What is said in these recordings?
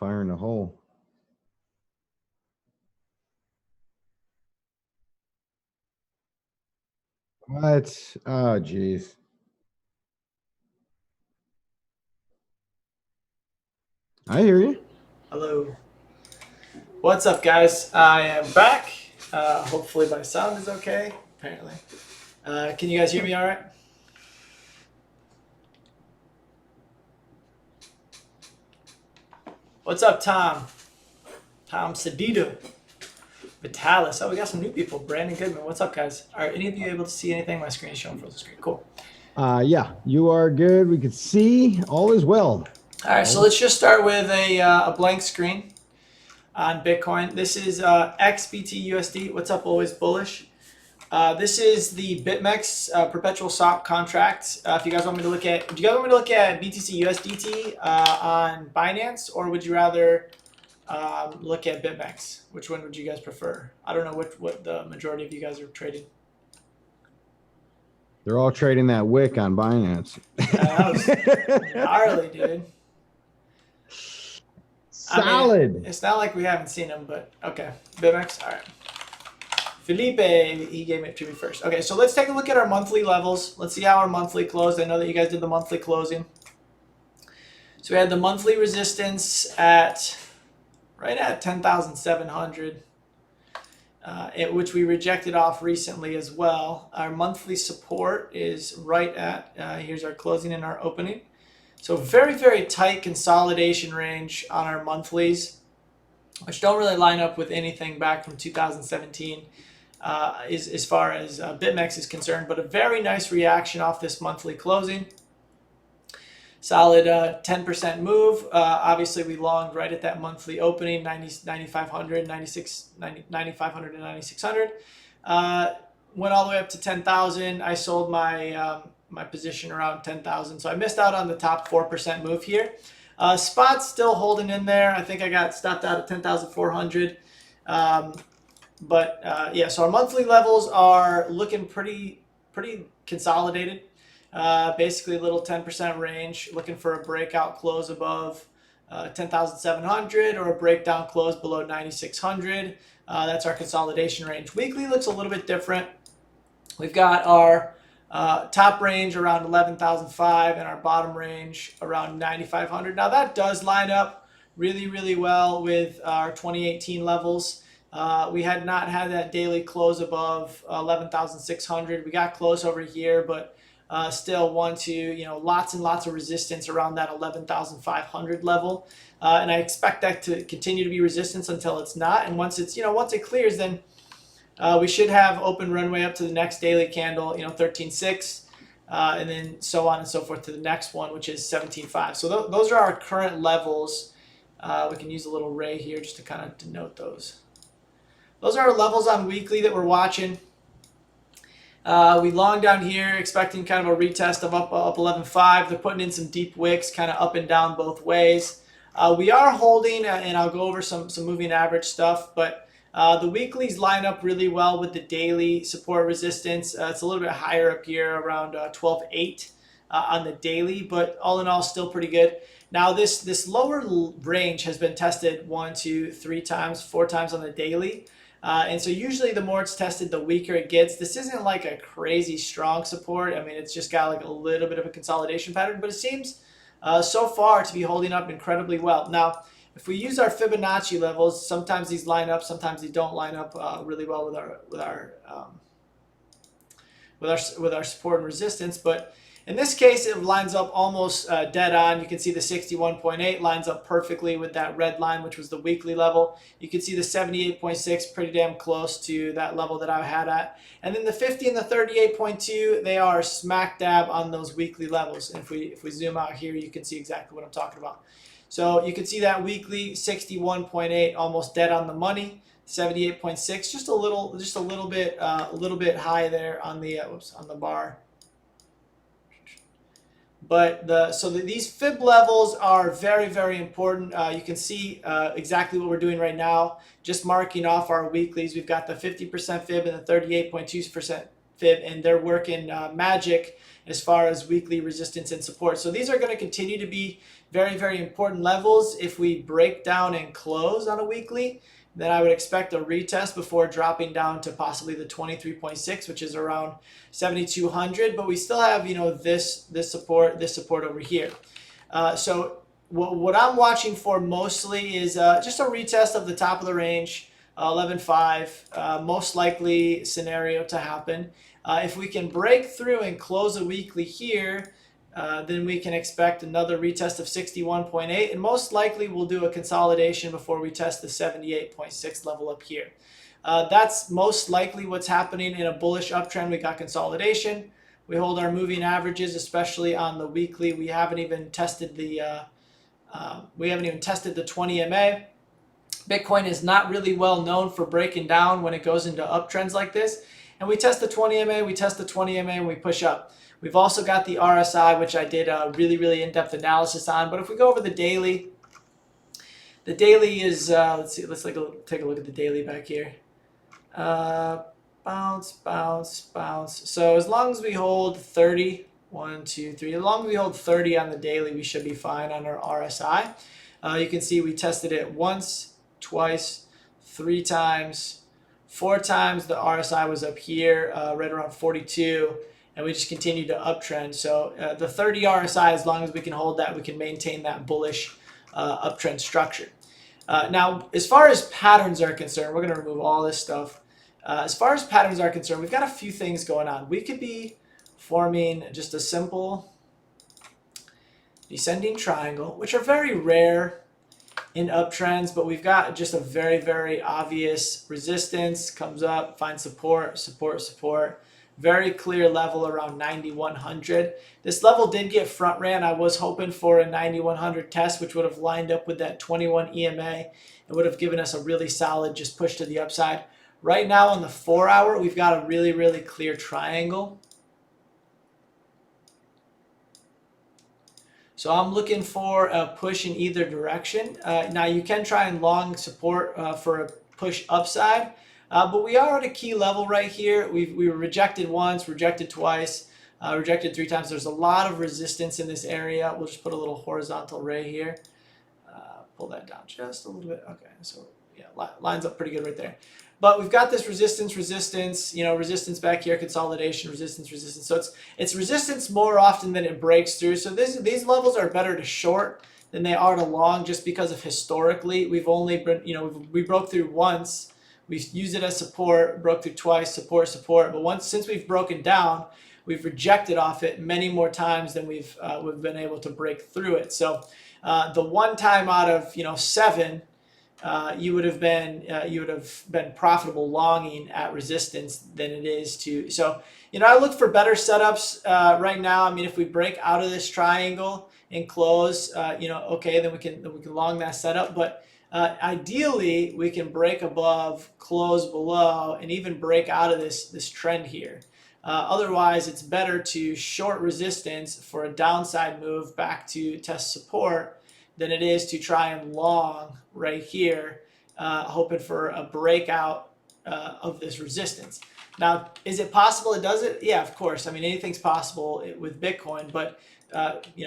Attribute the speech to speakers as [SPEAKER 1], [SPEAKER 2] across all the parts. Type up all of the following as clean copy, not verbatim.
[SPEAKER 1] fire in the hole. What? Oh, geez. I hear you.
[SPEAKER 2] Hello. What's up, guys? I am back. Hopefully, my sound is okay. Apparently. Can you guys hear me all right? What's up, Tom? Tom Sedito. Vitalis. Oh, we got some new people. Brandon Goodman. What's up, guys? Are any of you able to see anything? My screen is showing full screen. Cool.
[SPEAKER 1] Yeah, you are good. We can see all is well.
[SPEAKER 2] All right, so let's just start with a blank screen on Bitcoin. This is XBT What's up, always bullish? This is the BitMEX perpetual swap contract. If you guys want me to look at, do you guys want me to look at BTC USDT on Binance, or would you rather look at BitMEX? Which one would you guys prefer? I don't know what the majority of you guys are trading.
[SPEAKER 1] They're all trading that wick on Binance.
[SPEAKER 2] That was gnarly, dude.
[SPEAKER 1] Solid.
[SPEAKER 2] I mean, it's not like we haven't seen them, but okay. BitMEX, all right. Felipe, he gave it to me first. Okay, so let's take a look at our monthly levels. Let's see how our monthly closed. I know that you guys did the monthly closing. So we had the monthly resistance at right at 10,700, which we rejected off recently as well. Our monthly support is right at, here's our closing and our opening. So very, very tight consolidation range on our monthlies, which don't really line up with anything back from 2017 as far as BitMEX is concerned, but a very nice reaction off this monthly closing. Solid 10% move. Obviously, we longed right at that monthly opening, 9,500, 9,500 and 9,600. Went all the way up to 10,000. I sold my my position around 10,000, so I missed out on the top 4% move here. Spot's still holding in there. I think I got stopped out at 10,400. Yeah, so our monthly levels are looking pretty consolidated. Basically a little 10% range, looking for a breakout close above 10,700 or a breakdown close below 9,600. That's our consolidation range. Weekly looks a little bit different. We've got our top range around 11,005 and our bottom range around 9,500. Now that does line up really well with our 2018 levels. We had not had that daily close above 11,600. We got close over here, but still want to, lots and lots of resistance around that 11,500 level. And I expect that to continue to be resistance until it's not. And once it's, once it clears, then we should have open runway up to the next daily candle, 13.6, and then so on and so forth to the next one, which is 17.5. So those are our current levels. We can use a little ray here just to kind of denote those. Those are our levels on weekly that we're watching. We long down here, expecting kind of a retest of up 11.5. They're putting in some deep wicks, kind of up and down both ways. We are holding, and I'll go over some moving average stuff, but the weeklies line up really well with the daily support resistance. It's a little bit higher up here, around 12.8 on the daily, but all in all, still pretty good. Now this lower range has been tested 1, 2, 3 times, 4 times on the daily. And so usually the more it's tested, the weaker it gets. This isn't like a crazy strong support. I mean, it's just got like a little bit of a consolidation pattern, but it seems so far to be holding up incredibly well. Now, if we use our Fibonacci levels, sometimes these line up, sometimes they don't line up really well with our support and resistance. But in this case, it lines up almost dead on. You can see the 61.8 lines up perfectly with that red line, which was the weekly level. You can see the 78.6 pretty damn close to that level that I had at. And then the 50 and the 38.2, they are smack dab on those weekly levels. And if we zoom out here, you can see exactly what I'm talking about. So you can see that weekly 61.8 almost dead on the money. 78.6, just a little bit high there on the on the bar. But these fib levels are very important. You can see exactly what we're doing right now. Just marking off our weeklies. We've got the 50% fib and the 38.2% fib, and they're working magic as far as weekly resistance and support. So these are going to continue to be very, very important levels. If we break down and close on a weekly, then I would expect a retest before dropping down to possibly the 23.6, which is around 7,200. But we still have, you know, this support over here. So what I'm watching for mostly is just a retest of the top of the range, 11.5, most likely scenario to happen. If we can break through and close a weekly here, then we can expect another retest of 61.8, and most likely we'll do a consolidation before we test the 78.6 level up here. That's most likely what's happening in a bullish uptrend. We got consolidation. We hold our moving averages, especially on the weekly. We haven't even tested the 20 MA. Bitcoin is not really well known for breaking down when it goes into uptrends like this. And we test the 20 MA, we test the 20 MA, and we push up. We've also got the RSI, which I did a really, really in-depth analysis on. But if we go over the daily is, let's take a look at the daily back here. Bounce, bounce, bounce. So as long as we hold 30, 1, 2, 3, as long as we hold 30 on the daily, we should be fine on our RSI. You can see we tested it once, twice, 3 times, 4 times. The RSI was up here, right around 42. And we just continue to uptrend. So the 30 RSI, as long as we can hold that, we can maintain that bullish uptrend structure. Now, as far as patterns are concerned, we're going to remove all this stuff. As far as patterns are concerned, we've got a few things going on. We could be forming just a simple descending triangle, which are very rare in uptrends, but we've got just a very, very obvious resistance, comes up, finds support, support, support. Very clear level around 9,100. This level did get front ran. I was hoping for a 9,100 test, which would have lined up with that 21 EMA. It would have given us a really solid just push to the upside. Right now on the 4 hour, we've got a really, really clear triangle. So I'm looking for a push in either direction. Now you can try and long support for a push upside. But we are at a key level right here. We were rejected once, rejected twice, rejected 3 times. There's a lot of resistance in this area. We'll just put a little horizontal ray here. Pull that down just a little bit. Okay, so yeah, lines up pretty good right there. But we've got this resistance, you know, resistance back here, consolidation, resistance. So it's resistance more often than it breaks through. So these levels are better to short than they are to long, just because of historically we've only been, you know, we broke through once. We've used it as support, broke through twice, support, support. But since we've broken down, we've rejected off it many more times than we've been able to break through it. So the one time out of 7, you would have been profitable longing at resistance than it is to. So I look for better setups right now. I mean, if we break out of this triangle and close, okay, then we can long that setup. But ideally, we can break above, close below, and even break out of this trend here. Otherwise, it's better to short resistance for a downside move back to test support than it is to try and long right here, hoping for a breakout of this resistance. Now, is it possible it does it? Yeah, of course. I mean, anything's possible with Bitcoin, but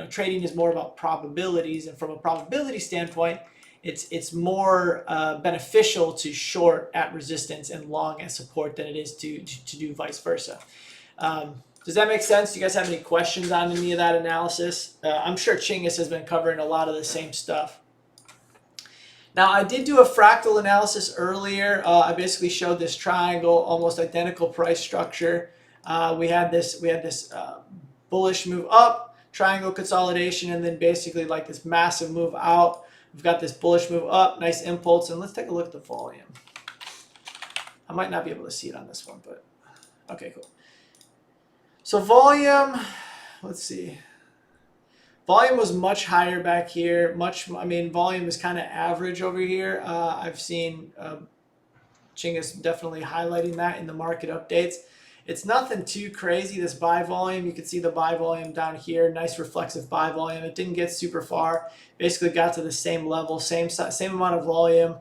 [SPEAKER 2] trading is more about probabilities, and from a probability standpoint, it's more beneficial to short at resistance and long at support than it is to do vice versa. Does that make sense? Do you guys have any questions on any of that analysis? I'm sure Chinggis has been covering a lot of the same stuff. Now, I did do a fractal analysis earlier. I basically showed this triangle, almost identical price structure. We had this bullish move up, triangle consolidation, and then basically like this massive move out. We've got this bullish move up, nice impulse, and let's take a look at the volume. I might not be able to see it on this one, but okay, cool. So volume, let's see. Volume was much higher back here. Volume is kind of average over here. I've seen Chinggis definitely highlighting that in the market updates. It's nothing too crazy, this buy volume. You can see the buy volume down here, nice reflexive buy volume. It didn't get super far, basically got to the same level, same amount of volume.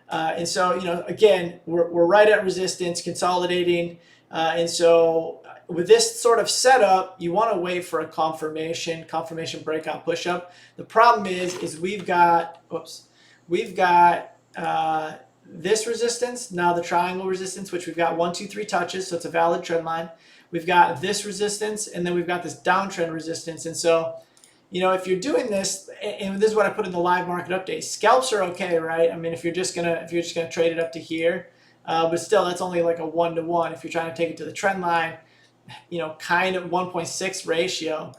[SPEAKER 2] And so, again, we're right at resistance, consolidating. And so with this sort of setup, you want to wait for a confirmation breakout push up. The problem is we've got, this resistance, now the triangle resistance, which we've got 1, 2, 3 touches, so it's a valid trend line. We've got this resistance, and then we've got this downtrend resistance. And so, you know, if you're doing this, and this is what I put in the live market update, scalps are okay, right? I mean, if you're just gonna trade it up to here, but still, that's only like a 1-to-1. If you're trying to take it to the trend line, you know, kind of 1.6 ratio.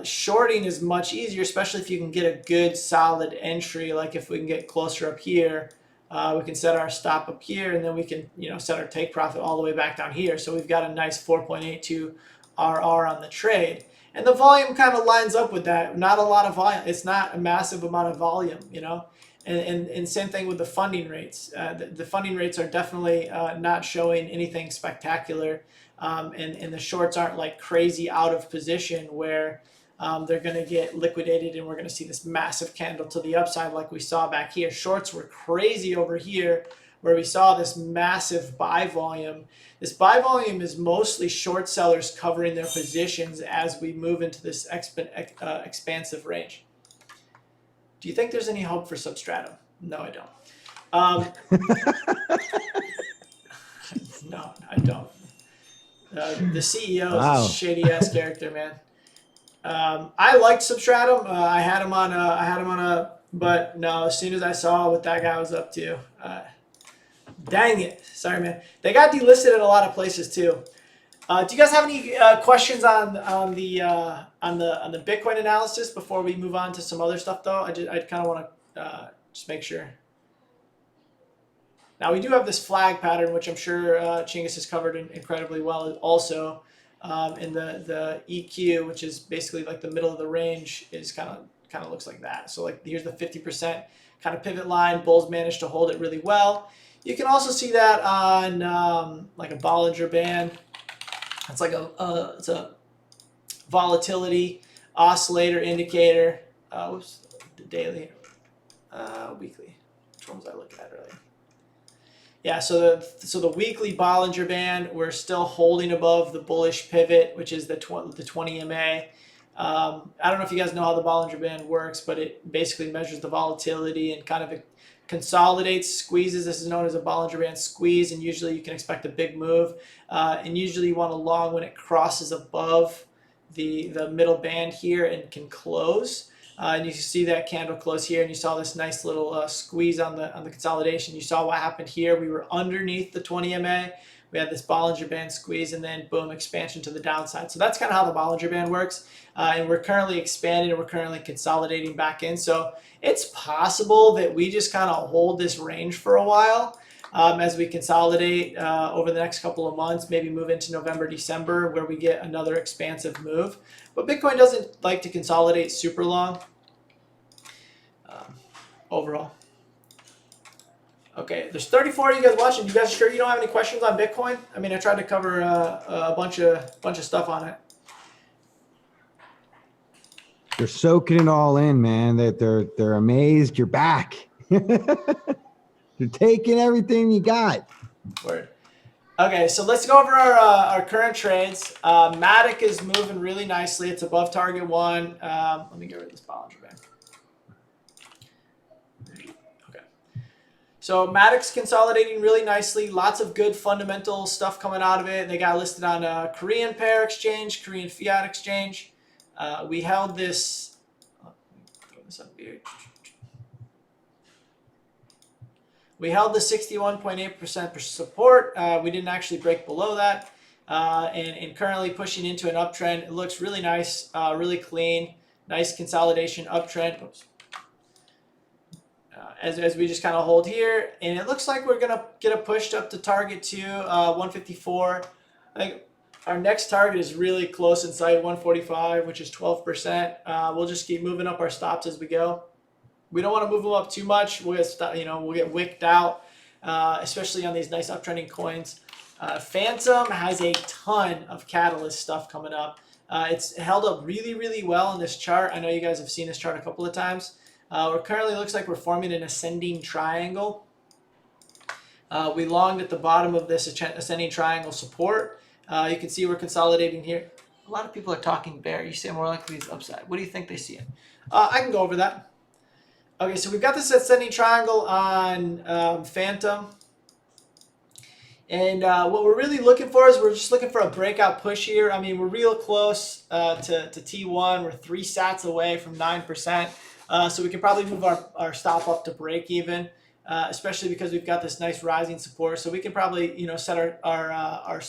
[SPEAKER 2] Shorting is much easier, especially if you can get a good solid entry. Like if we can get closer up here, we can set our stop up here, and then we can, you know, set our take profit all the way back down here. So we've got a nice 4.82 RR on the trade. And the volume kind of lines up with that. Not a lot of volume. It's not a massive amount of volume, you know. And same thing with the funding rates. The funding rates are definitely not showing anything spectacular. And the shorts aren't like crazy out of position where they're going to get liquidated and we're going to see this massive candle to the upside like we saw back here. Shorts were crazy over here where we saw this massive buy volume. This buy volume is mostly short sellers covering their positions as we move into this expansive range. Do you think there's any hope for Substratum? No, I don't. No, I don't. The CEO is a shady ass character, man. I liked Substratum. I had him on but no, as soon as I saw what that guy was up to, dang it. Sorry, man. They got delisted at a lot of places too. Do you guys have any questions on the Bitcoin analysis before we move on to some other stuff though? I kind of want to just make sure. Now we do have this flag pattern, which I'm sure Chinggis has covered incredibly well also. And the EQ, which is basically like the middle of the range, is kind of looks like that. So like here's the 50% kind of pivot line. Bulls managed to hold it really well. You can also see that on like a Bollinger Band. It's like it's a volatility oscillator indicator. Whoops, the daily, weekly. Which one was I looking at earlier? Yeah, so the weekly Bollinger Band, we're still holding above the bullish pivot, which is the 20 MA. I don't know if you guys know how the Bollinger Band works, but it basically measures the volatility and kind of consolidates, squeezes. This is known as a Bollinger Band squeeze, and usually you can expect a big move. And usually you want a long when it crosses above the middle band here and can close. And you see that candle close here, and you saw this nice little squeeze on the consolidation. You saw what happened here. We were underneath the 20 MA. We had this Bollinger Band squeeze, and then boom, expansion to the downside. So that's kind of how the Bollinger Band works. And we're currently expanding, and we're currently consolidating back in. So it's possible that we just kind of hold this range for a while as we consolidate over the next couple of months, maybe move into November, December, where we get another expansive move. But Bitcoin doesn't like to consolidate super long overall. Okay, there's 34 of you guys watching. You guys sure you don't have any questions on Bitcoin? I mean, I tried to cover a bunch of stuff on it.
[SPEAKER 1] They're soaking it all in, man. They're amazed you're back. They're taking everything you got. Word.
[SPEAKER 2] Okay, so let's go over our current trades. Matic is moving really nicely. It's above target 1. Let me get rid of this Bollinger Band. Okay. So Matic's consolidating really nicely. Lots of good fundamental stuff coming out of it. They got listed on Korean pair exchange, Korean fiat exchange. We held this. Let me throw this up here. We held the 61.8% support. We didn't actually break below that. And currently pushing into an uptrend. It looks really nice, really clean, nice consolidation uptrend. Oops. As we just kind of hold here. And it looks like we're going to get a push up to target 2, 154. I think our next target is really close in sight, 145, which is 12%. We'll just keep moving up our stops as we go. We don't want to move them up too much. We'll get wicked out, especially on these nice uptrending coins. Phantom has a ton of catalyst stuff coming up. It's held up really, really well in this chart. I know you guys have seen this chart a couple of times. We're currently looks like we're forming an ascending triangle. We longed at the bottom of this ascending triangle support. You can see we're consolidating here. A lot of people are talking bear. You say more likely is upside. What do you think they see it? I can go over that. Okay, so we've got this ascending triangle on Phantom. And what we're really looking for is we're just looking for a breakout push here. I mean, we're real close to T1. We're 3 sats away from 9%. So we can probably move our stop up to break even, especially because we've got this nice rising support. So we can probably, you know, set our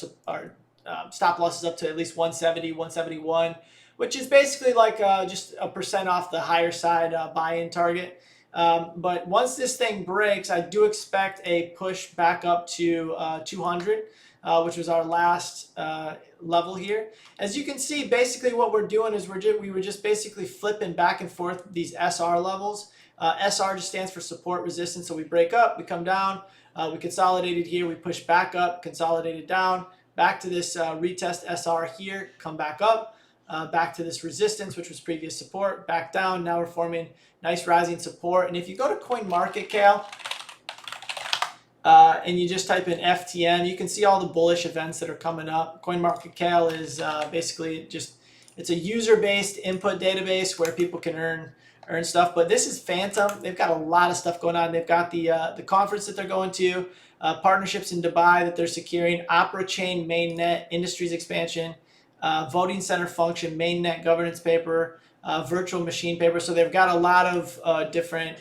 [SPEAKER 2] stop losses up to at least 170, 171, which is basically like just a percent off the higher side buy-in target. But once this thing breaks, I do expect a push back up to 200, which was our last level here. As you can see, basically what we're doing is we were just basically flipping back and forth these SR levels. SR just stands for support resistance. So we break up, we come down, we consolidated here, we push back up, consolidated down, back to this retest SR here, come back up, back to this resistance, which was previous support, back down. Now we're forming nice rising support. And if you go to CoinMarketCap and you just type in FTM, you can see all the bullish events that are coming up. CoinMarketCap is basically it's a user-based input database where people can earn stuff. But this is Phantom. They've got a lot of stuff going on. They've got the conference that they're going to, partnerships in Dubai that they're securing, Opera Chain, mainnet, industries expansion, voting center function, mainnet governance paper, virtual machine paper. So they've got a lot of different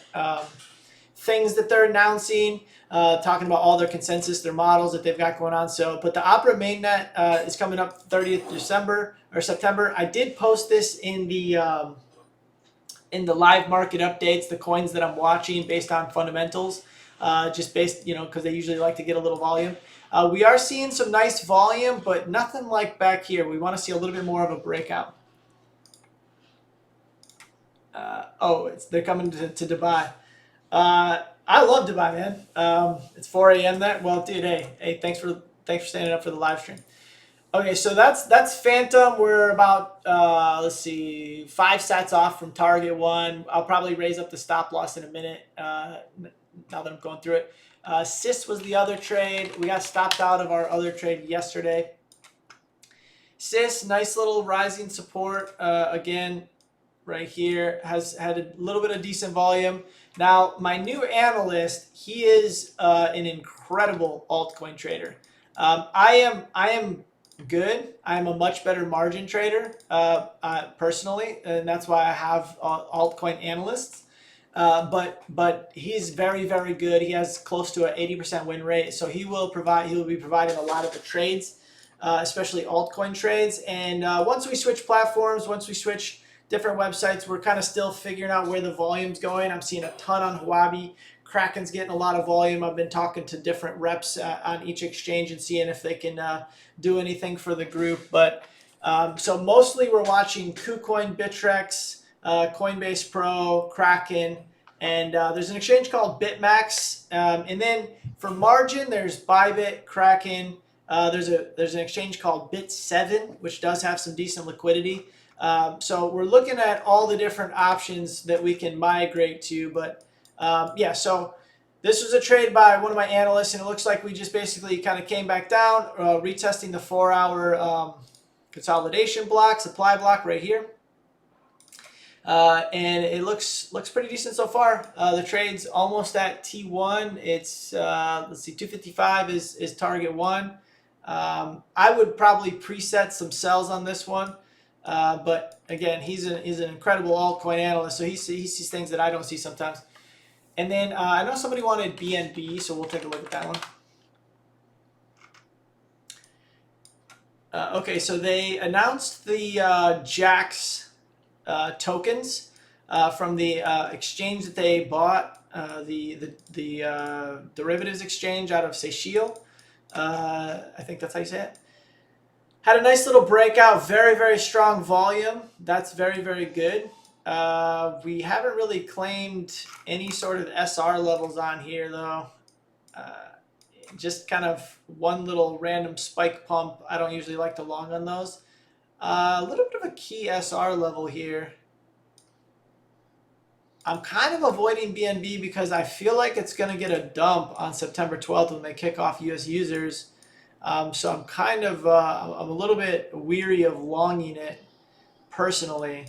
[SPEAKER 2] things that they're announcing, talking about all their consensus, their models that they've got going on. So, but the Opera mainnet is coming up 30th December or September. I did post this in the live market updates, the coins that I'm watching based on fundamentals, just based, you know, because they usually like to get a little volume. We are seeing some nice volume, but nothing like back here. We want to see a little bit more of a breakout. They're coming to Dubai. I love Dubai, man. It's 4 a.m. there. Well, dude, hey, thanks for standing up for the live stream. Okay, so that's Phantom. We're about let's see, 5 sats off from target 1. I'll probably raise up the stop loss in a minute. Now that I'm going through it. CIS was the other trade. We got stopped out of our other trade yesterday. CIS, nice little rising support again. Right here has had a little bit of decent volume. Now, my new analyst, he is an incredible altcoin trader. I am good. I am a much better margin trader personally, and that's why I have altcoin analysts. But he's very, very good. He has close to an 80% win rate, so he will be providing a lot of the trades, especially altcoin trades. And once we switch platforms, once we switch different websites, we're kind of still figuring out where the volume's going. I'm seeing a ton on Huobi. Kraken's getting a lot of volume. I've been talking to different reps on each exchange and seeing if they can do anything for the group. But so mostly we're watching KuCoin, Bittrex, Coinbase Pro, Kraken, and there's an exchange called BitMax. And then for margin, there's Bybit, Kraken. There's an exchange called Bit7, which does have some decent liquidity. So we're looking at all the different options that we can migrate to. But yeah, so this was a trade by one of my analysts, and it looks like we just basically kind of came back down, retesting the 4-hour consolidation block, supply block right here. And it looks pretty decent so far. The trade's almost at T1. It's let's see, 255 is target 1. I would probably preset some sells on this one. But again, he's an incredible altcoin analyst, so he sees things that I don't see sometimes. And then I know somebody wanted BNB, so we'll take a look at that one. Okay, so they announced the JAX tokens from the exchange that they bought, the derivatives exchange out of Seychelles. I think that's how you say it. Had a nice little breakout, very, very strong volume. That's very, very good. We haven't really claimed any sort of SR levels on here, though. Just kind of one little random spike pump. I don't usually like to long on those. A little bit of a key SR level here. I'm kind of avoiding BNB because I feel like it's going to get a dump on September 12th when they kick off US users. So I'm kind of I'm a little bit weary of longing it personally.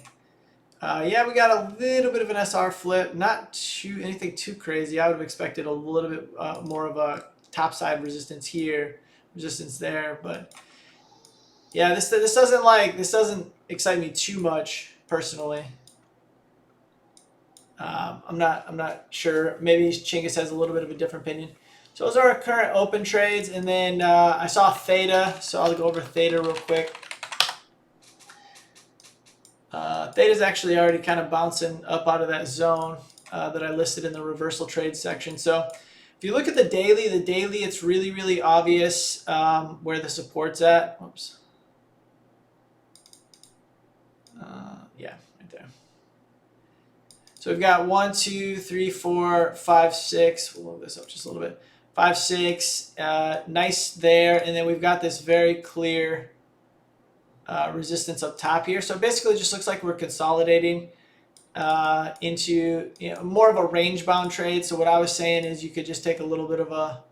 [SPEAKER 2] Yeah, we got a little bit of an SR flip, not too anything too crazy. I would have expected a little bit more of a topside resistance here, resistance there, but yeah, this doesn't excite me too much personally. I'm not sure. Maybe Chinggis has a little bit of a different opinion. So those are our current open trades, and then I saw theta, so I'll go over theta real quick. Theta's actually already kind of bouncing up out of that zone that I listed in the reversal trade section. So if you look at the daily, it's really, really obvious where the support's at. Oops. Yeah, right there. So we've got 1, 2, 3, 4, 5, 6. We'll move this up just a little bit. 5, 6. Nice there. And then we've got this very clear resistance up top here. So basically it just looks like we're consolidating into more of a range bound trade. So what I was saying is you could just take a little bit of a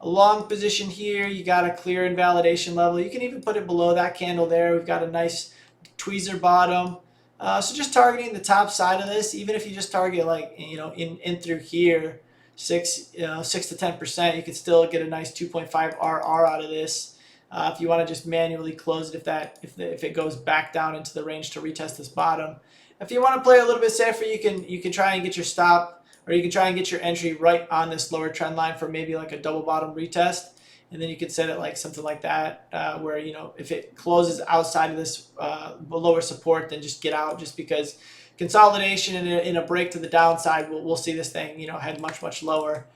[SPEAKER 2] long position here. You got a clear invalidation level. You can even put it below that candle there. We've got a nice tweezer bottom. So just targeting the top side of this, even if you just target like in through here, 6 to 10%, you could still get a nice 2.5 RR out of this. If you want to just manually close it, if it goes back down into the range to retest this bottom. If you want to play a little bit safer, you can try and get your stop, or you can try and get your entry right on this lower trend line for maybe like a double bottom retest, and then you could set it like something like that, where if it closes outside of this lower support, then just get out, just because consolidation in a break to the downside, we'll see this thing head much lower.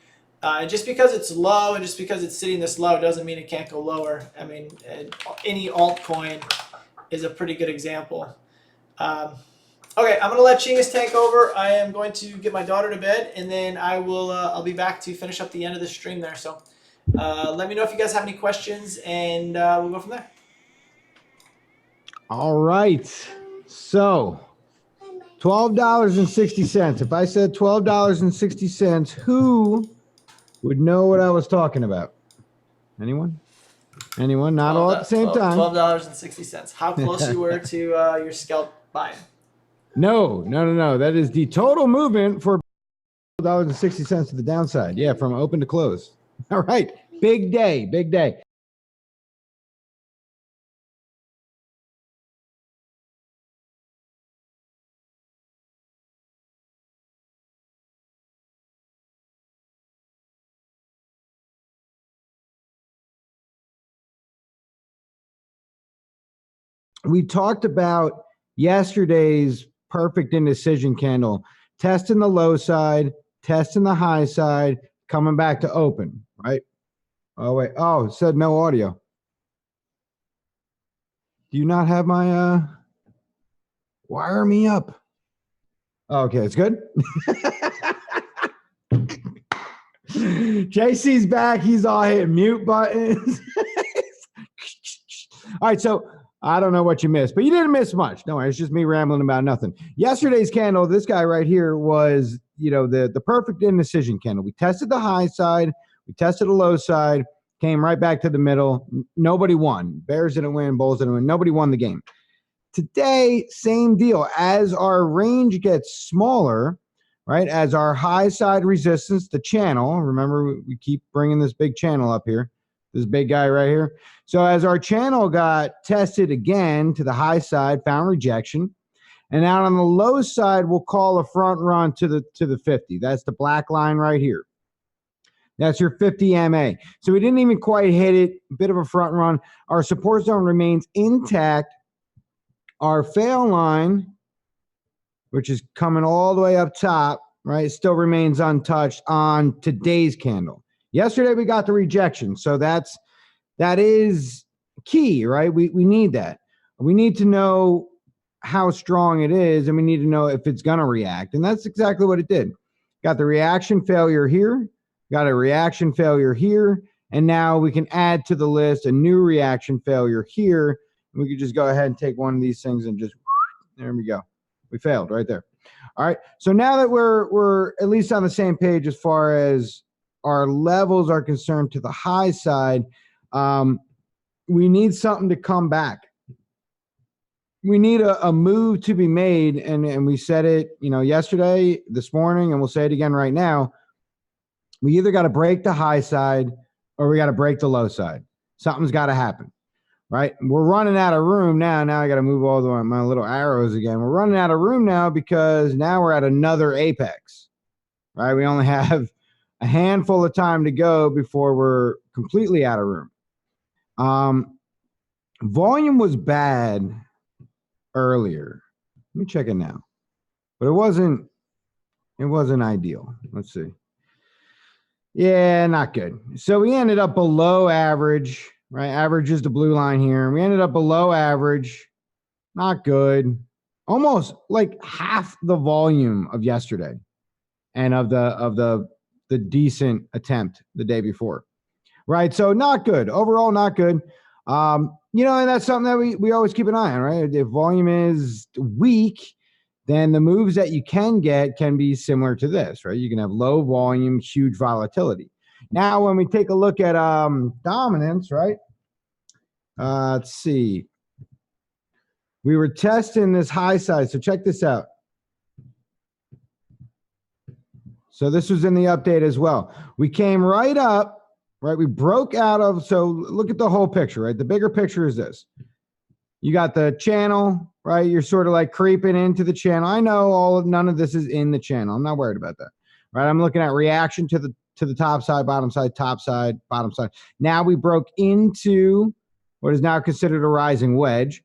[SPEAKER 2] And just because it's low and just because it's sitting this low doesn't mean it can't go lower. I mean, any altcoin is a pretty good example. Okay, I'm gonna let Chinggis take over. I am going to get my daughter to bed, and then I'll be back to finish up the end of the stream there. So let me know if you guys have any questions, and we'll go from there.
[SPEAKER 1] All right. So $12.60. If I said $12.60, who would know what I was talking about? Anyone? Not all at the same time.
[SPEAKER 2] $12.60. How close you were to your scalp buy-in?
[SPEAKER 1] No. That is the total movement for $12.60 to the downside. Yeah, from open to close. All right. Big day. We talked about yesterday's perfect indecision candle, testing the low side, testing the high side, coming back to open, right? Oh, wait. Oh, it said no audio. Do you not have my wire me up? Okay, it's good. JC's back. He's all hitting mute buttons. All right, so I don't know what you missed, but you didn't miss much. No, it's just me rambling about nothing. Yesterday's candle, this guy right here was, the perfect indecision candle. We tested the high side, we tested the low side, came right back to the middle. Nobody won. Bears didn't win, Bulls didn't win. Nobody won the game. Today, same deal. As our range gets smaller, right, as our high side resistance, the channel, remember we keep bringing this big channel up here, this big guy right here. So as our channel got tested again to the high side, found rejection, and out on the low side, we'll call a front run to the 50. That's the black line right here. That's your 50 MA. So we didn't even quite hit it, a bit of a front run. Our support zone remains intact. Our fail line, which is coming all the way up top, right, still remains untouched on today's candle. Yesterday we got the rejection, so that is key, right? We need that. We need to know how strong it is, and we need to know if it's going to react, and that's exactly what it did. Got the reaction failure here, got a reaction failure here, and now we can add to the list a new reaction failure here. We could just go ahead and take one of these things and just, there we go. We failed right there. All right. So now that we're at least on the same page as far as our levels are concerned to the high side, we need something to come back. We need a move to be made, and we said it, yesterday, this morning, and we'll say it again right now. We either got to break the high side or we got to break the low side. Something's got to happen, right? We're running out of room now. Now I got to move all my little arrows again. We're running out of room now because now we're at another apex, right? We only have a handful of time to go before we're completely out of room. Volume was bad earlier. Let me check it now, but it wasn't ideal. Let's see. Yeah, not good. So we ended up below average, right? Average is the blue line here. We ended up below average. Not good. Almost like half the volume of yesterday and of the decent attempt the day before. Right? So not good. Overall, not good. And that's something that we always keep an eye on, right? If volume is weak, then the moves that you can get can be similar to this, right? You can have low volume, huge volatility. Now, when we take a look at dominance, right? Let's see. We were testing this high side. So check this out. So this was in the update as well. We came right up, right? We broke out of, so look at the whole picture, right? The bigger picture is this. You got the channel, right? You're sort of like creeping into the channel. I know none of this is in the channel. I'm not worried about that, right? I'm looking at reaction to the top side, bottom side, bottom side. Now we broke into what is now considered a rising wedge.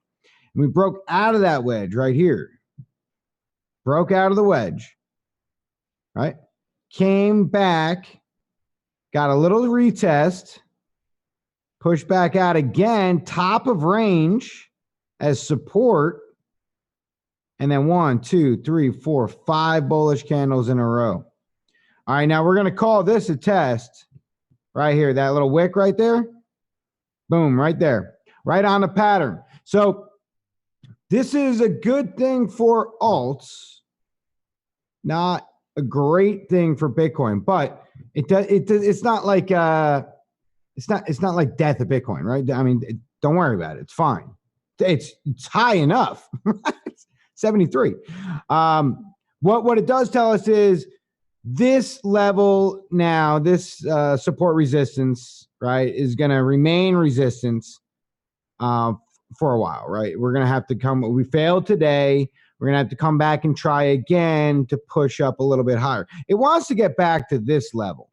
[SPEAKER 1] And we broke out of that wedge right here. Broke out of the wedge, right? Came back, got a little retest, pushed back out again, top of range as support, and then 1, 2, 3, 4, 5 bullish candles in a row. All right, now we're going to call this a test right here. That little wick right there, boom, right there, right on the pattern. So this is a good thing for alts, not a great thing for Bitcoin, but it's not like it's not like death of Bitcoin, right? I mean, don't worry about it. It's fine. It's high enough. 73. What it does tell us is this level now, this support resistance, right, is going to remain resistance for a while, right? We're going to have to we failed today. We're going to have to come back and try again to push up a little bit higher. It wants to get back to this level,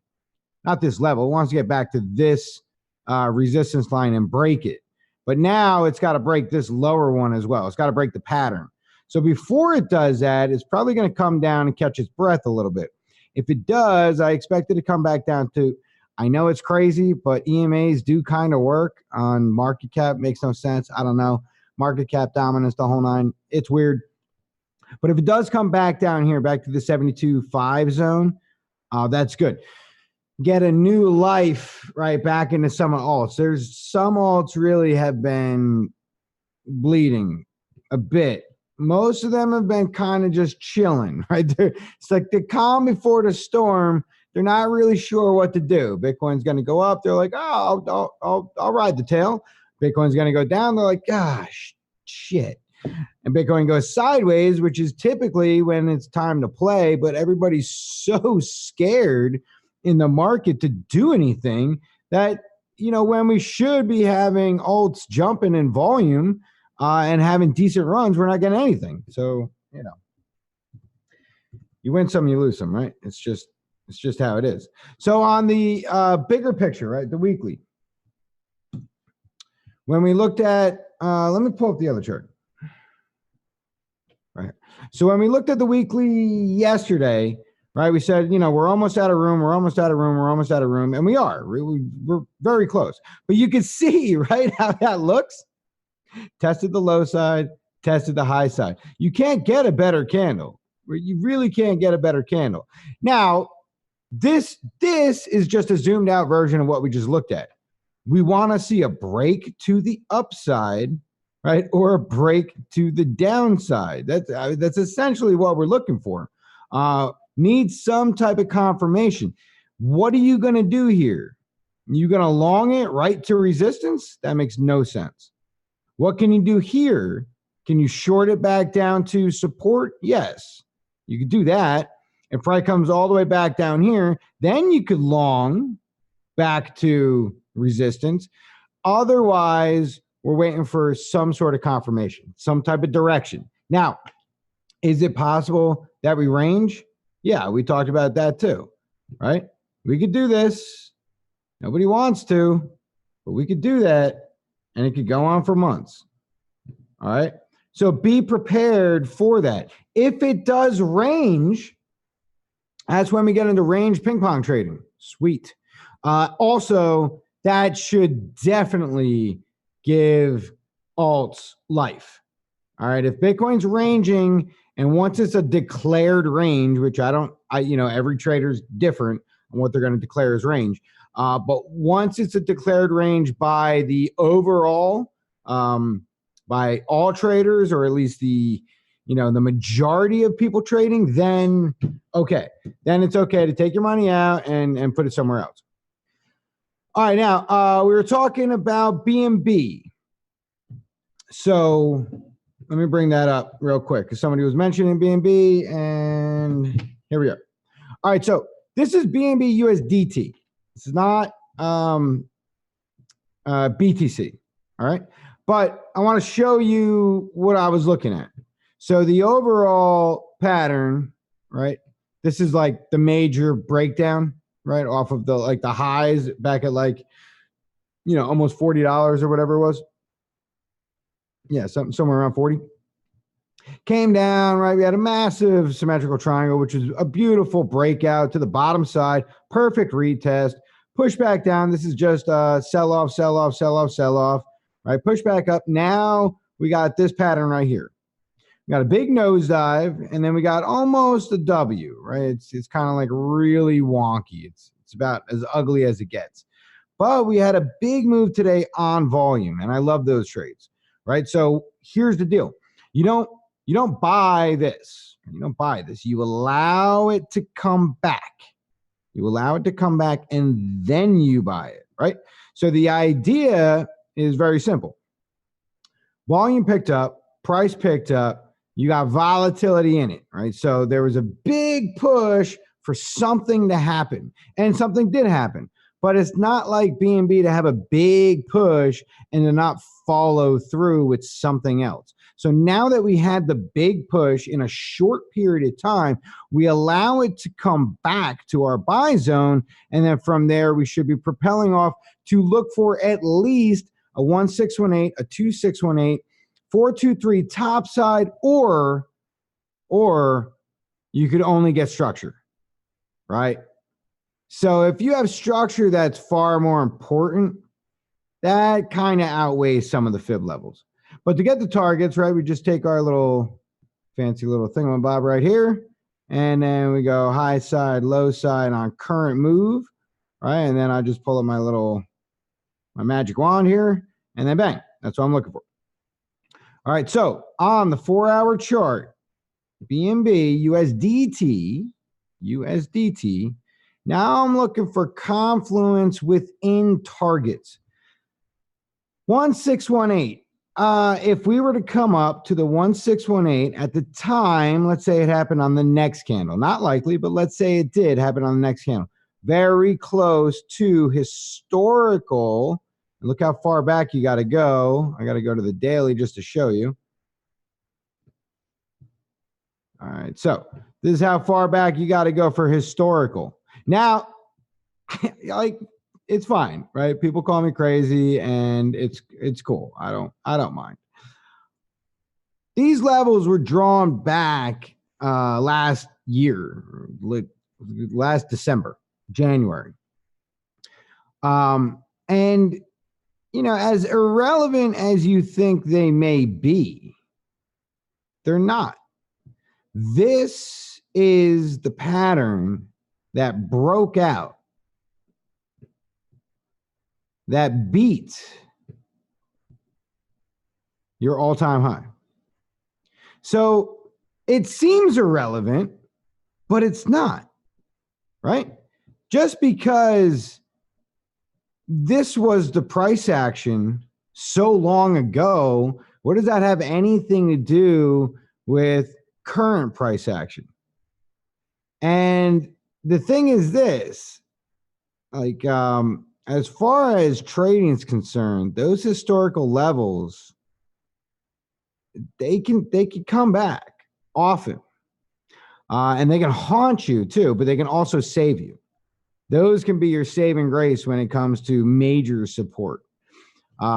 [SPEAKER 1] not this level. It wants to get back to this resistance line and break it. But now it's got to break this lower one as well. It's got to break the pattern. So before it does that, it's probably going to come down and catch its breath a little bit. If it does, I expect it to come back down to, I know it's crazy, but EMAs do kind of work on market cap. Makes no sense. I don't know. Market cap dominance, the whole nine. It's weird. But if it does come back down here, back to the 72.5 zone, that's good. Get a new life right back into some alts. There's some alts really have been bleeding a bit. Most of them have been kind of just chilling, right? It's like the calm before the storm. They're not really sure what to do. Bitcoin's going to go up. They're like, oh, I'll ride the tail. Bitcoin's going to go down. They're like, gosh, shit. And Bitcoin goes sideways, which is typically when it's time to play, but everybody's so scared in the market to do anything that, when we should be having alts jumping in volume and having decent runs, we're not getting anything. So, you win some, you lose some, right? It's just how it is. So on the bigger picture, right, the weekly, when we looked at, let me pull up the other chart. Right. So when we looked at the weekly yesterday, right, we said, we're almost out of room. We're almost out of room. We're almost out of room. And we are. We're very close. But you can see, right, how that looks. Tested the low side, tested the high side. You can't get a better candle. You really can't get a better candle. Now, this is just a zoomed out version of what we just looked at. We want to see a break to the upside, right, or a break to the downside. That's essentially what we're looking for. Need some type of confirmation. What are you going to do here? You gonna long it right to resistance? That makes no sense. What can you do here? Can you short it back down to support? Yes, you could do that. If price comes all the way back down here, then you could long back to resistance. Otherwise, we're waiting for some sort of confirmation, some type of direction. Now, is it possible that we range? Yeah, we talked about that too, right? We could do this. Nobody wants to, but we could do that, and it could go on for months. All right. So be prepared for that. If it does range, that's when we get into range ping pong trading. Sweet. Also, that should definitely give alts life. All right. If Bitcoin's ranging, and once it's a declared range, which every trader's different on what they're going to declare as range. But once it's a declared range by the overall, by all traders, or at least the majority of people trading, then it's okay to take your money out and put it somewhere else. All right, now we were talking about BNB. So let me bring that up real quick because somebody was mentioning BNB, and here we go. All right, so this is BNB USDT. This is not BTC. All right, but I want to show you what I was looking at. So the overall pattern, right? This is like the major breakdown, right, off of the highs back at almost $40 or whatever it was. Yeah, somewhere around 40. Came down, right? We had a massive symmetrical triangle, which is a beautiful breakout to the bottom side. Perfect retest. Push back down. This is just sell off, sell off, sell off, sell off. Right? Push back up. Now we got this pattern right here. We got a big nosedive, and then we got almost a W, right? It's kind of like really wonky. It's about as ugly as it gets. But we had a big move today on volume, and I love those trades, right? So here's the deal. You don't buy this. You don't buy this. You allow it to come back. You allow it to come back, and then you buy it, right? So the idea is very simple. Volume picked up, price picked up, you got volatility in it, right? So there was a big push for something to happen, and something did happen. But it's not like BNB to have a big push and to not follow through with something else. So now that we had the big push in a short period of time, we allow it to come back to our buy zone. And then from there, we should be propelling off to look for at least a 1618, a 2618, 423 top side, or you could only get structure, right? So if you have structure that's far more important, that kind of outweighs some of the fib levels. But to get the targets, right, we just take our little fancy little thingamabob right here, and then we go high side, low side on current move, right? And then I just pull up my magic wand here, and then bang, that's what I'm looking for. All right, so on the 4-hour chart, BNB USDT. Now I'm looking for confluence within targets. 1618. If we were to come up to the 1618 at the time, let's say it happened on the next candle, not likely, but let's say it did happen on the next candle, very close to historical. Look how far back you got to go. I got to go to the daily just to show you. All right, so this is how far back you got to go for historical. Now, it's fine, right? People call me crazy, and it's cool. I don't mind. These levels were drawn back last year, last December, January. And as irrelevant as you think they may be, they're not. This is the pattern that broke out, that beat your all-time high. So it seems irrelevant, but it's not, right? Just because this was the price action so long ago. What does that have anything to do with current price action? And the thing is this, like, as far as trading is concerned, those historical levels, they can come back often. And they can haunt you too, but they can also save you. Those can be your saving grace when it comes to major support,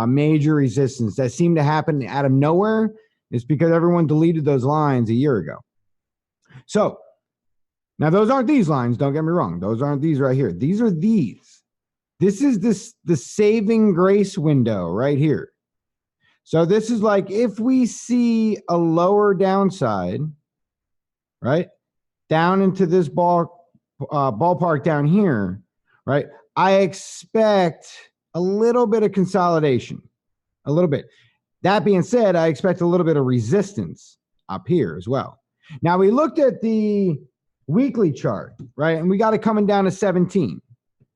[SPEAKER 1] major resistance that seem to happen out of nowhere. It's because everyone deleted those lines a year ago. So now those aren't these lines. Don't get me wrong. Those aren't these right here. These are these. This is the saving grace window right here. So this is like if we see a lower downside, right, down into this ballpark down here, right, I expect a little bit of consolidation, a little bit. That being said, I expect a little bit of resistance up here as well. Now we looked at the weekly chart, right, and we got it coming down to 17.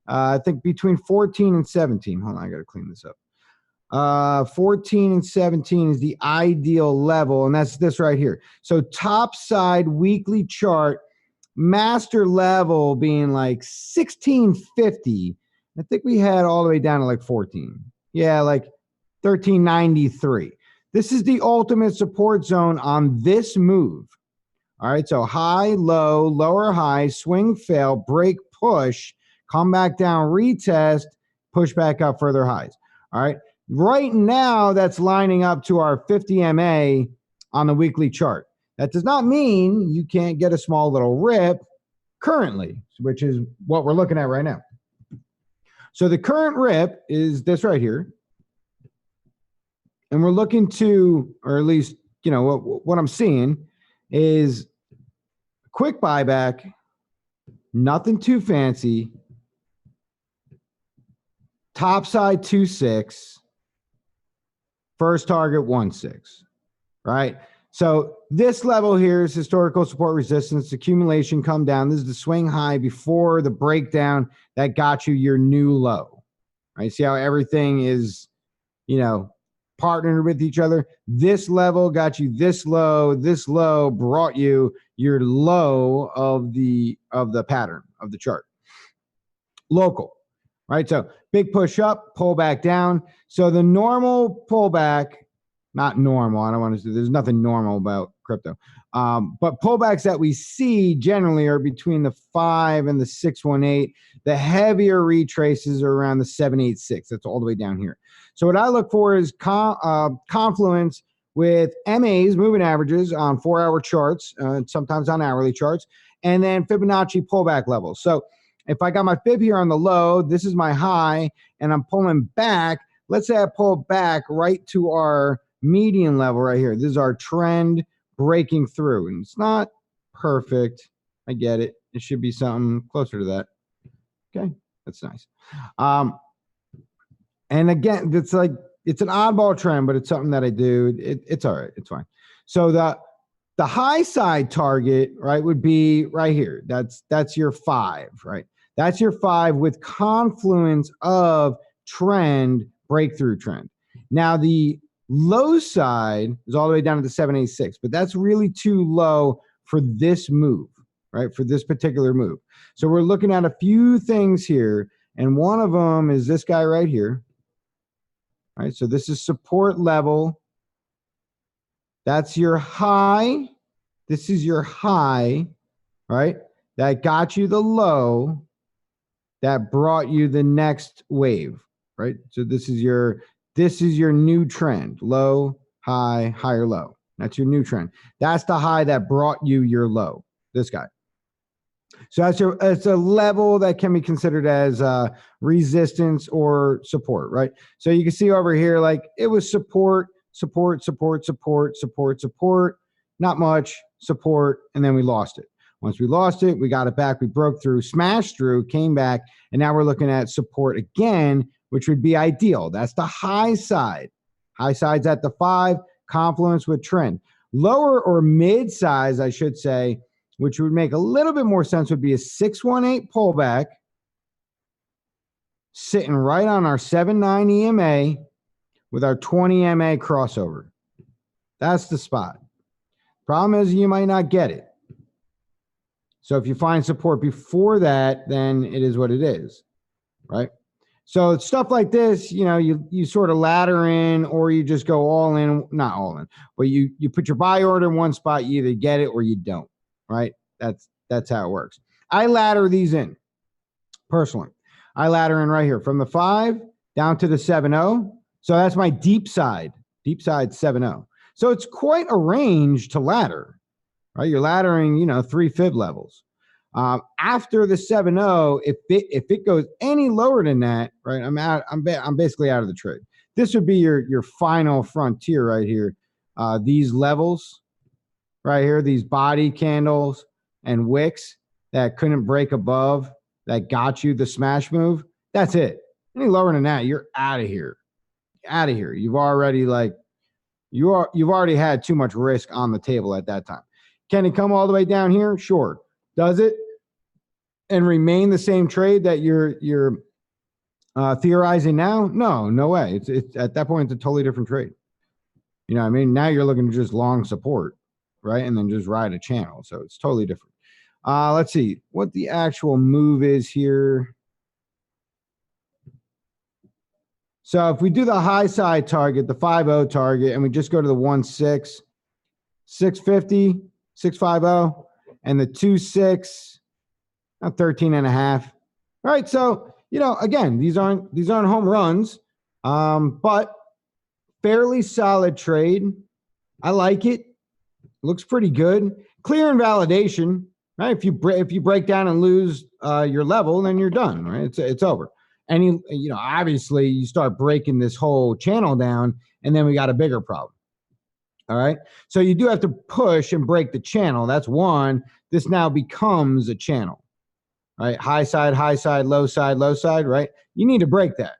[SPEAKER 1] I think between 14 and 17. Hold on, I got to clean this up. 14 and 17 is the ideal level, and that's this right here. So top side weekly chart, master level being like 1650. I think we had all the way down to like 14. Yeah, like 1393. This is the ultimate support zone on this move. All right, so high, low, lower high, swing, fail, break, push, come back down, retest, push back up further highs. All right. Right now, that's lining up to our 50 MA on the weekly chart. That does not mean you can't get a small little rip currently, which is what we're looking at right now. So the current rip is this right here. And we're looking to, or at least, you know, what I'm seeing is quick buyback, nothing too fancy, top side 2.6, first target 1.6, right? So this level here is historical support resistance, accumulation come down. This is the swing high before the breakdown that got you your new low, right? See how everything is, you know, partnered with each other. This level got you this low brought you your low of the pattern of the chart. Local, right? So big push up, pull back down. So the normal pullback, not normal, I don't want to say, there's nothing normal about crypto. But pullbacks that we see generally are between the 5 and the 618. The heavier retraces are around the 786. That's all the way down here. So what I look for is confluence with MAs, moving averages, on 4-hour charts, sometimes on hourly charts, and then Fibonacci pullback levels. So if I got my fib here on the low, this is my high, and I'm pulling back. Let's say I pull back right to our median level right here. This is our trend breaking through, and it's not perfect. I get it. It should be something closer to that. Okay, that's nice. And again, it's like, it's an oddball trend, but it's something that I do. It's all right. It's fine. So the high side target, right, would be right here. That's your 5, right? That's your 5 with confluence of trend, breakthrough trend. Now the low side is all the way down to the 786, but that's really too low for this move, right? For this particular move. So we're looking at a few things here, and one of them is this guy right here. All right, so this is support level. That's your high. This is your high, right? That got you the low that brought you the next wave, right? So this is your new trend, low, high, higher, low. That's your new trend. That's the high that brought you your low, this guy. So it's a level that can be considered as resistance or support, right? So you can see over here, like it was support, not much support, and then we lost it. Once we lost it, we got it back, we broke through, smashed through, came back, and now we're looking at support again, which would be ideal. That's the high side. High side's at the 5, confluence with trend. Lower or mid size, I should say, which would make a little bit more sense, would be a 618 pullback, sitting right on our 7.9 EMA with our 20 MA crossover. That's the spot. Problem is you might not get it. So if you find support before that, then it is what it is, right? So stuff like this, you know, you sort of ladder in, or you just go all in, not all in, but you put your buy order in one spot, you either get it or you don't, right? That's how it works. I ladder these in personally. I ladder in right here from the 5 down to the 7.0. So that's my deep side 7.0. So it's quite a range to ladder, right? You're laddering, you know, 3 fib levels. After the 7.0, if it goes any lower than that, right, I'm out. I'm basically out of the trade. This would be your final frontier right here. These levels right here, these body candles and wicks that couldn't break above, that got you the smash move. That's it. Any lower than that, you're out of here. Out of here. You've already you've already had too much risk on the table at that time. Can it come all the way down here? Sure. Does it and remain the same trade that you're theorizing now? No way. It's at that point, it's a totally different trade. You know what I mean? Now you're looking to just long support, right? And then just ride a channel. So it's totally different. Let's see what the actual move is here. So if we do the high side target, the 5.0 target, and we just go to the 1.6, 650, 650, and the 2.6, 13.5. All right. So, you know, again, these aren't home runs, but fairly solid trade. I like it. Looks pretty good. Clear invalidation, right? If you break down and lose your level, then you're done, right? It's over. And you know, obviously you start breaking this whole channel down, and then we got a bigger problem. All right. So you do have to push and break the channel. That's one. This now becomes a channel, right? High side, low side, right? You need to break that.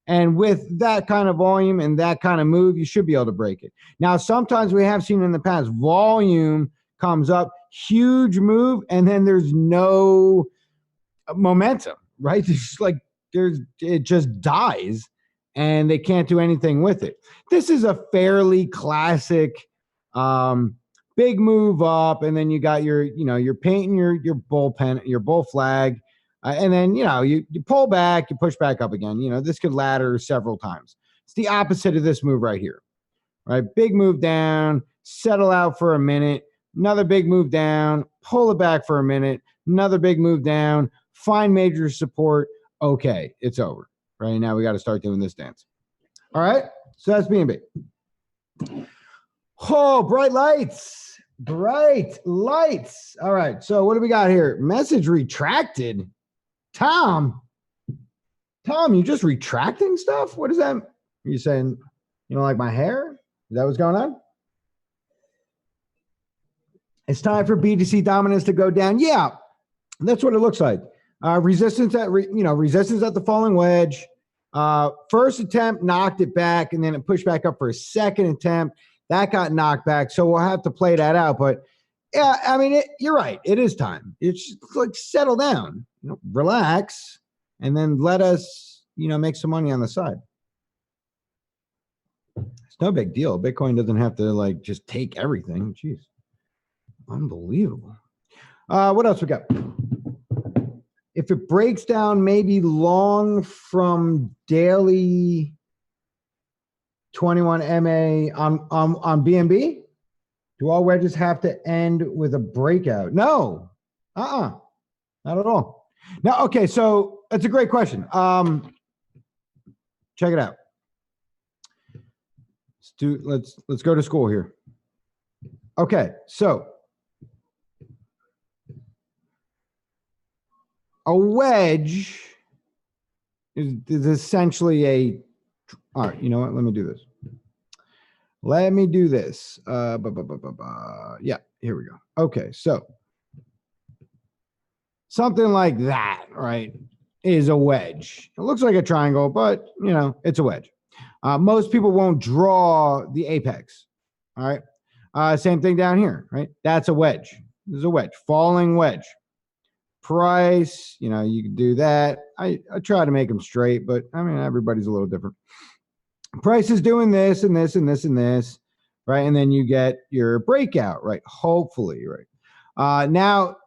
[SPEAKER 1] And with that kind of volume and that kind of move, you should be able to break it. Now, sometimes we have seen in the past, volume comes up, huge move, and then there's no momentum, right? It's like it just dies and they can't do anything with it. This is a fairly classic big move up, and then you got you're painting your bullpen, your bull flag, and then you pull back, you push back up again. You know, this could ladder several times. It's the opposite of this move right here, right? Big move down, settle out for a minute, another big move down, pull it back for a minute, another big move down, find major support. Okay, it's over. Right now we got to start doing this dance. All right, so that's BNB. Oh, bright lights. All right, so what do we got here? Message retracted. Tom, you just retracting stuff? What is that? Are you saying you don't like my hair? Is that what's going on? It's time for BTC dominance to go down. Yeah, that's what it looks like. Resistance at the falling wedge. First attempt knocked it back, and then it pushed back up for a second attempt. That got knocked back, so we'll have to play that out. But yeah, I mean, you're right. It is time. It's like settle down, relax, and then let us, make some money on the side. It's no big deal. Bitcoin doesn't have to just take everything. Jeez, unbelievable. What else we got? If it breaks down, maybe long from daily 21 MA on BNB, do all wedges have to end with a breakout? No, not at all. Now, okay, so that's a great question. Check it out. Let's go to school here. Okay, so a wedge is essentially all right, you know what? Let me do this. Yeah, here we go. Okay, so something like that, right, is a wedge. It looks like a triangle, but, it's a wedge. Most people won't draw the apex, all right? Same thing down here, right? That's a wedge. This is a wedge, falling wedge. price, you know, you can do that. I try to make them straight, but I mean, everybody's a little different. Price is doing this and this and this and this, right? And then you get your breakout, right? Hopefully, right? Now,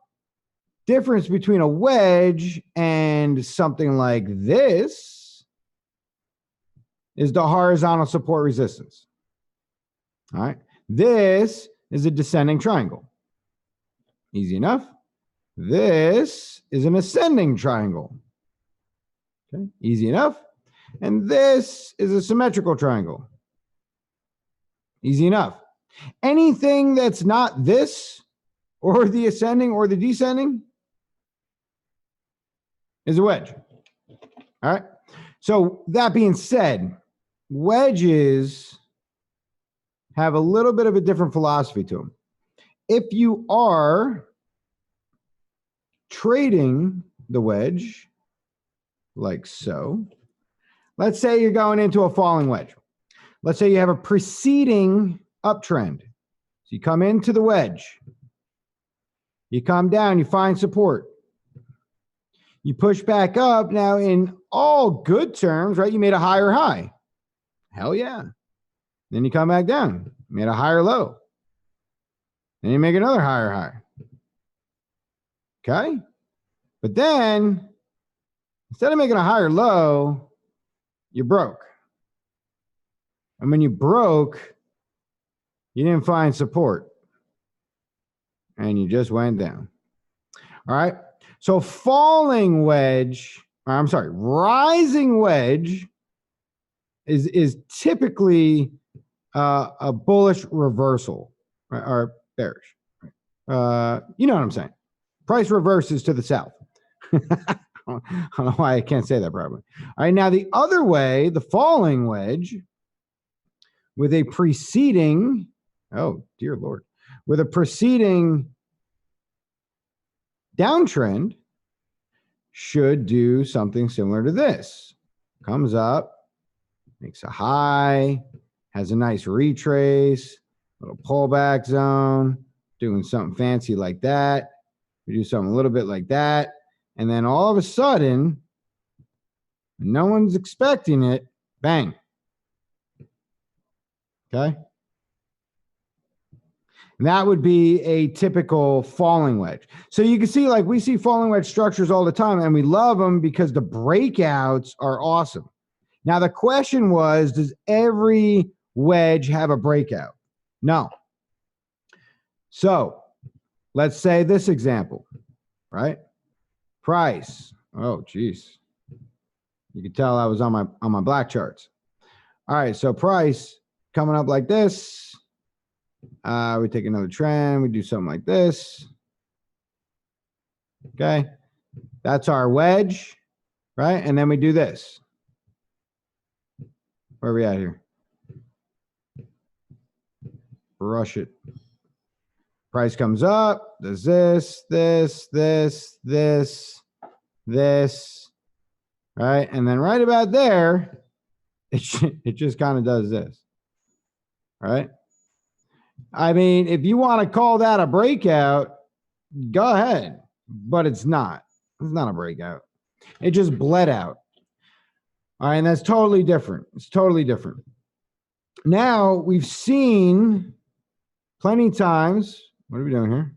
[SPEAKER 1] difference between a wedge and something like this is the horizontal support resistance. All right. This is a descending triangle. Easy enough. This is an ascending triangle. Okay. Easy enough. And this is a symmetrical triangle. Easy enough. Anything that's not this or the ascending or the descending is a wedge. All right. So that being said, wedges have a little bit of a different philosophy to them. If you are trading the wedge like so, let's say you're going into a falling wedge. Let's say you have a preceding uptrend. So you come into the wedge, you come down, you find support. You push back up. Now, in all good terms, right, you made a higher high. Hell yeah. Then you come back down, you made a higher low. Then you make another higher high. Okay? But then, instead of making a higher low, you broke. And when you broke, you didn't find support. And you just went down. All right? So falling wedge, I'm sorry, rising wedge is typically a bullish reversal, right, or bearish. You know what I'm saying? Price reverses to the south. I don't know why I can't say that probably. All right, now the other way, the falling wedge with a preceding, oh dear Lord, with a preceding downtrend should do something similar to this. Comes up, makes a high, has a nice retrace, little pullback zone, doing something fancy like that. We do something a little bit like that. And then all of a sudden, no one's expecting it, bang. Okay? And that would be a typical falling wedge. So you can see, like, we see falling wedge structures all the time, and we love them because the breakouts are awesome. Now, the question was, does every wedge have a breakout? No. So let's say this example, right? Price. Oh, geez. You can tell I was on my black charts. All right, so price coming up like this. We take another trend. We do something like this. Okay. That's our wedge, right? And then we do this. Where are we at here? Brush it. Price comes up. Does this, this, right? And then right about there, it just kind of does this, right? I mean, if you want to call that a breakout, go ahead, but it's not. It's not a breakout. It just bled out. All right, and that's totally different. It's totally different. Now, we've seen plenty of times, what are we doing here?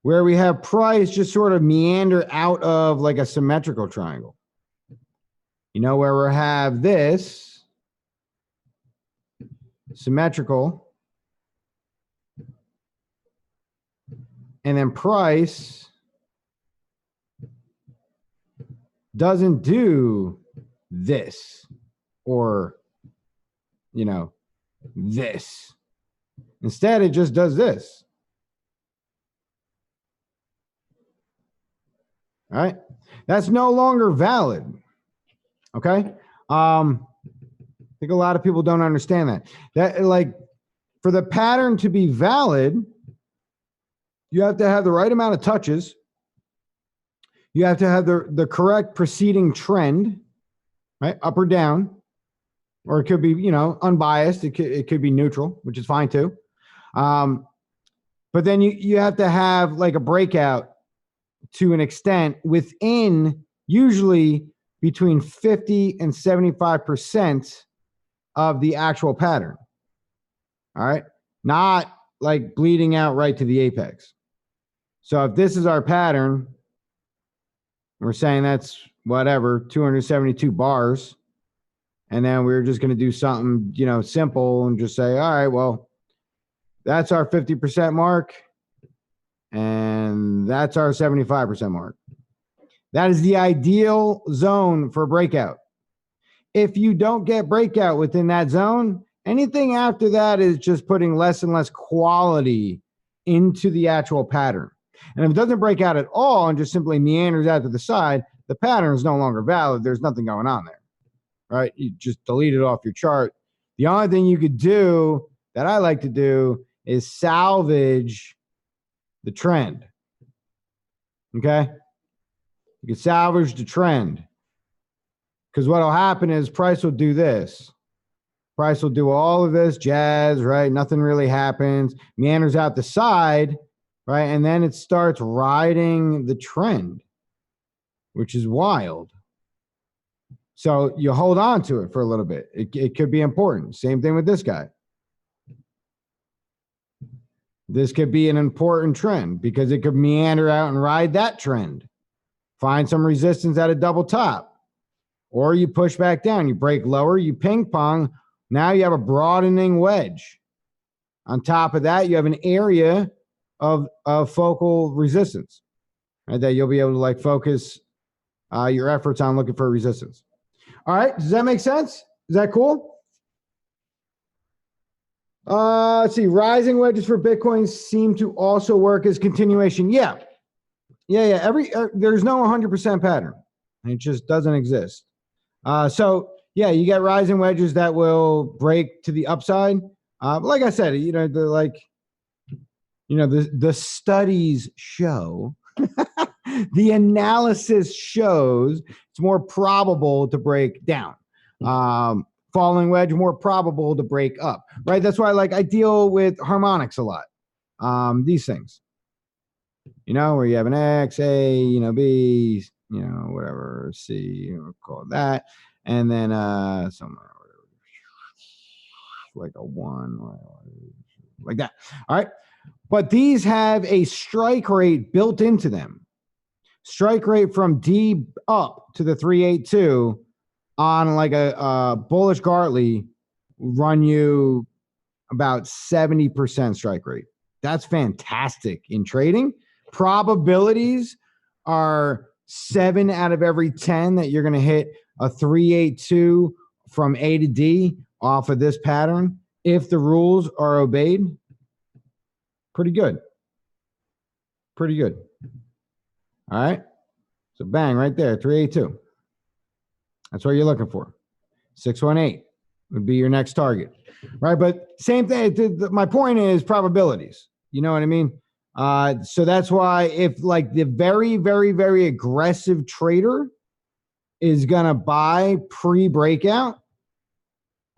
[SPEAKER 1] Where we have price just sort of meander out of like a symmetrical triangle. You know, where we have this symmetrical, and then price doesn't do this or, you know, this. Instead, it just does this. All right. That's no longer valid. Okay. I think a lot of people don't understand that. That, like, for the pattern to be valid, you have to have the right amount of touches. You have to have the correct preceding trend, right? Up or down, or it could be, you know, unbiased. It could be neutral, which is fine too. But then you have to have like a breakout to an extent within usually between 50 and 75% of the actual pattern. All right. Not like bleeding out right to the apex. So if this is our pattern, we're saying that's whatever, 272 bars. And then we're just going to do something, simple and just say, all right, well, that's our 50% mark. And that's our 75% mark. That is the ideal zone for breakout. If you don't get breakout within that zone, anything after that is just putting less and less quality into the actual pattern. And if it doesn't break out at all and just simply meanders out to the side, the pattern is no longer valid. There's nothing going on there, right? You just delete it off your chart. The only thing you could do that I like to do is salvage the trend. Okay? You can salvage the trend. Because what will happen is price will do this. Price will do all of this jazz, right? Nothing really happens. Meanders out the side, right? And then it starts riding the trend, which is wild. So you hold on to it for a little bit. It could be important. Same thing with this guy. This could be an important trend because it could meander out and ride that trend. Find some resistance at a double top. Or you push back down. You break lower. You ping pong. Now you have a broadening wedge. On top of that, you have an area of focal resistance, right, that you'll be able to like focus your efforts on looking for resistance. All right. Does that make sense? Is that cool? Let's see. Rising wedges for Bitcoin seem to also work as continuation. Yeah. There's no 100% pattern. It just doesn't exist. So yeah, you get rising wedges that will break to the upside. Like I said, the studies show, the analysis shows it's more probable to break down. Falling wedge, more probable to break up, right? That's why I deal with harmonics a lot. These things, where you have an X, A, B, whatever, C, we'll call it that. And then somewhere like a 1, like that. All right. But these have a strike rate built into them. Strike rate from D up to the 382 on like a bullish Gartley run you about 70% strike rate. That's fantastic in trading. Probabilities are 7 out of every 10 that you're going to hit a 382 from A to D off of this pattern if the rules are obeyed. Pretty good. Pretty good. All right. So bang, right there, 382. That's what you're looking for. 618 would be your next target. Right. But same thing. My point is probabilities. You know what I mean? So that's why if like the very, very, very aggressive trader is going to buy pre-breakout,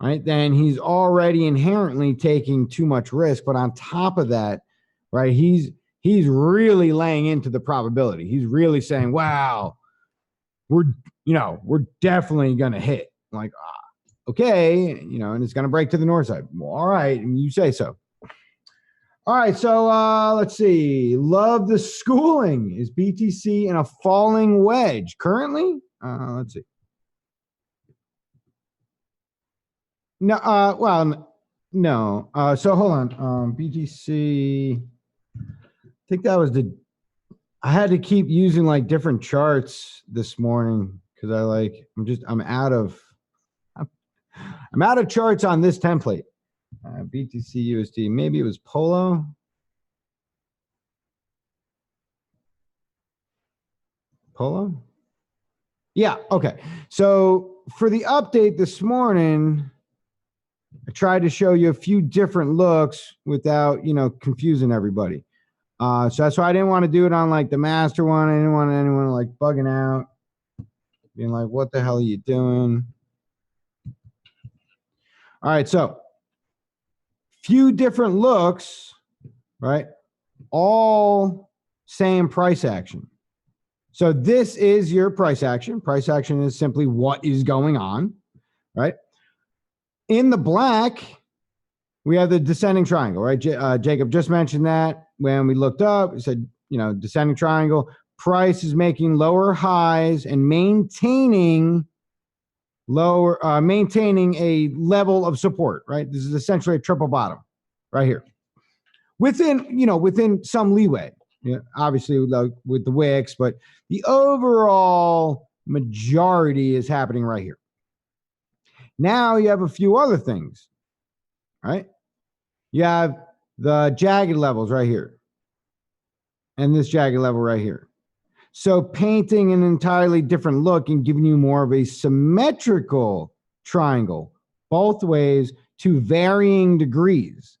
[SPEAKER 1] right, then he's already inherently taking too much risk. But on top of that, right, he's really laying into the probability. He's really saying, wow, we're definitely going to hit. Like, okay, and it's going to break to the north side. Well, all right, and you say so. All right, so let's see. Love the schooling. Is BTC in a falling wedge currently? Let's see. No, no. So hold on. BTC. I think that was I had to keep using like different charts this morning because I'm out of charts on this template. BTC USD. Maybe it was Polo. Polo? Yeah, okay. So for the update this morning, I tried to show you a few different looks without, confusing everybody. So that's why I didn't want to do it on like the master one. I didn't want anyone like bugging out, being like, what the hell are you doing? All right, so few different looks, right? All same price action. So this is your price action. Price action is simply what is going on, right? In the black, we have the descending triangle, right? Jacob just mentioned that when we looked up, he said, descending triangle, price is making lower highs and maintaining maintaining a level of support, right? This is essentially a triple bottom right here within some leeway, obviously with the wicks, but the overall majority is happening right here. Now you have a few other things, right? You have the jagged levels right here and this jagged level right here. So painting an entirely different look and giving you more of a symmetrical triangle both ways to varying degrees,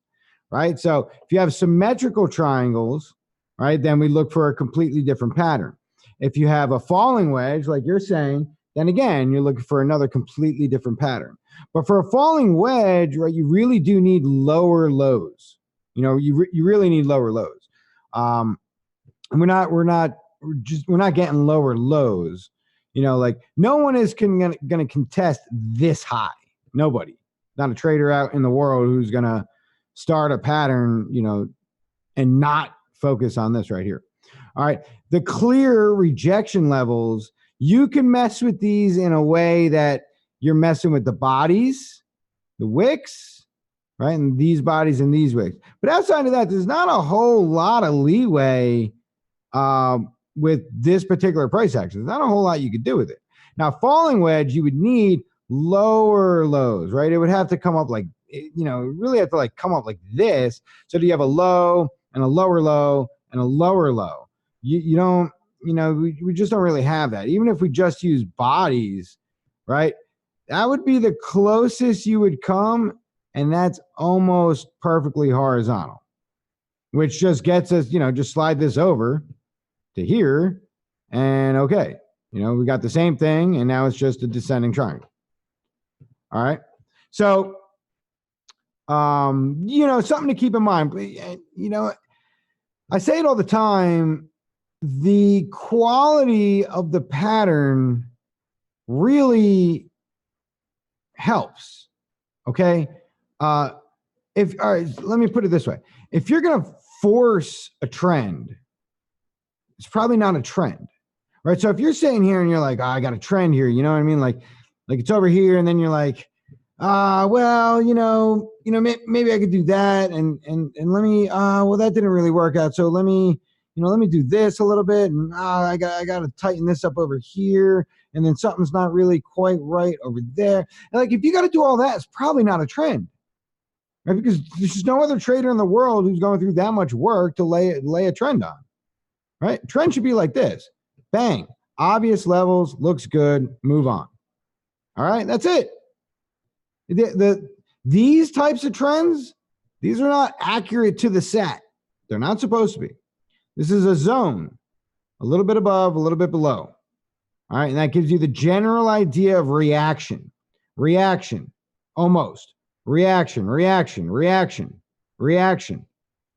[SPEAKER 1] right? So if you have symmetrical triangles, right, then we look for a completely different pattern. If you have a falling wedge, like you're saying, then again, you're looking for another completely different pattern. But for a falling wedge, right, you really do need lower lows. You really need lower lows. And we're not getting lower lows. Like no one is going to contest this high. Nobody, not a trader out in the world who's going to start a pattern, and not focus on this right here. All right. The clear rejection levels, you can mess with these in a way that you're messing with the bodies, the wicks, right? And these bodies and these wicks. But outside of that, there's not a whole lot of leeway with this particular price action. There's not a whole lot you could do with it. Now, falling wedge, you would need lower lows, right? It would have to come up like, really have to come up like this. So do you have a low and a lower low and a lower low? You don't, we just don't really have that. Even if we just use bodies, right? That would be the closest you would come, and that's almost perfectly horizontal, which just gets us, just slide this over to here, and okay, we got the same thing, and now it's just a descending triangle. All right, so something to keep in mind. I say it all the time, the quality of the pattern really helps. Okay, all right, let me put it this way: if you're going to force a trend, it's probably not a trend, right? So if you're sitting here and you're like, I got a trend here, you know what I mean? Like it's over here, and then you're like, well, maybe I could do that, and let me, well, that didn't really work out, so let me do this a little bit, and I got to tighten this up over here, and then something's not really quite right over there. And if you got to do all that, it's probably not a trend, right? Because there's just no other trader in the world who's going through that much work to lay a trend on, right? Trend should be like this: bang, obvious levels, looks good, move on. All right, that's it. These types of trends, these are not accurate to the set. They're not supposed to be. This is a zone, a little bit above, a little bit below. All right, and that gives you the general idea of reaction. Reaction, almost. Reaction, reaction, reaction, reaction,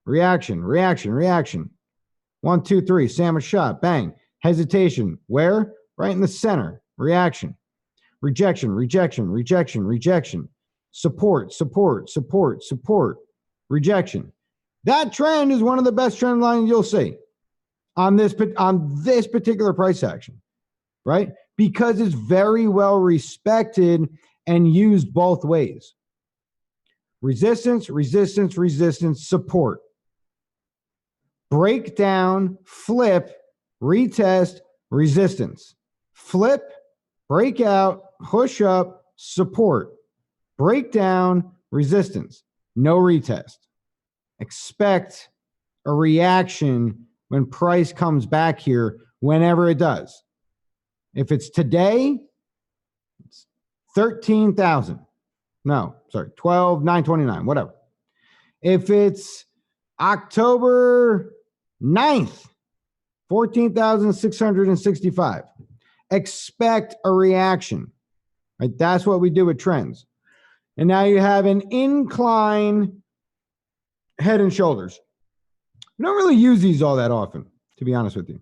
[SPEAKER 1] reaction, reaction, reaction. 1, 2, 3, sandwich shot, bang. Hesitation, where? Right in the center, reaction. Rejection, rejection, rejection, rejection. Support, support, support, support. Rejection. That trend is one of the best trend lines you'll see on this particular price action, right? Because it's very well respected and used both ways. Resistance, resistance, resistance, support. Breakdown, flip, retest, resistance. Flip, breakout, push up, support. Breakdown, resistance, no retest. Expect a reaction when price comes back here, whenever it does. If it's today, it's 13,000. No, sorry, 12,929, whatever. If it's October 9th, 14,665. Expect a reaction. Right? That's what we do with trends. And now you have an incline head and shoulders. We don't really use these all that often, to be honest with you.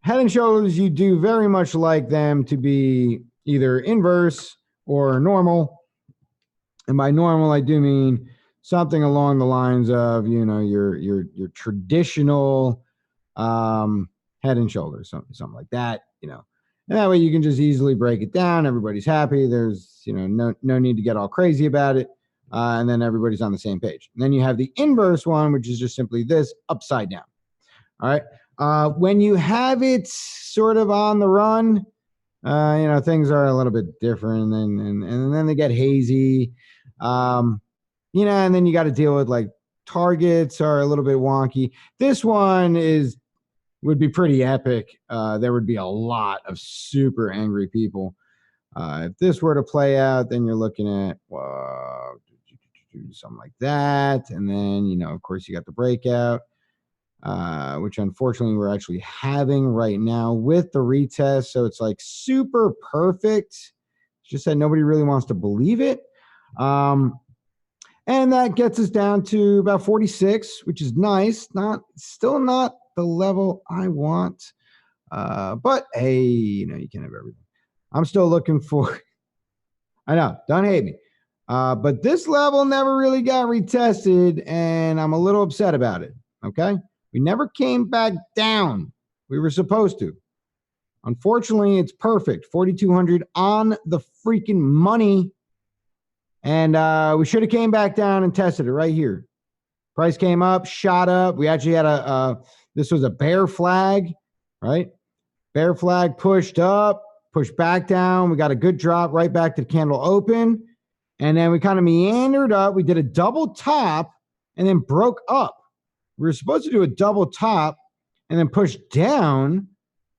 [SPEAKER 1] Head and Shoulders, you do very much like them to be either inverse or normal. And by normal, I do mean something along the lines of, your traditional Head and Shoulders, something like that, And that way you can just easily break it down. Everybody's happy. There's, no need to get all crazy about it. And then everybody's on the same page. And then you have the inverse one, which is just simply this upside down. All right. When you have it sort of on the run, things are a little bit different, and then they get hazy. And then you got to deal with like targets are a little bit wonky. This one would be pretty epic. There would be a lot of super angry people. If this were to play out, then you're looking at something like that. And then, of course, you got the breakout, which unfortunately we're actually having right now with the retest. So it's like super perfect. It's just that nobody really wants to believe it. And that gets us down to about 46, which is nice. Still not the level I want. But hey, you can have everything. I'm still looking for, I know, don't hate me. But this level never really got retested, and I'm a little upset about it. Okay. We never came back down. We were supposed to. Unfortunately, it's perfect. 4,200 on the freaking money. And we should have came back down and tested it right here. Price came up, shot up. We actually had this was a bear flag, right? Bear flag pushed up, pushed back down. We got a good drop right back to the candle open. And then we kind of meandered up. We did a double top and then broke up. We were supposed to do a double top and then push down,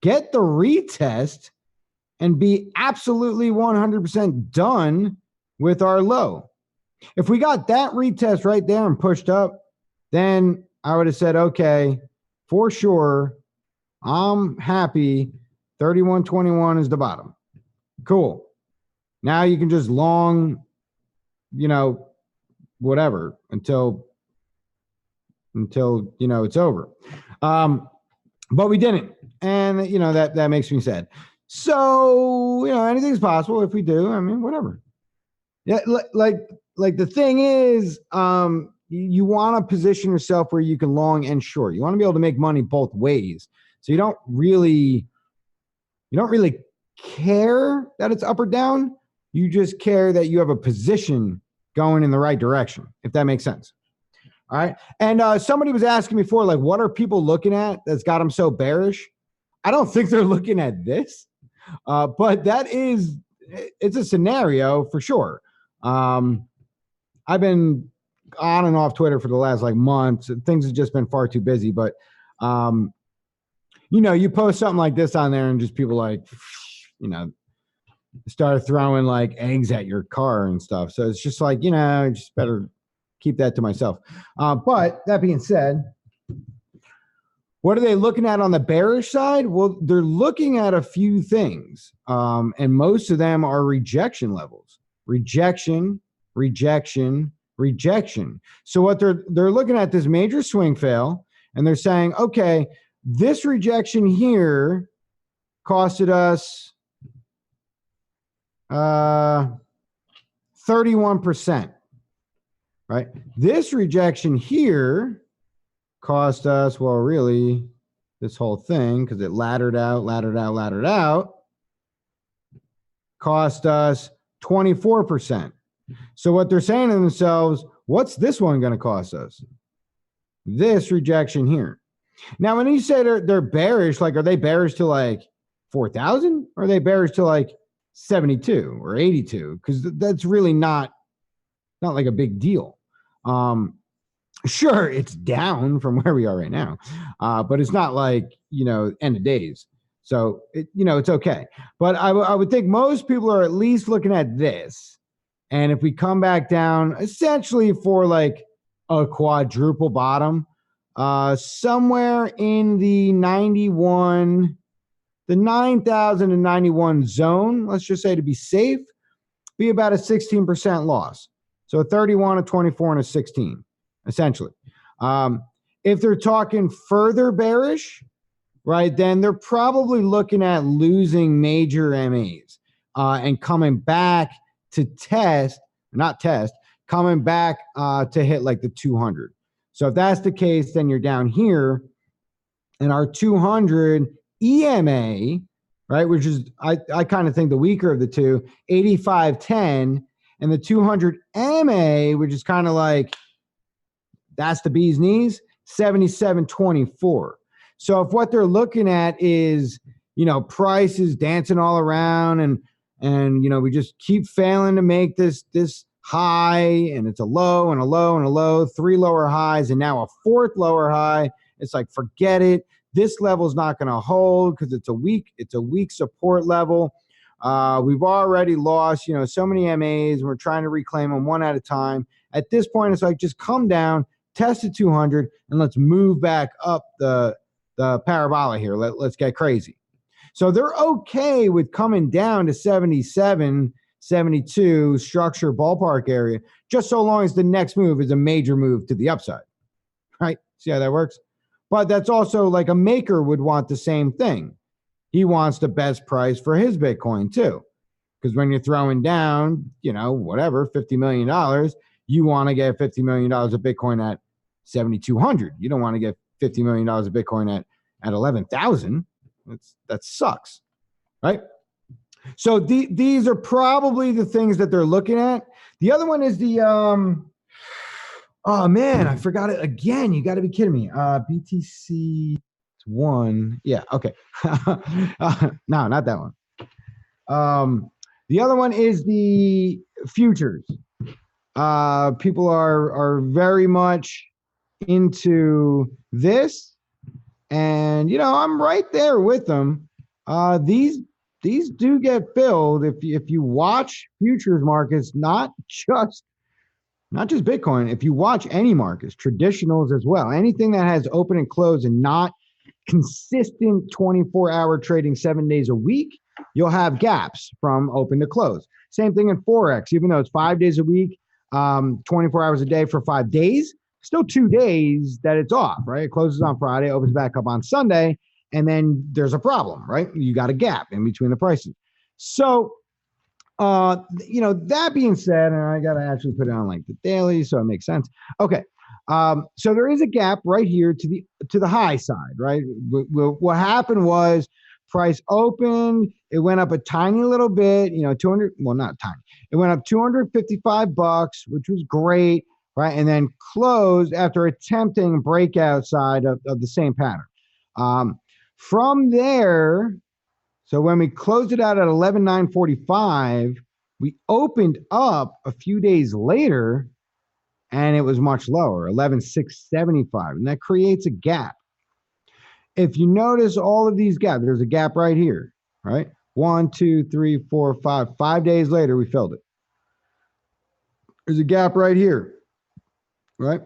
[SPEAKER 1] get the retest, and be absolutely 100% done with our low. If we got that retest right there and pushed up, then I would have said, okay, for sure, I'm happy. 31.21 is the bottom. Cool. Now you can just long, whatever until it's over. But we didn't. And, that makes me sad. So, anything's possible if we do. I mean, whatever. Yeah, like the thing is, you want to position yourself where you can long and short. You want to be able to make money both ways. So you don't really care that it's up or down. You just care that you have a position going in the right direction, if that makes sense. All right. And somebody was asking before, like, what are people looking at that's got them so bearish? I don't think they're looking at this, but it's a scenario for sure. I've been on and off Twitter for the last month. Things have just been far too busy, but you post something like this on there and just people start throwing eggs at your car and stuff. So it's just just better keep that to myself. But that being said, what are they looking at on the bearish side? Well, they're looking at a few things, and most of them are rejection levels. Rejection. So what they're looking at this major swing fail, and they're saying, okay, this rejection here costed us 31%, right? This rejection here cost us, well, really, this whole thing, because it laddered out, cost us 24%. So what they're saying to themselves, what's this one going to cost us? This rejection here. Now, when you say they're bearish, are they bearish to 4,000? Or are they bearish to 72 or 82? Because that's really not a big deal. Sure, it's down from where we are right now, but it's not end of days. So it's okay. But I would think most people are at least looking at this. And if we come back down essentially for a quadruple bottom, somewhere in the 9,091 zone, let's just say to be safe, be about a 16% loss. So a 31, a 24, and a 16, essentially. If they're talking further bearish, right, then they're probably looking at losing major MAs and coming back to coming back to hit like the 200. So if that's the case, then you're down here, and our 200 EMA, right, which is I kind of think the weaker of the two, 85.10, and the 200 MA, which is kind of like that's the bee's knees, 77.24. So if what they're looking at is, prices dancing all around and we just keep failing to make this high, and it's a low and a low and a low, 3 lower highs and now a 4th lower high, it's like, forget it. This level is not going to hold because it's a weak support level. We've already lost, so many MAs, and we're trying to reclaim them one at a time. At this point, it's like, just come down, test the 200, and let's move back up the parabola here. Let's get crazy. So they're okay with coming down to 77, 72 structure ballpark area, just so long as the next move is a major move to the upside, right? See how that works? But that's also like a maker would want the same thing. He wants the best price for his Bitcoin too. Because when you're throwing down, whatever, $50 million, you want to get $50 million of Bitcoin at 7,200. You don't want to get $50 million of Bitcoin at 11,000. That sucks, right? So these are probably the things that they're looking at. The other one is the, oh man, I forgot it again. You got to be kidding me. BTC one. Yeah. Okay. No, not that one. The other one is the futures. People are very much into this, and I'm right there with them. These do get filled if you watch futures markets, not just Bitcoin. If you watch any markets, traditionals as well, anything that has open and close and not consistent 24-hour trading 7 days a week, you'll have gaps from open to close. Same thing in Forex, even though it's 5 days a week, 24 hours a day for 5 days, still 2 days that it's off, right? It closes on Friday, opens back up on Sunday, and then there's a problem, right? You got a gap in between the prices. So, that being said, and I got to actually put it on like the daily, so it makes sense. Okay. So there is a gap right here to the high side, right? What happened was price opened, it went up a tiny little bit, 200, well, not tiny. It went up $255, which was great, right? And then closed after attempting breakout side of the same pattern. From there, so when we closed it out at 11,945, we opened up a few days later, and it was much lower, 11,675, and that creates a gap. If you notice all of these gaps, there's a gap right here, right? 1, 2, 3, 4, 5. 5 days later, we filled it. There's a gap right here, right?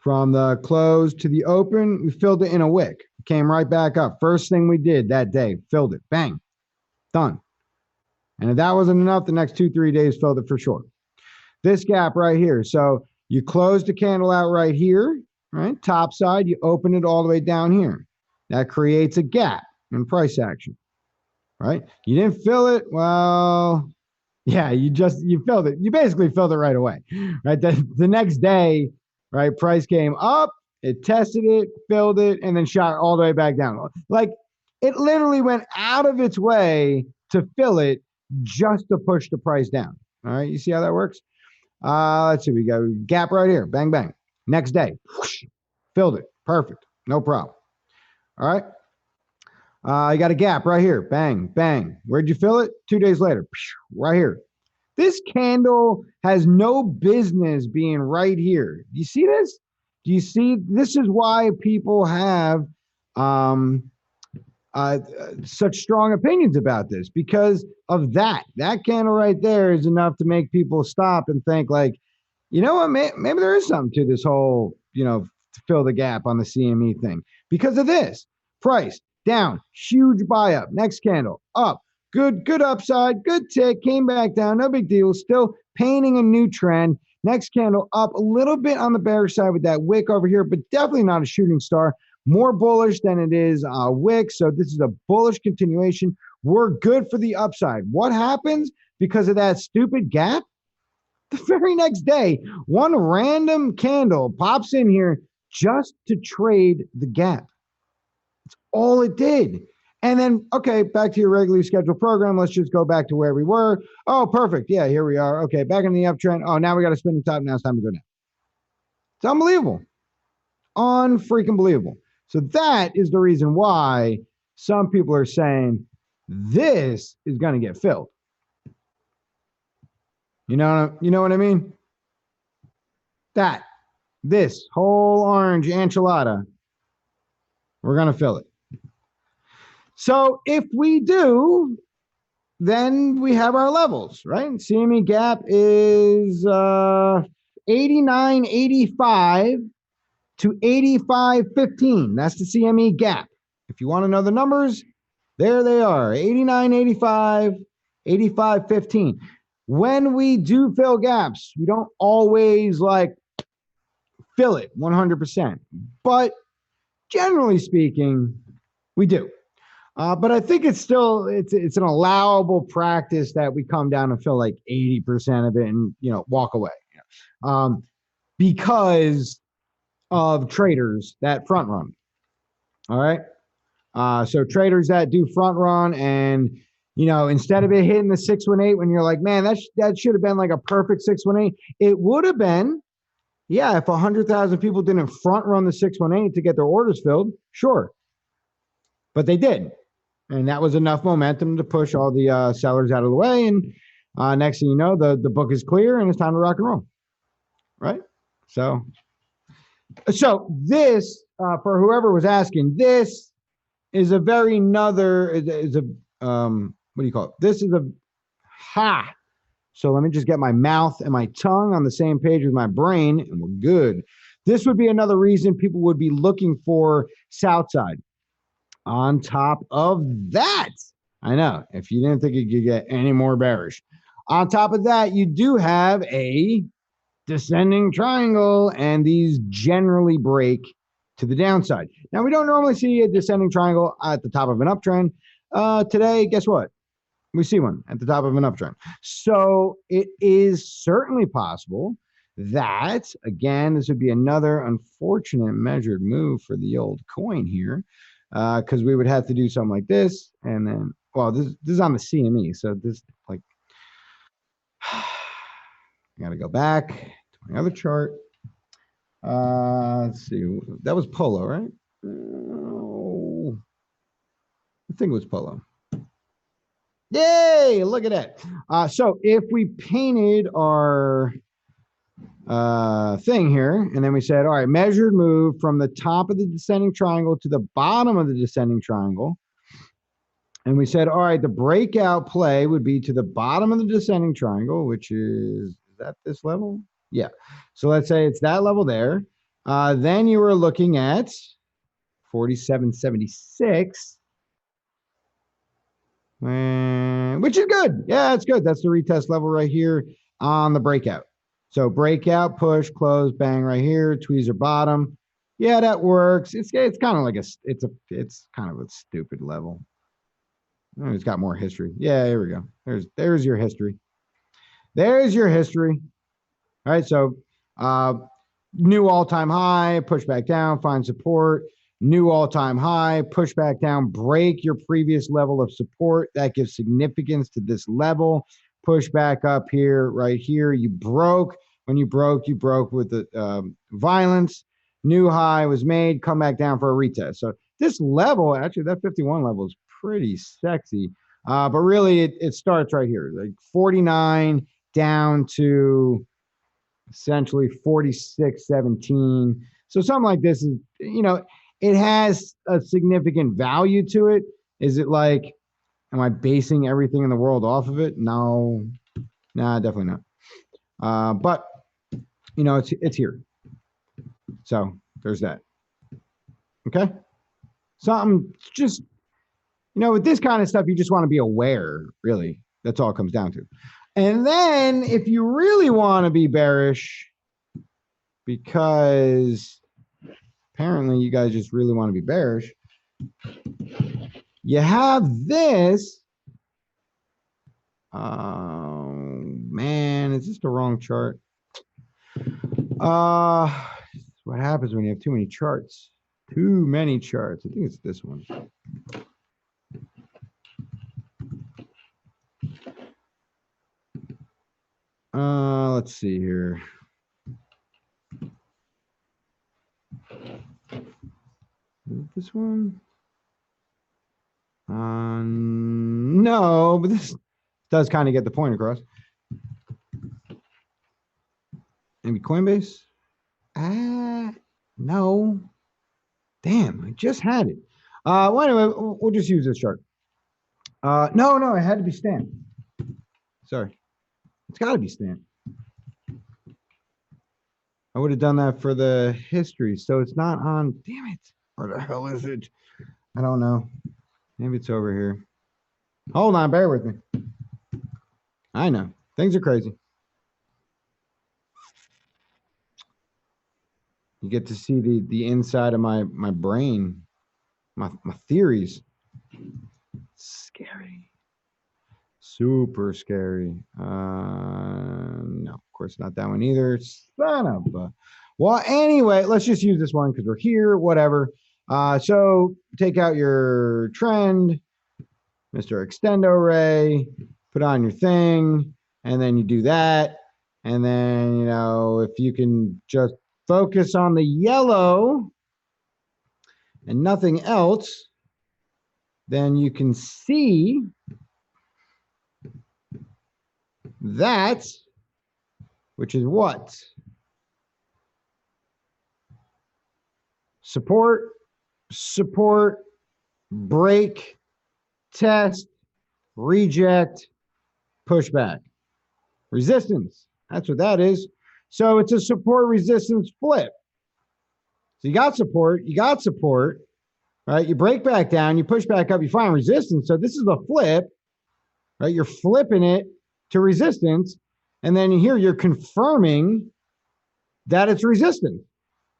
[SPEAKER 1] From the close to the open, we filled it in a wick. Came right back up. First thing we did that day, filled it. Bang. Done. And if that wasn't enough, the next 2-3 days filled it for sure. This gap right here. So you closed the candle out right here, right? Top side, you open it all the way down here. That creates a gap in price action, right? You didn't fill it. Well, yeah, you filled it. You basically filled it right away, right? The next day, right? Price came up, it tested it, filled it, and then shot all the way back down. Like it literally went out of its way to fill it just to push the price down. All right, you see how that works? Let's see, we got a gap right here. Bang, bang. Next day, whoosh, filled it. Perfect. No problem. All right. You got a gap right here. Bang, bang. Where'd you fill it? 2 days later, right here. This candle has no business being right here. Do you see this? Do you see? This is why people have such strong opinions about this, because of that. That candle right there is enough to make people stop and think like, you know what, maybe there is something to this whole, to fill the gap on the CME thing. Because of this, price down, huge buy up, next candle up, good upside, good tick, came back down, no big deal, still painting a new trend. Next candle up a little bit on the bearish side with that wick over here, but definitely not a shooting star. more bullish than it is wick. So this is a bullish continuation. We're good for the upside. What happens because of that stupid gap? The very next day, one random candle pops in here just to trade the gap. That's all it did. And then, okay, back to your regularly scheduled program. Let's just go back to where we were. Oh, perfect. Yeah, here we are. Okay, back in the uptrend. Oh, now we got to spin the top. Now it's time to go down. It's unbelievable. Unfreaking believable. So that is the reason why some people are saying this is going to get filled. You know what I mean? This whole orange enchilada, we're going to fill it. So if we do, then we have our levels, right? CME gap is 89.85 to 85.15. That's the CME gap. If you want to know the numbers, there they are, 89.85, 85.15. When we do fill gaps, we don't always like fill it 100%, but generally speaking, we do. But I think it's still it's an allowable practice that we come down and fill like 80% of it and walk away, because of traders that front run. All right, so traders that do front run and instead of it hitting the 618 when you're like, man, that should have been like a perfect 618. It would have been, yeah, if 100,000 people didn't front run the 618 to get their orders filled, sure, but they did. And that was enough momentum to push all the sellers out of the way. And next thing you know, the book is clear and it's time to rock and roll. Right? So this, for whoever was asking, this is a very another, is a, what do you call it? This is a, so let me just get my mouth and my tongue on the same page with my brain and we're good. This would be another reason people would be looking for Southside. On top of that, I know, if you didn't think it could get any more bearish. On top of that, you do have a descending triangle, and these generally break to the downside. Now, we don't normally see a descending triangle at the top of an uptrend. Today, guess what? We see one at the top of an uptrend. So it is certainly possible that, again, this would be another unfortunate measured move for the old coin here. Because we would have to do something like this, and then, well, this is on the CME, so this, like, I got to go back to my other chart. Let's see, that was Polo, right? Oh, I think it was Polo. Yay, look at that. So if we painted our thing here, and then we said, all right, measured move from the top of the descending triangle to the bottom of the descending triangle. And we said, all right, the breakout play would be to the bottom of the descending triangle, which is that this level? Yeah. So let's say it's that level there. Then you were looking at 47.76, which is good. Yeah, it's good. That's the retest level right here on the breakout. So breakout, push, close, bang right here, tweezer bottom. Yeah, that works. It's kind of like it's kind of a stupid level. Oh, it's got more history. Yeah, here we go. There's your history. There's your history. All right, so new all-time high, push back down, find support. New all-time high, push back down, break your previous level of support. That gives significance to this level. Push back up here, right here. You broke. When you broke with the violence. New high was made. Come back down for a retest. So this level, actually, that 51 level is pretty sexy. But really, it starts right here, like 49 down to essentially 46.17. So something like this is, it has a significant value to it. Is it like, am I basing everything in the world off of it? No, nah, definitely not. But it's here. So there's that. Okay. Something just, with this kind of stuff, you just want to be aware, really. That's all it comes down to. And then if you really want to be bearish, because apparently you guys just really want to be bearish. You have this. Oh man, is this the wrong chart? What happens when you have too many charts? Too many charts. I think it's this one. Let's see here. Is it this one? No, but this does kind of get the point across. Maybe Coinbase? No. Damn, I just had it. Well, anyway, we'll just use this chart. No, it had to be stamped. Sorry. It's got to be stamped. I would have done that for the history, so it's not on. Damn it. Where the hell is it? I don't know. Maybe it's over here. Hold on, bear with me. I know. Things are crazy. You get to see the inside of my brain, my theories. Scary. Super scary. No, of course not that one either. Son of a. Well, anyway, let's just use this one because we're here, whatever. So take out your trend, Mr. Extendo Ray, put on your thing, and then you do that. And then, if you can just focus on the yellow and nothing else, then you can see that, which is what? Support, break, test, reject, pushback. Resistance, that's what that is. So it's a support resistance flip. So you got support, right? You break back down, you push back up, you find resistance. So this is a flip, right? You're flipping it to resistance. And then here you're confirming that it's resistance.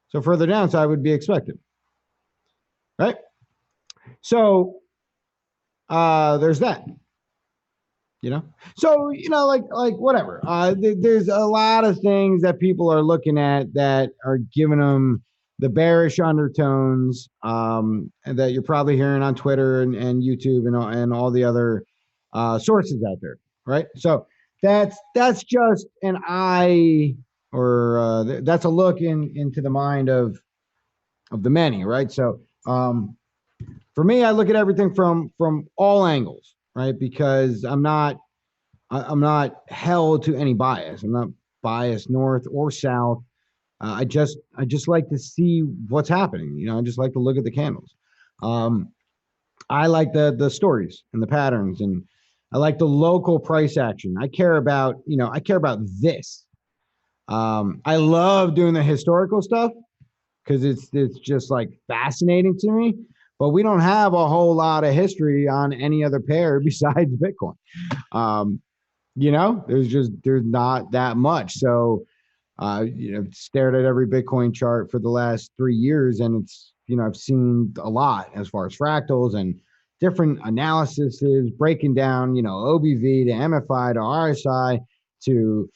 [SPEAKER 1] So further downside would be expected, right? So there's that. So like whatever. There's a lot of things that people are looking at that are giving them the bearish undertones, and that you're probably hearing on Twitter and YouTube and all the other sources out there, right? So that's just an eye, or that's a look into the mind of the many, right? So for me, I look at everything from all angles, right? Because I'm not held to any bias. I'm not biased north or south. I just like to see what's happening. I just like to look at the candles. I like the stories and the patterns, and I like the local price action. I care about this. I love doing the historical stuff because it's just like fascinating to me. But we don't have a whole lot of history on any other pair besides Bitcoin. There's not that much. So, stared at every Bitcoin chart for the last 3 years, and it's, I've seen a lot as far as fractals and different analyses, breaking down, OBV to MFI to RSI to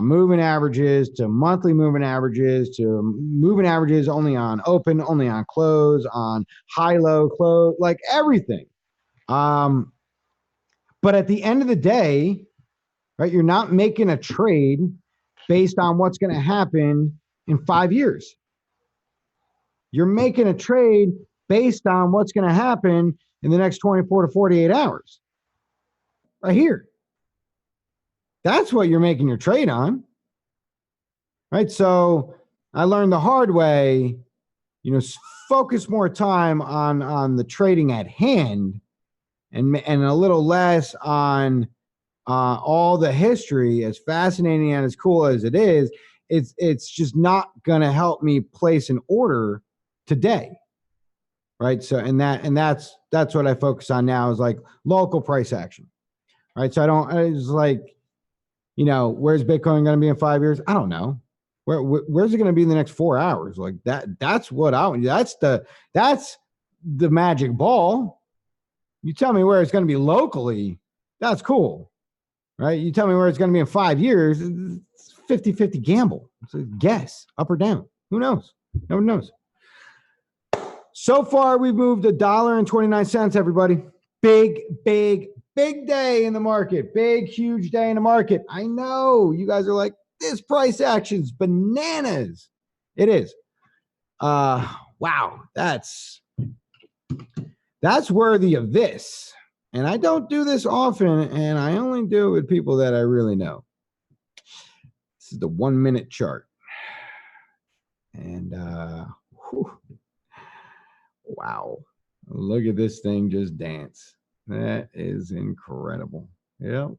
[SPEAKER 1] moving averages to monthly moving averages to moving averages only on open, only on close, on high, low, close, like everything. But at the end of the day, right, you're not making a trade based on what's going to happen in 5 years. You're making a trade based on what's going to happen in the next 24 to 48 hours. Right here. That's what you're making your trade on. Right? So I learned the hard way, focus more time on the trading at hand and a little less on all the history. As fascinating and as cool as it is, it's just not going to help me place an order today, right? So that's what I focus on now, is like local price action, right? So it's like, where's Bitcoin going to be in 5 years? I don't know. Where's it going to be in the next 4 hours? Like that's what that's the magic ball. You tell me where it's going to be locally. That's cool, right? You tell me where it's going to be in 5 years. It's 50-50 gamble. It's a guess, up or down. Who knows? No one knows. So far, we've moved $1.29, everybody. Big day in the market. Big, huge day in the market. I know you guys are like, this price action's bananas. It is. Wow, that's worthy of this. And I don't do this often, and I only do it with people that I really know. This is the 1 minute chart. And wow, look at this thing just dance. That is incredible. Yep.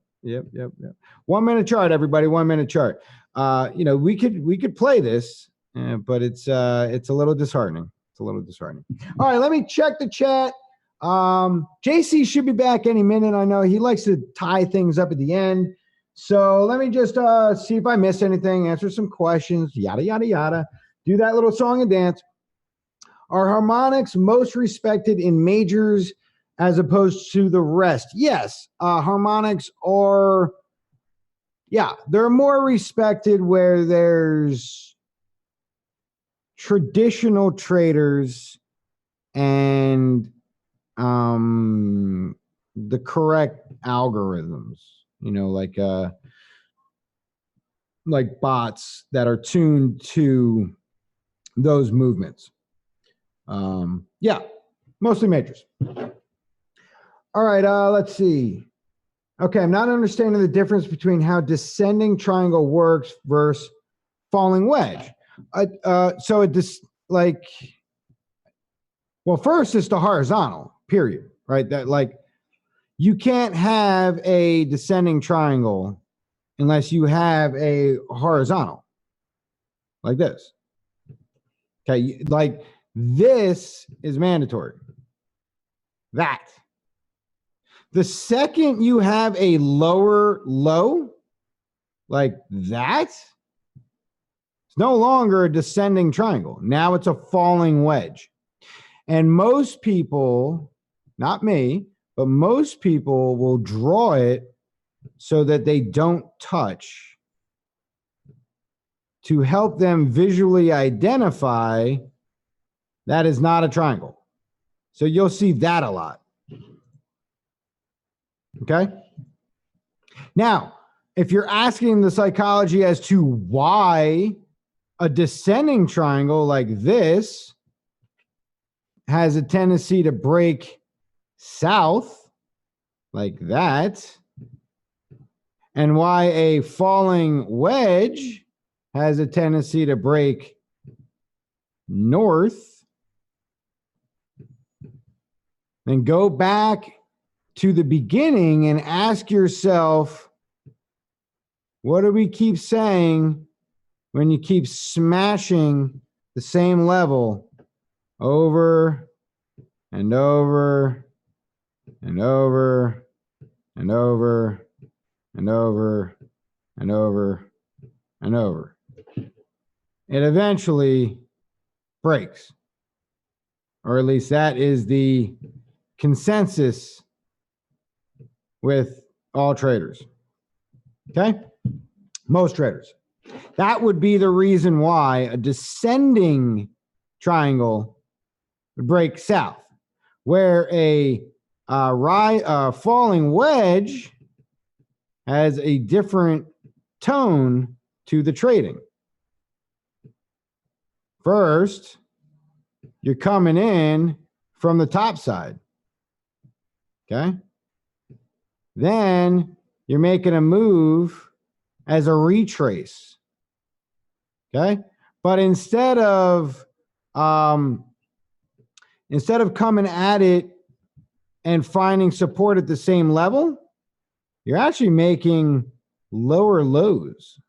[SPEAKER 1] 1 minute chart, everybody. 1 minute chart. We could play this, but it's a little disheartening. It's a little disheartening. All right, let me check the chat. JC should be back any minute. I know he likes to tie things up at the end. So let me just see if I missed anything, answer some questions, yada, yada, yada. Do that little song and dance. Are harmonics most respected in majors as opposed to the rest? Yes, harmonics are, they're more respected where there's traditional traders and the correct algorithms, like bots that are tuned to those movements. Mostly majors. All right, let's see. Okay, I'm not understanding the difference between how descending triangle works versus falling wedge. So it just first it's the horizontal, period, right? That you can't have a descending triangle unless you have a horizontal like this. Okay, this is mandatory. That. The second you have a lower low like that, it's no longer a descending triangle. Now it's a falling wedge. And most people, not me, but most people will draw it so that they don't touch to help them visually identify that is not a triangle. So you'll see that a lot. Okay. Now, if you're asking the psychology as to why a descending triangle like this has a tendency to break south like that, and why a falling wedge has a tendency to break north, then go back to the beginning and ask yourself, what do we keep saying when you keep smashing the same level over and over and over and over and over and over and over? It eventually breaks, or at least that is the consensus with all traders. Okay? Most traders. That would be the reason why a descending triangle would break south, where a falling wedge has a different tone to the trading. First, you're coming in from the top side. Okay? Then you're making a move as a retrace. Okay? But instead of coming at it and finding support at the same level, you're actually making lower lows,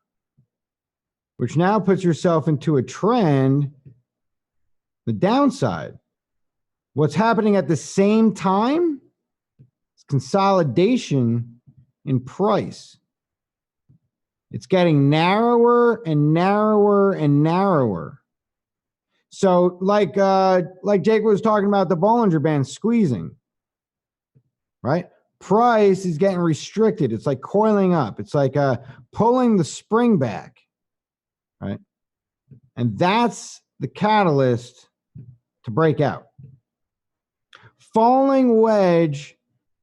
[SPEAKER 1] which now puts yourself into a trend, the downside. What's happening at the same time is consolidation in price. It's getting narrower and narrower and narrower. So like Jake was talking about the Bollinger Band squeezing, right? Price is getting restricted. It's like coiling up. It's like pulling the spring back, right? And that's the catalyst to break out. Falling wedge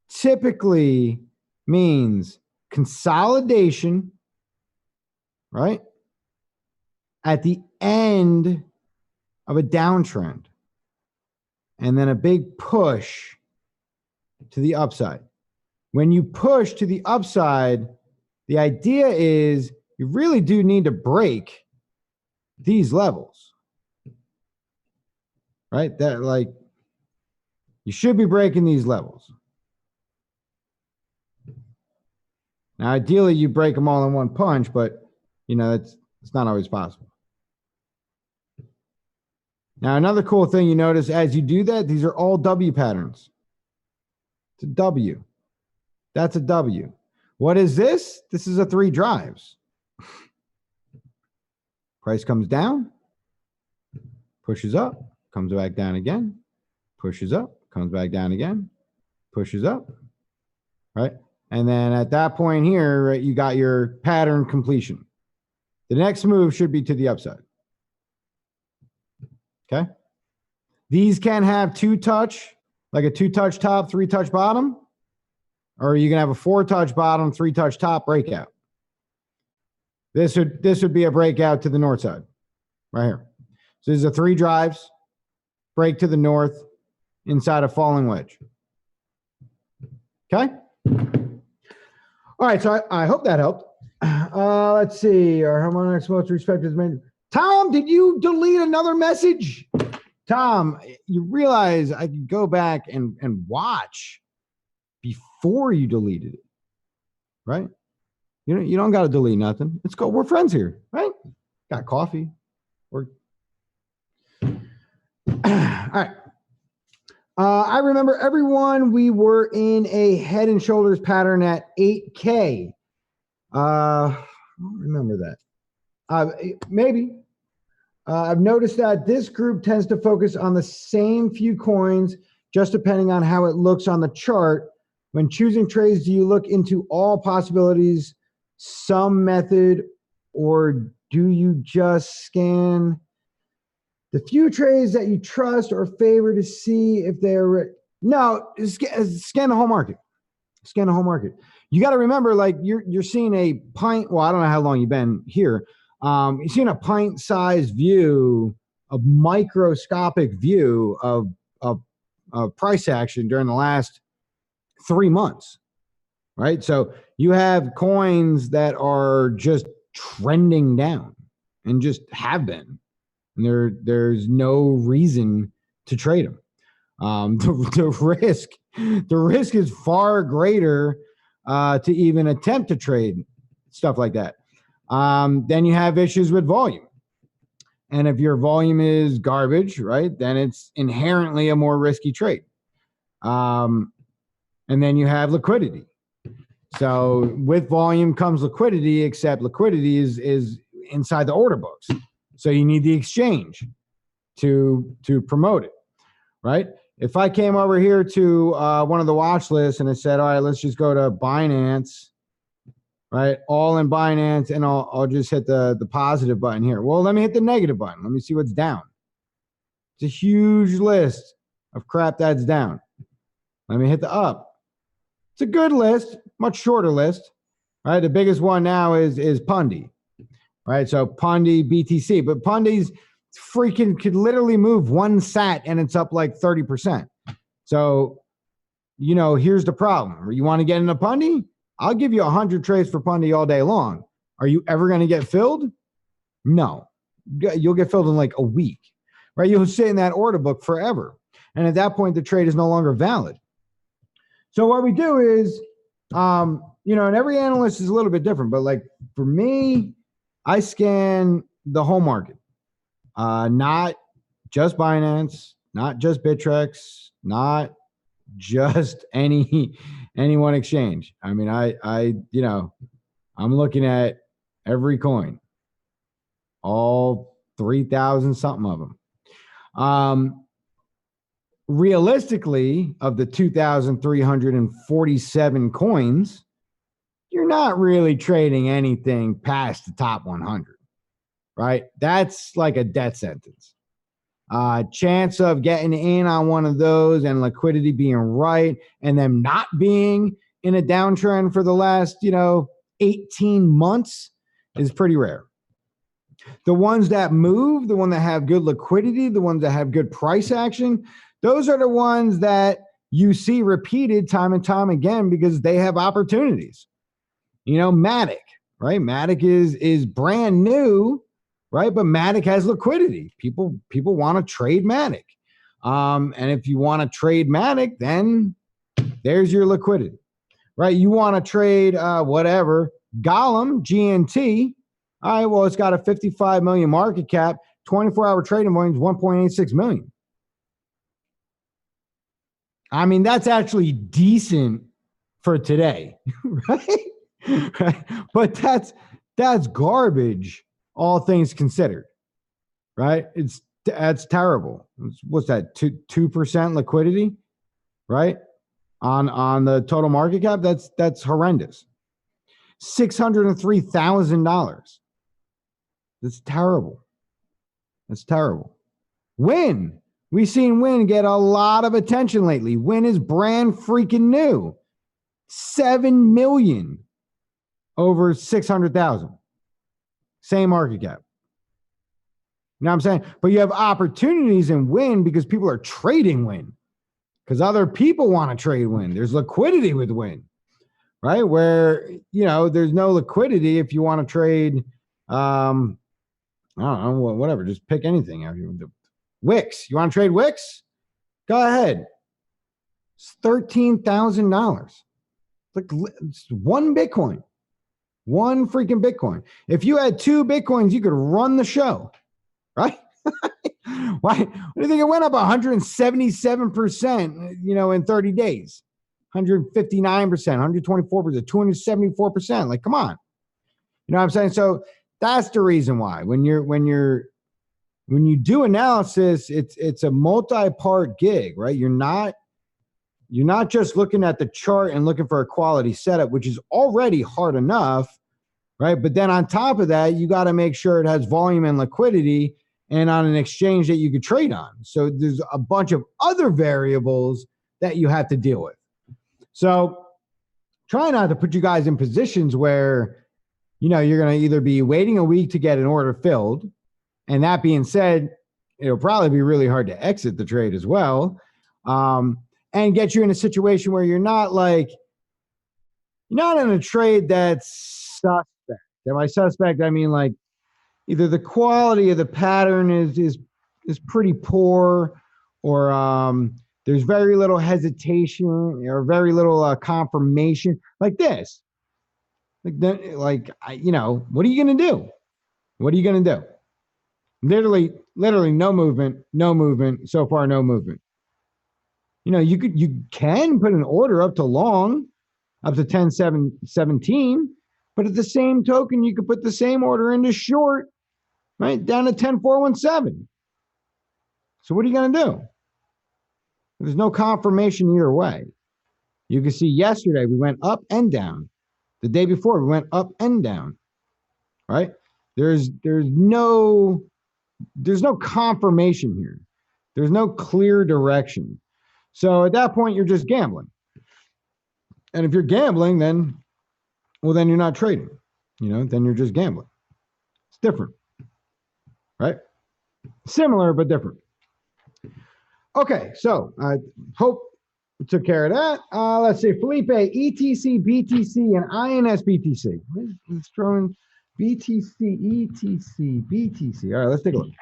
[SPEAKER 1] typically means consolidation, right? At the end of a downtrend, and then a big push to the upside. When you push to the upside, the idea is you really do need to break these levels, right? That like you should be breaking these levels. Now, ideally, you break them all in one punch, but you know it's not always possible. Now, another cool thing you notice as you do that, these are all W patterns. It's a W. That's a W. What is this? This is a 3 drives. Price comes down, pushes up, comes back down again, pushes up, comes back down again, pushes up, right? And then at that point here, right, you got your pattern completion. The next move should be to the upside. Okay. These can have 2-touch, like a 2-touch top, 3-touch bottom, or you can have a 4-touch bottom, 3-touch top breakout. This would be a breakout to the north side right here. So these are 3 drives, break to the north inside a falling wedge. Okay. All right. So I hope that helped. Let's see. Our harmonics most respected man. Tom, did you delete another message? Tom, you realize I could go back and watch before you deleted it, right? You don't got to delete nothing. Let's go. We're friends here, right? Got coffee. All right. I remember everyone. We were in a head and shoulders pattern at 8K. I don't remember that. Maybe. I've noticed that this group tends to focus on the same few coins, just depending on how it looks on the chart. When choosing trades, do you look into all possibilities, some method, or do you just scan the few trades that you trust or favor to see if they're no? Scan the whole market. Scan the whole market. You got to remember, like you're seeing a pint. Well, I don't know how long you've been here. You're seeing a pint-sized view, a microscopic view of price action during the last 3 months, right? So you have coins that are just trending down and just have been, and there's no reason to trade them. The risk is far greater to even attempt to trade stuff like that. Then you have issues with volume. And if your volume is garbage, right, then it's inherently a more risky trade. And then you have liquidity. So with volume comes liquidity, except liquidity is inside the order books. So you need the exchange to promote it, right? If I came over here to one of the watch lists and I said, all right, let's just go to Binance, right? All in Binance, and I'll just hit the positive button here. Well, let me hit the negative button. Let me see what's down. It's a huge list of crap that's down. Let me hit the up. It's a good list, much shorter list, right? The biggest one now is Pundi, right? So Pundi, BTC, but Pundi's freaking could literally move 1 sat and it's up like 30%. So, here's the problem. You want to get into Pundi? I'll give you 100 trades for Pundi all day long. Are you ever going to get filled? No. You'll get filled in like a week, right? You'll sit in that order book forever. And at that point, the trade is no longer valid. So what we do is, and every analyst is a little bit different, but like for me, I scan the whole market, not just Binance, not just Bittrex, not just any one exchange. I mean, I'm looking at Every coin. All 3,000 something of them. Realistically, of the 2,347 coins, you're not really trading anything past the top 100, right? That's like a death sentence. Chance of getting in on one of those and liquidity being right and them not being in a downtrend for the last, 18 months is pretty rare. The ones that move, the ones that have good liquidity, the ones that have good price action, those are the ones that you see repeated time and time again because they have opportunities. Matic, right? Matic is brand new, right? But Matic has liquidity. People want to trade Matic. And if you want to trade Matic, then there's your liquidity, right? You want to trade whatever, Gollum, GNT. All right, well, it's got a 55 million market cap, 24-hour trading volume is 1.86 million. I mean, that's actually decent for today, right? Right? But that's garbage, all things considered, right? That's terrible. What's that? 2% liquidity, right? On the total market cap, that's horrendous. $603,000. That's terrible. That's terrible. Win. We've seen Win get a lot of attention lately. Win is brand freaking new. 7 million over 600,000. Same market cap. You know what I'm saying? But you have opportunities in Win because people are trading Win. Because other people want to trade Win. There's liquidity with Win. Right? Where, there's no liquidity if you want to trade I don't know, whatever. Just pick anything out here. Wix. You want to trade Wix? Go ahead. It's $13,000. It's one Bitcoin. One freaking Bitcoin. If you had 2 Bitcoins, you could run the show, right? Why do you think it went up 177%, in 30 days? 159%, 124%, 274%. Like, come on. You know what I'm saying? So that's the reason why when you do analysis, it's a multi-part gig, right? You're not just looking at the chart and looking for a quality setup, which is already hard enough, right? But then on top of that, you got to make sure it has volume and liquidity and on an exchange that you could trade on. So there's a bunch of other variables that you have to deal with. So try not to put you guys in positions where you're going to either be waiting a week to get an order filled. And that being said, it'll probably be really hard to exit the trade as well. And get you in a situation where you're not in a trade that's suspect. And by suspect, I mean like either the quality of the pattern is pretty poor or there's very little hesitation or very little confirmation like this. What are you going to do? What are you going to do? Literally no movement. So far, no movement. You can put an order up to long, up to 10-17, but at the same token, you could put the same order into short, right, down to 10-417. So what are you going to do? There's no confirmation either way. You can see yesterday we went up and down. The day before, we went up and down, right? There's no confirmation here. There's no clear direction. So at that point, you're just gambling. And if you're gambling, then you're not trading. Then you're just gambling. It's different, right? Similar, but different. Okay, so I hope we took care of that. Let's see, Felipe, ETC, BTC, and INS BTC. Let's throw in BTC, ETC, BTC. All right, let's take a look.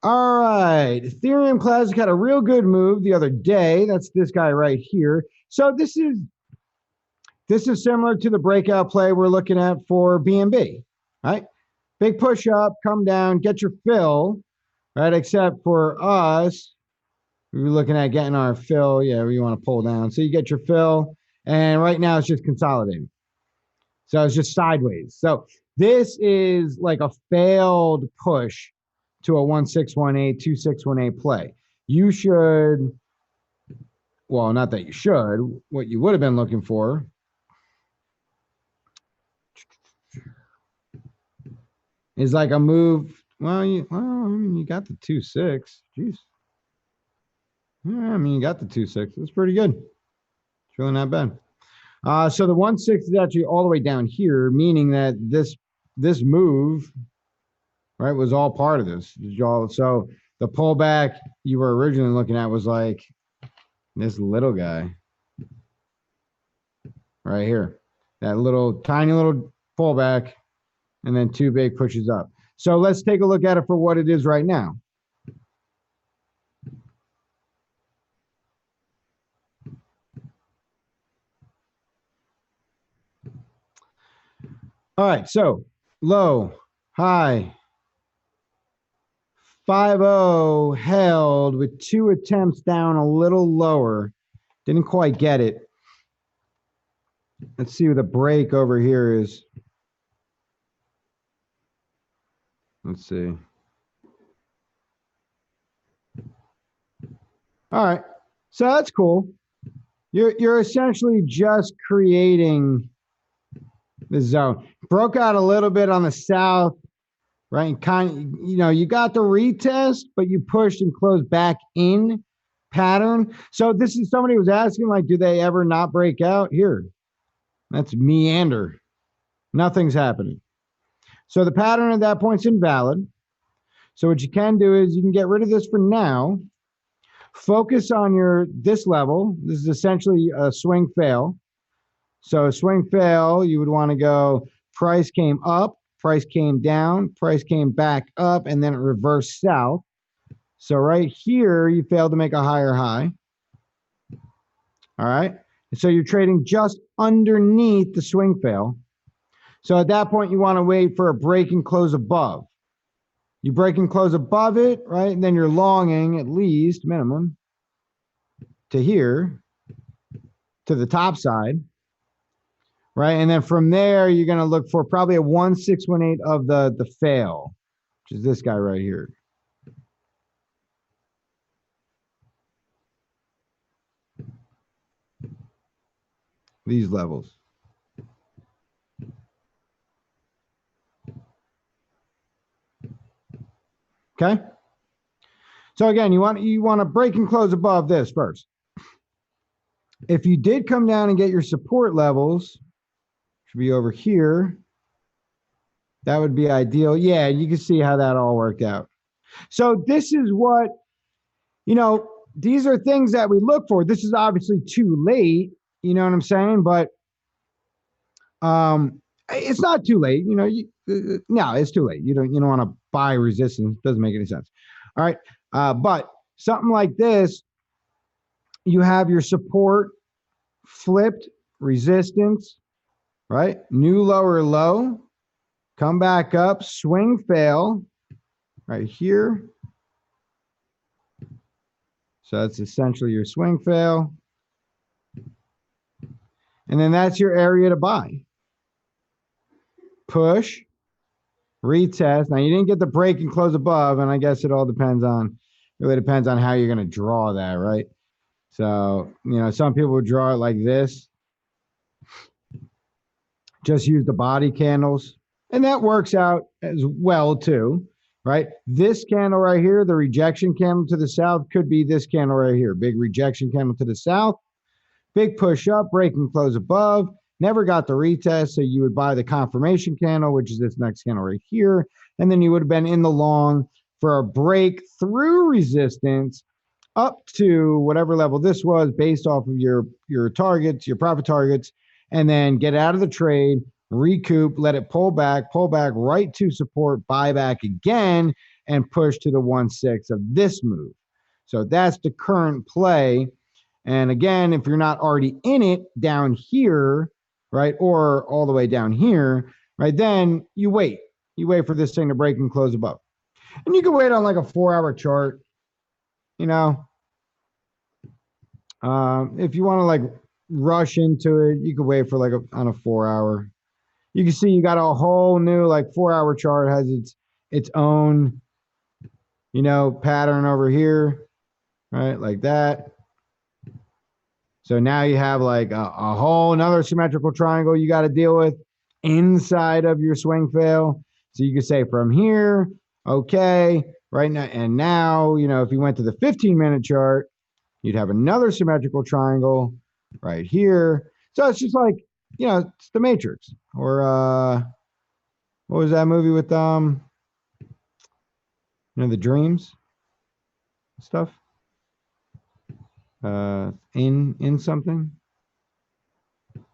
[SPEAKER 1] All right, Ethereum Classic had a real good move the other day. That's this guy right here. So this is similar to the breakout play we're looking at for BNB, right? Big push up, come down, get your fill, right? Except for us, we were looking at getting our fill. Yeah, we want to pull down. So you get your fill, and right now it's just consolidating. So it's just sideways. So This is like a failed push to a 1618, 2618 play. You should, well, not that you should, what you would have been looking for is like a move. Well, I mean, you got the 2-6. Jeez. Yeah, I mean, you got the 2-6. It's pretty good. It's really not bad. So the 1-6 is actually all the way down here, meaning that this move, right, was all part of this. So the pullback you were originally looking at was like this little guy right here, that little tiny little pullback, and then 2 big pushes up. So let's take a look at it for what it is right now. All right, so low, high, 5-0 held with 2 attempts down a little lower. Didn't quite get it. Let's see what the break over here is. Let's see. All right, so that's cool. You're essentially just creating the zone. Broke out a little bit on the south, right? And kind of, you got the retest, but you pushed and closed back in pattern. So this is somebody was asking, like, do they ever not break out? Here, that's meander. Nothing's happening. So the pattern at that point's invalid. So what you can do is you can get rid of this for now. Focus on this level. This is essentially a swing fail. So a swing fail, you would want to go price came up, price came down, price came back up, and then it reversed south. So right here, you failed to make a higher high. All right. So you're trading just underneath the swing fail. So at that point, you want to wait for a break and close above. You break and close above it, right? And then you're longing at least minimum to here, to the top side, right? And then from there, you're going to look for probably a 1618 of the fail, which is this guy right here. These levels. Okay. So again, you want to break and close above this first. If you did come down and get your support levels, should be over here. That would be ideal. Yeah, you can see how that all worked out. So this is what, these are things that we look for. This is obviously too late, you know what I'm saying? But it's not too late. No, it's too late. You don't want to buy resistance. Doesn't make any sense. All right. But something like this, you have your support flipped, resistance, right? New lower low, come back up, swing fail right here. So that's essentially your swing fail. And then that's your area to buy. Push, retest. Now you didn't get the break and close above, and I guess it all depends on how you're going to draw that, right? So, some people would draw it like this. Just use the body candles, and that works out as well too, right? This candle right here, the rejection candle to the south, could be this candle right here. Big rejection candle to the south, big push up, break and close above. Never got the retest, so you would buy the confirmation candle, which is this next candle right here, and then you would have been in the long for a break through resistance up to whatever level this was based off of your targets, your profit targets, and then get out of the trade, recoup, let it pull back right to support, buy back again, and push to the 1-6 of this move. So that's the current play. And again, if you're not already in it down here, right, or all the way down here, right, then you wait for this thing to break and close above. And you can wait on like a 4-hour chart, if you want to like rush into it, you could wait for like on a 4-hour. you can see you got a whole new like 4-hour chart, has its own, pattern over here, right? Like that. So now you have like a whole another symmetrical triangle you got to deal with inside of your swing fail. So you could say from here, okay, right now, and now, if you went to the 15-minute chart, you'd have another symmetrical triangle right here. So it's just like, it's the Matrix. Or what was that movie with the dreams stuff? In something.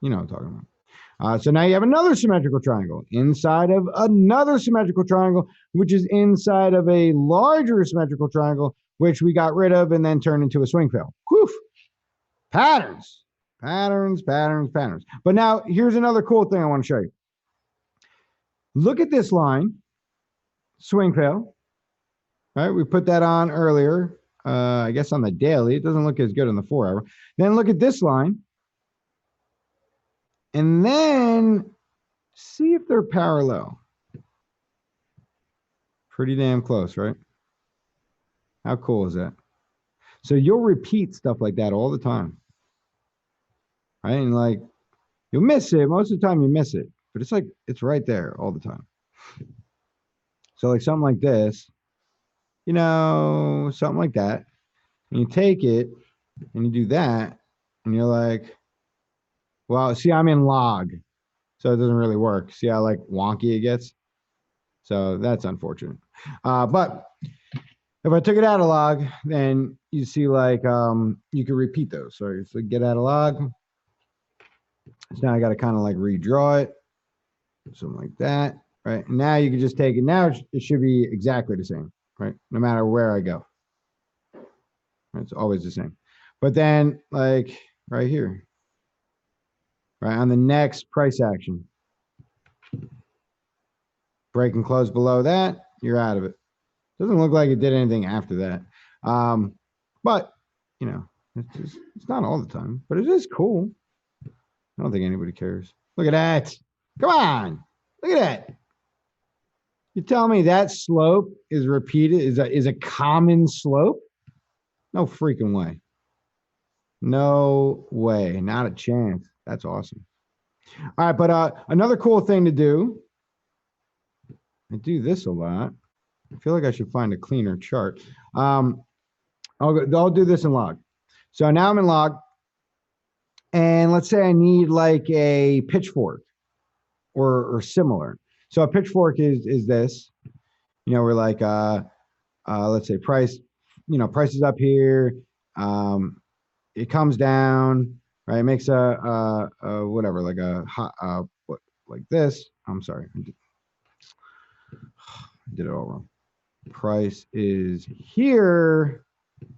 [SPEAKER 1] You know what I'm talking about. So now you have another symmetrical triangle inside of another symmetrical triangle, which is inside of a larger symmetrical triangle, which we got rid of and then turned into a swing fail. Whew. Patterns. But now here's another cool thing I want to show you. Look at this line, swing fail. All right, we put that on earlier. I guess on the daily, it doesn't look as good on the 4-hour. Then look at this line. And then see if they're parallel. Pretty damn close, right? How cool is that? So you'll repeat stuff like that all the time. Right? And like, you'll miss it. Most of the time you miss it. But it's like, it's right there all the time. So like something like this, something like that. And you take it and you do that. And you're like, well, see, I'm in log. So it doesn't really work. See how like wonky it gets? So that's unfortunate. But if I took it out of log, then you see like you can repeat those. So if we get out of log, so now I got to kind of like redraw it. Something like that. Right. And now you can just take it. Now it should be exactly the same, right? No matter where I go. It's always the same. But then like right here, right on the next price action, break and close below that, you're out of it. Doesn't look like it did anything after that. But it's not all the time, but it is cool. I don't think anybody cares. Look at that. Come on. Look at that. You tell me that slope is repeated, is a common slope? No freaking way. No way. Not a chance. That's awesome. All right, but another cool thing to do, I do this a lot. I feel like I should find a cleaner chart. I'll do this in log. So now I'm in log, and let's say I need like a pitchfork or similar. So a pitchfork is this. We're like let's say price is up here. It comes down, right? It makes a whatever, like a hot like this. I'm sorry, I did it all wrong. Price is here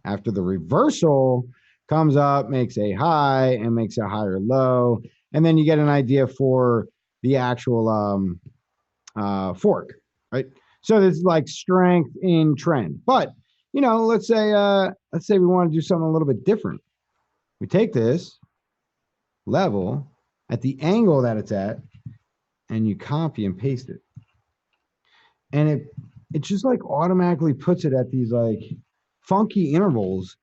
[SPEAKER 1] after the reversal, comes up, makes a high and makes a higher low, and then you get an idea for the actual fork, right? So this is like strength in trend. But let's say we want to do something a little bit different. We take this level at the angle that it's at, and you copy and paste it, and it just like automatically puts it at these like funky intervals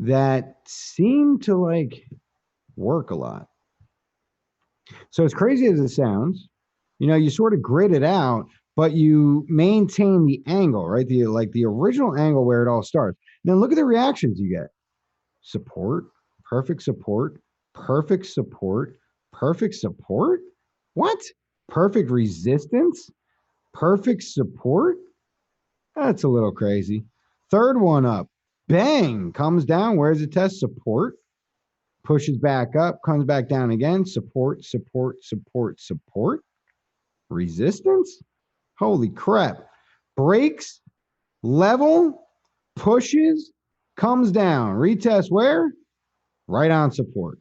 [SPEAKER 1] that seem to like work a lot. So as crazy as it sounds, you sort of grid it out, but you maintain the angle, right? The original angle where it all starts. Then look at the reactions you get. Support, perfect support, perfect support, perfect support. What? Perfect resistance, perfect support. That's a little crazy. Third one up, bang, comes down. Where's the test? Support, pushes back up, comes back down again. Support, support, support, support. Resistance. Holy crap. Breaks, level, pushes, comes down. Retest where? Right on support.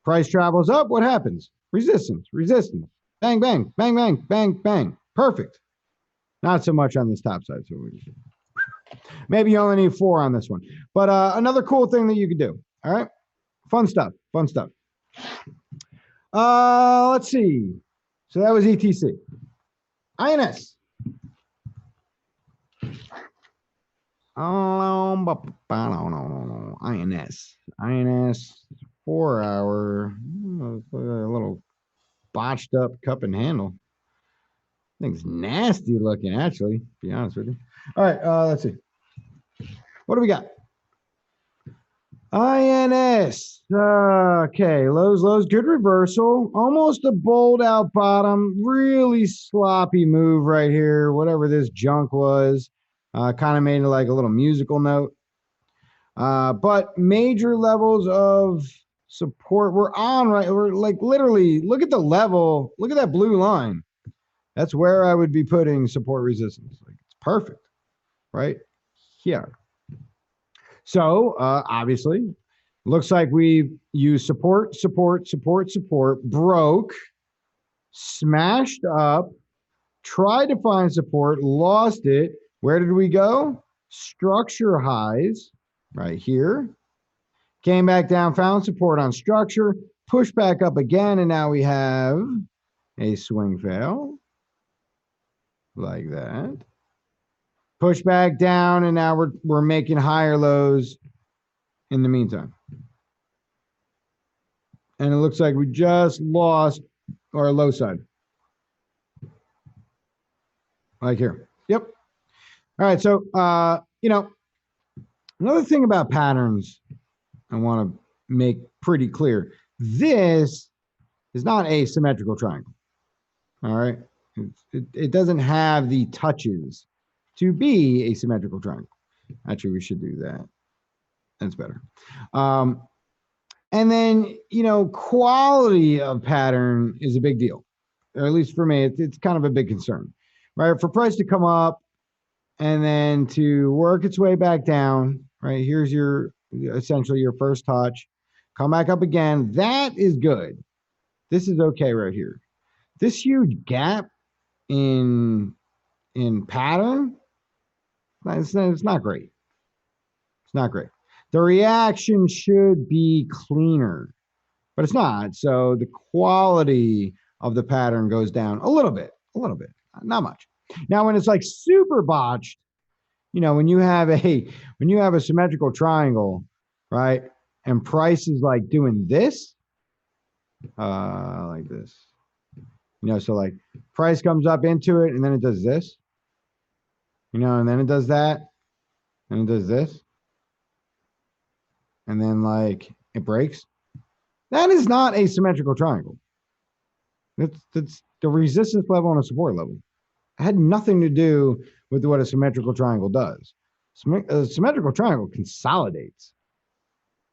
[SPEAKER 1] Price travels up. What happens? Resistance, resistance. Bang, bang, bang, bang, bang, bang. Perfect. Not so much on this top side. So maybe you only need 4 on this one. But another cool thing that you could do. All right. Fun stuff. Fun stuff. Let's see. So that was ETC. INS. INS 4 hour, a little botched up cup and handle. Thing's nasty looking, actually, to be honest with you. All right, let's see. What do we got? INS. Okay, lows, good reversal. Almost a bold out bottom. Really sloppy move right here, whatever this junk was. Kind of made it like a little musical note. But major levels of support we're on, right? We're like literally, look at the level. Look at that blue line. That's where I would be putting support resistance. Like it's perfect, right? Here. So obviously, looks like we used support, broke, smashed up, tried to find support, lost it. Where did we go? Structure highs right here. Came back down, found support on structure, pushed back up again, and now we have a swing fail like that. Push back down, and now we're making higher lows in the meantime. And it looks like we just lost our low side. Like here. Yep. All right. So, another thing about patterns I want to make pretty clear. This is not a symmetrical triangle. All right. It doesn't have the touches to be a symmetrical triangle. Actually, we should do that. That's better. And then, quality of pattern is a big deal. Or at least for me, it's kind of a big concern, right? For price to come up and then to work its way back down, right? Here's essentially your first touch. Come back up again. That is good. This is okay right here. This huge gap in pattern, it's not great. It's not great. The reaction should be cleaner, but it's not. So the quality of the pattern goes down a little bit, not much. Now, when it's like super botched, when you have a symmetrical triangle, right? And price is like doing this, like this, so like price comes up into it and then it does this, and then it does that, and it does this. And then like it breaks. That is not a symmetrical triangle. That's the resistance level and a support level. It had nothing to do with what a symmetrical triangle does. A symmetrical triangle consolidates.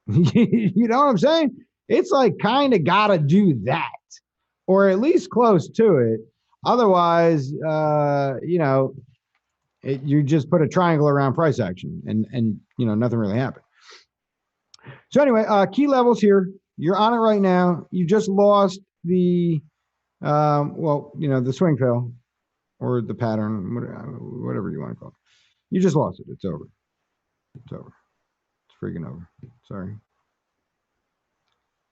[SPEAKER 1] You know what I'm saying? It's like kind of got to do that, or at least close to it. Otherwise, you just put a triangle around price action and nothing really happened. So anyway, key levels here. You're on it right now. You just lost the, the swing fail or the pattern, whatever you want to call it. You just lost it. It's over. It's over. It's freaking over. Sorry.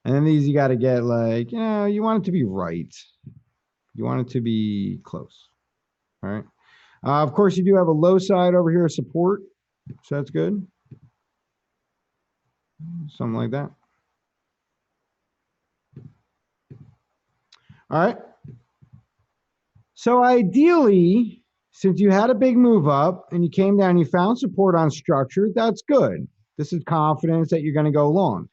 [SPEAKER 1] And then these you got to get like, you want it to be right. You want it to be close. All right. Of course, you do have a low side over here, support. So that's good. Something like that. All right. So ideally, since you had a big move up and you came down, you found support on structure, that's good. This is confidence that you're going to go long.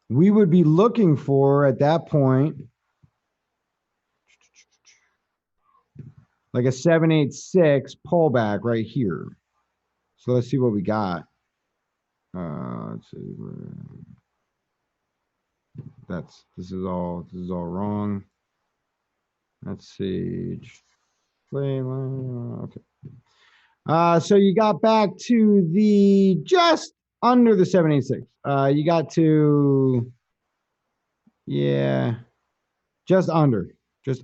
[SPEAKER 1] We would be looking for at that point like a 786 pullback right here. So let's see what we got. Let's see. This is all wrong. Let's see. Okay. So you got back to the just under the 786. You got to, just under.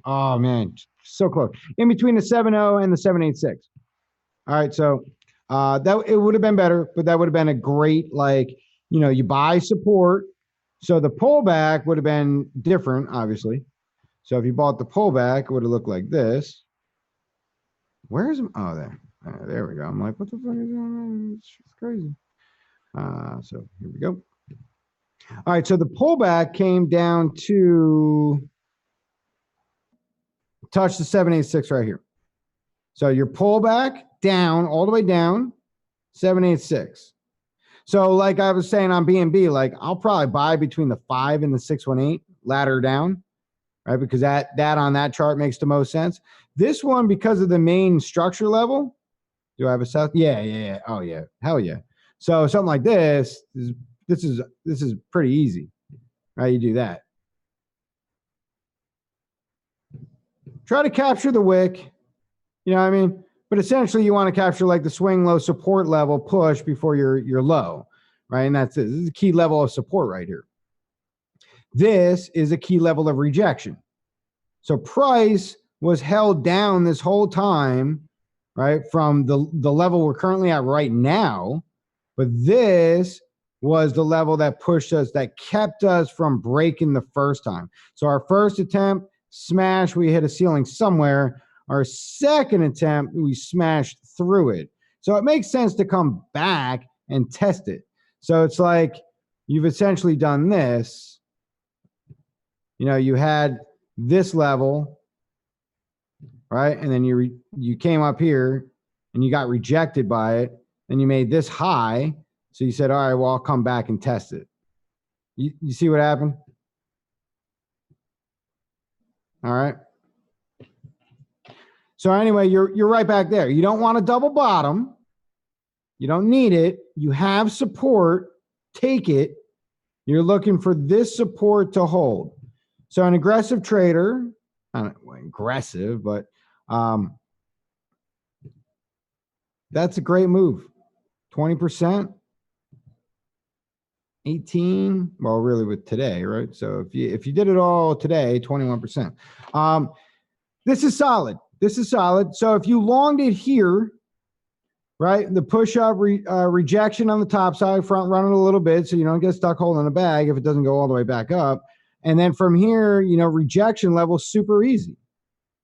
[SPEAKER 1] Oh man, so close. In between the 7.0 and the 786. All right, so that it would have been better, but that would have been a great, you buy support. So the pullback would have been different, obviously. So if you bought the pullback, it would have looked like this. Where's, oh, there. There we go. I'm like, what the fuck is going on? It's crazy. So here we go. All right, so the pullback came down to touch the 786 right here. So your pullback down, all the way down, 786. So like I was saying on BNB, like I'll probably buy between the 5 and the 618 ladder down, right? Because that on that chart makes the most sense. This one, because of the main structure level, do I have a south? Yeah. Oh yeah, hell yeah. So something like this is pretty easy, right? You do that. Try to capture the wick, you know what I mean? But essentially you want to capture like the swing low support level push before your low, right? And this is a key level of support right here. This is a key level of rejection. So price was held down this whole time, right? From the level we're currently at right now. But this was the level that pushed us, that kept us from breaking the first time. So our first attempt, smash, we hit a ceiling somewhere. Our second attempt, we smashed through it. So it makes sense to come back and test it. So it's like you've essentially done this. You know, you had this level, right? And then you came up here and you got rejected by it. Then you made this high. So you said, all right, well, I'll come back and test it. You see what happened? All right. So anyway, you're right back there. You don't want a double bottom. You don't need it. You have support. Take it. You're looking for this support to hold. So an aggressive trader, I don't know, aggressive, but that's a great move. 20%, 18. Well, really with today, right? So if you did it all today, 21%. This is solid. This is solid. So if you longed it here, right, the push-up rejection on the top side, front running a little bit so you don't get stuck holding the bag if it doesn't go all the way back up. And then from here, you know, rejection level, super easy,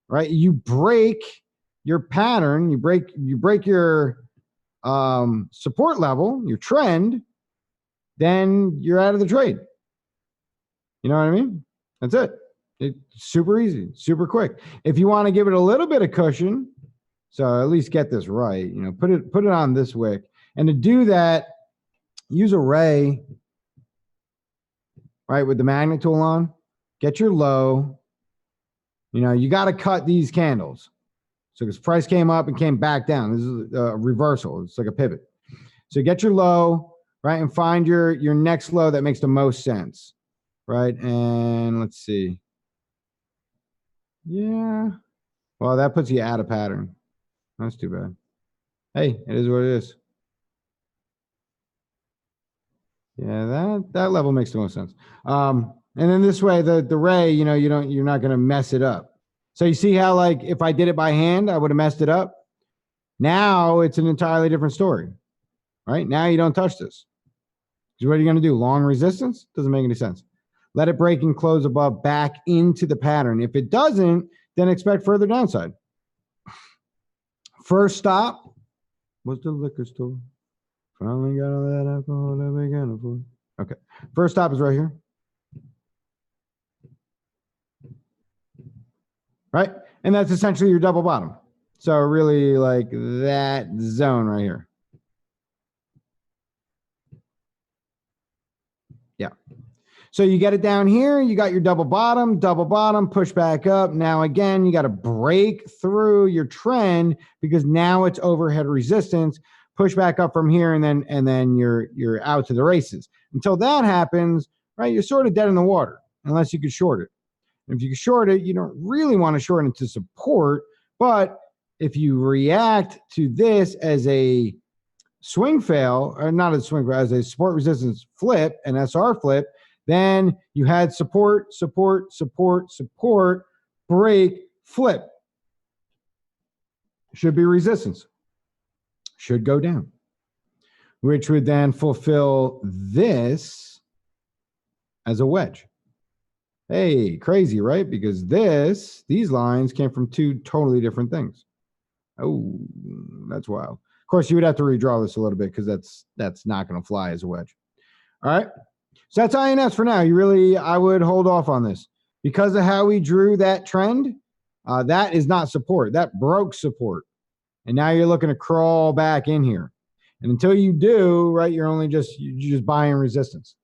[SPEAKER 1] right? You break your pattern, you break your support level, your trend, then you're out of the trade. You know what I mean? That's it. It's super easy, super quick. If you want to give it a little bit of cushion, so at least get this right, you know, put it on this wick. And to do that, use a ray, right, with the magnet tool on. Get your low. You know, you got to cut these candles. So this price came up and came back down. This is a reversal. It's like a pivot. So get your low, right, and find your next low that makes the most sense, right? And let's see. Yeah. Well, that puts you out of pattern. That's too bad. Hey, it is what it is. Yeah, that level makes the most sense. And then this way, the ray, you know, you're not going to mess it up. So you see how, like, if I did it by hand, I would have messed it up. Now it's an entirely different story, right? Now you don't touch this. So what are you going to do? Long resistance? Doesn't make any sense. Let it break and close above back into the pattern. If it doesn't, then expect further downside. First stop was the liquor store. Finally got all that alcohol that we can afford. Okay. First stop is right here. Right? And that's essentially your double bottom. So really like that zone right here. Yeah. So you get it down here, you got your double bottom, push back up. Now again, you got to break through your trend because now it's overhead resistance, push back up from here, and then you're out to the races. Until that happens, right, you're sort of dead in the water unless you could short it. And if you can short it, you don't really want to short it to support, but if you react to this as a swing fail, or not a swing fail, as a support resistance flip, an SR flip, then you had support, break, flip. Should be resistance. Should go down, which would then fulfill this as a wedge. Hey, crazy, right? Because these lines came from two totally different things. Oh, that's wild. Of course, you would have to redraw this a little bit because that's not going to fly as a wedge. All right. So that's INS for now. I would hold off on this because of how we drew that trend. That is not support. That broke support. And now you're looking to crawl back in here. And until you do, right, you're just buying resistance.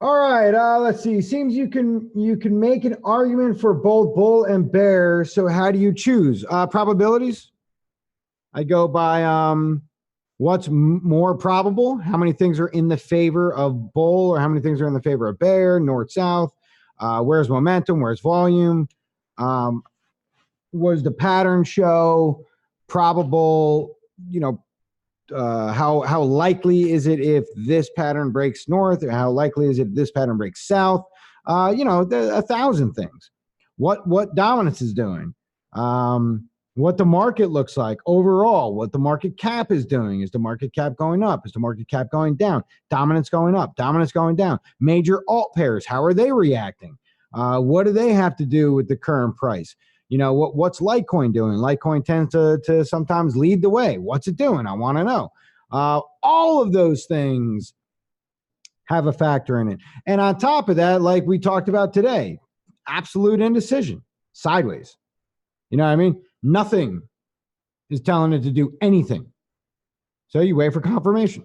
[SPEAKER 1] All right, let's see. Seems you can make an argument for both bull and bear. So how do you choose? Probabilities. I go by what's more probable. How many things are in the favor of bull, or how many things are in the favor of bear? North, south. Where's momentum? Where's volume? Was the pattern show probable? How likely is it if this pattern breaks north, or how likely is it this pattern breaks south? 1,000 things. What dominance is doing, what the market looks like overall, what the market cap is doing. Is the market cap going up? Is the market cap going down? Dominance going up, dominance going down. Major alt pairs, how are they reacting? What do they have to do with the current price? What's Litecoin doing? Litecoin tends to sometimes lead the way. What's it doing? I want to know. All of those things have a factor in it. And on top of that, like we talked about today, absolute indecision, sideways. You know what I mean? Nothing is telling it to do anything. So you wait for confirmation.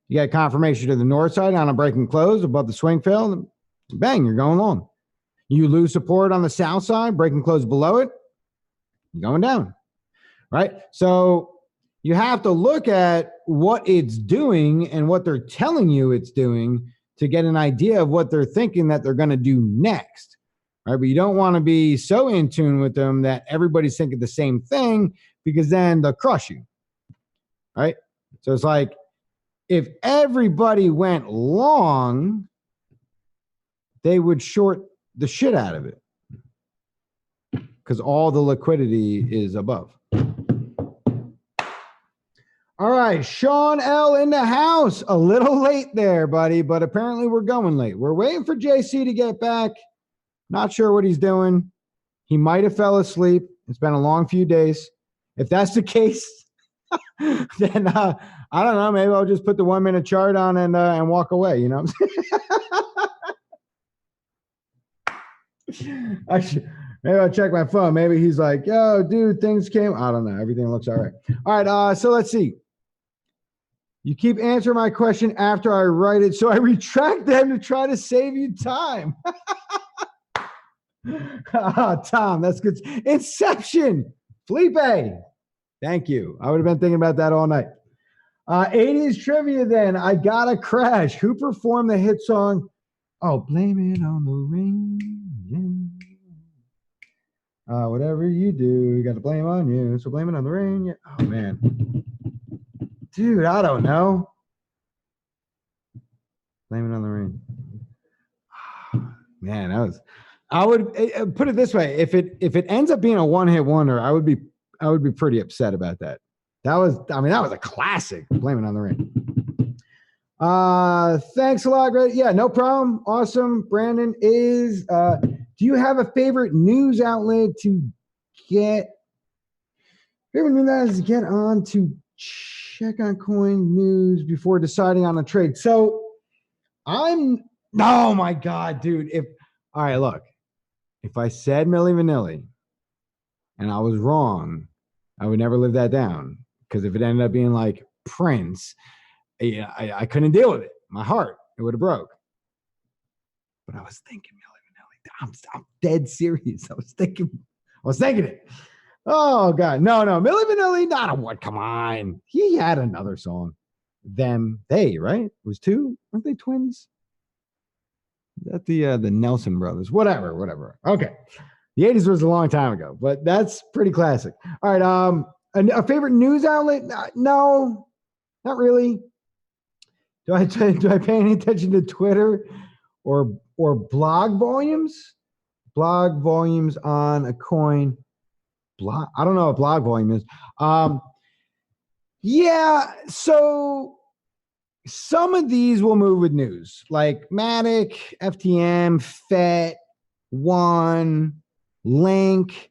[SPEAKER 1] You get confirmation to the north side on a breaking close above the swing fail, bang, you're going long. You lose support on the south side, breaking close below it, you're going down, right? So you have to look at what it's doing and what they're telling you it's doing to get an idea of what they're thinking that they're going to do next, right? But you don't want to be so in tune with them that everybody's thinking the same thing, because then they'll crush you, right? So it's like if everybody went long, they would short the shit out of it because all the liquidity is above. All right, Sean L in the house. A little late there, buddy, but apparently we're going late. We're waiting for JC to get back. Not sure what he's doing. He might have fell asleep. It's been a long few days. If that's the case, then I don't know. Maybe I'll just put the 1 minute chart on and walk away. You know. Maybe I'll check my phone. Maybe he's like, yo, dude, things came. I don't know. Everything looks all right. All right. So let's see. You keep answering my question after I write it, so I retract them to try to save you time. Tom, that's good. Inception. Felipe. Thank you. I would have been thinking about that all night. 80s trivia then. I Gotta Crash. Who performed the hit song? Oh, Blame It on the Rain. Yeah. Whatever you do, you got to blame on you. So blame it on the rain. Yeah. Oh, man. Dude, I don't know. Blame it on the rain. Man, I would put it this way. If it ends up being a one-hit wonder, I would be pretty upset about that. That was a classic. Blame It on the Rain. Thanks a lot. Great. Yeah, no problem. Awesome. Brandon is, do you have a favorite news outlet to get on to check on coin news before deciding on a trade? So oh my God, dude. All right, look, if I said Milli Vanilli and I was wrong, I would never live that down, because if it ended up being like Prince, I couldn't deal with it. My heart, it would have broke. But I was thinking Milli Vanilli. I'm dead serious. I was thinking it. Oh God, no, Milli Vanilli, not a what? Come on, he had another song. They right? It was two, weren't they twins? That the Nelson brothers, whatever. Okay, the 80s was a long time ago, but that's pretty classic. All right, a favorite news outlet? No, not really. Do I pay any attention to Twitter or blog volumes? Blog volumes on a coin. I don't know what blog volume is. Yeah, so some of these will move with news, like Matic, FTM, FET, One, Link.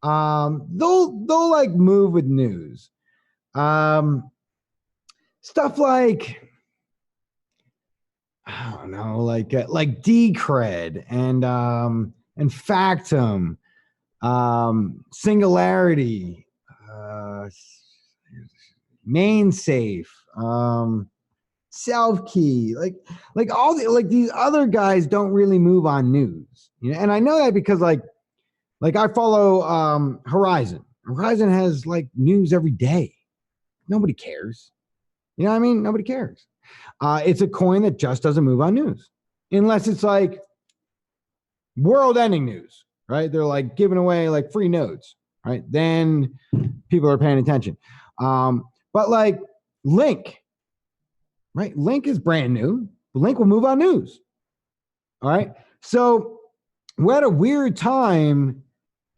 [SPEAKER 1] They'll like move with news. Stuff like, I don't know, like Decred and Factum, Singularity, MainSafe, Self-Key, like all the, like these other guys don't really move on news, you know. And I know that because like I follow Horizon. Horizon has like news every day. Nobody cares. You know what I mean? Nobody cares. It's a coin that just doesn't move on news unless it's like world-ending news, right? They're like giving away like free nodes, right? Then people are paying attention. But like Link, right? Link is brand new. Link will move on news. All right. So we're at a weird time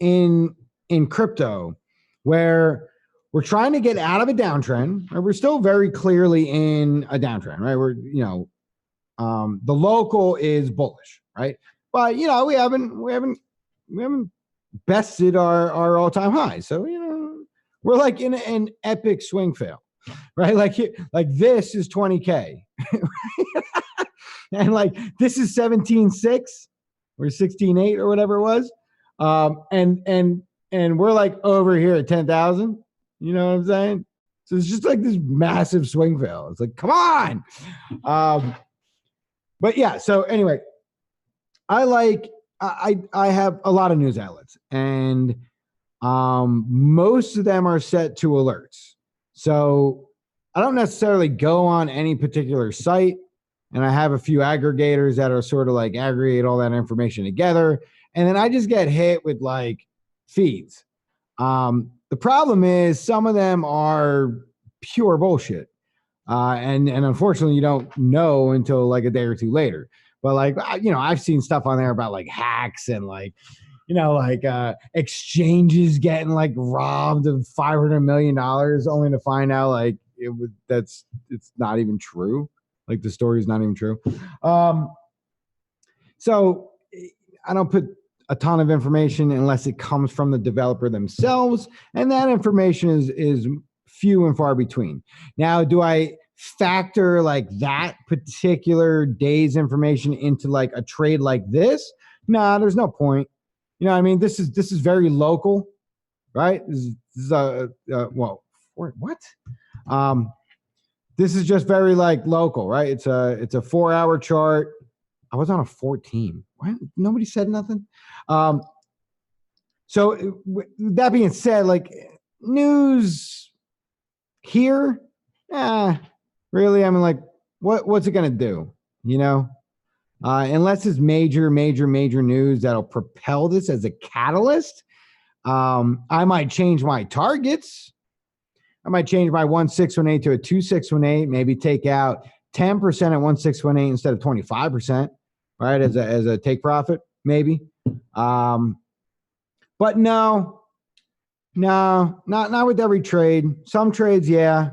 [SPEAKER 1] in crypto where we're trying to get out of a downtrend. Right? We're still very clearly in a downtrend, right? We're, you know, the local is bullish, right? But you know, we haven't bested our all-time high. So, you know, we're like in an epic swing fail, right? Like this is 20K. And like this is 17.6 or 16.8 or whatever it was. And we're like over here at 10,000. You know what I'm saying? So it's just like this massive swing fail. It's like, come on. But yeah, so anyway, I have a lot of news outlets, and most of them are set to alerts. So I don't necessarily go on any particular site, and I have a few aggregators that are sort of like aggregate all that information together, and then I just get hit with like feeds. The problem is some of them are pure bullshit. And unfortunately you don't know until like a day or two later. But like, you know, I've seen stuff on there about like hacks and like, you know, like exchanges getting like robbed of $500 million only to find out like it's not even true. Like the story is not even true. So I don't put a ton of information unless it comes from the developer themselves, and that information is few and far between. Now, do I factor like that particular day's information into like a trade like this? Nah, there's no point. You know what I mean? This is very local, right? This is well, what? This is just very like local, right? It's a 4-hour chart. I was on a 14. Why nobody said nothing? So that being said, like news here, really, I mean, like, what's it gonna do? You know, unless it's major news that'll propel this as a catalyst. I might change my targets. I might change my 1.618 to a 2.618. Maybe take out 10% at 1.618 instead of 25%, right? As a take profit, maybe. But no, not with every trade. Some trades, yeah,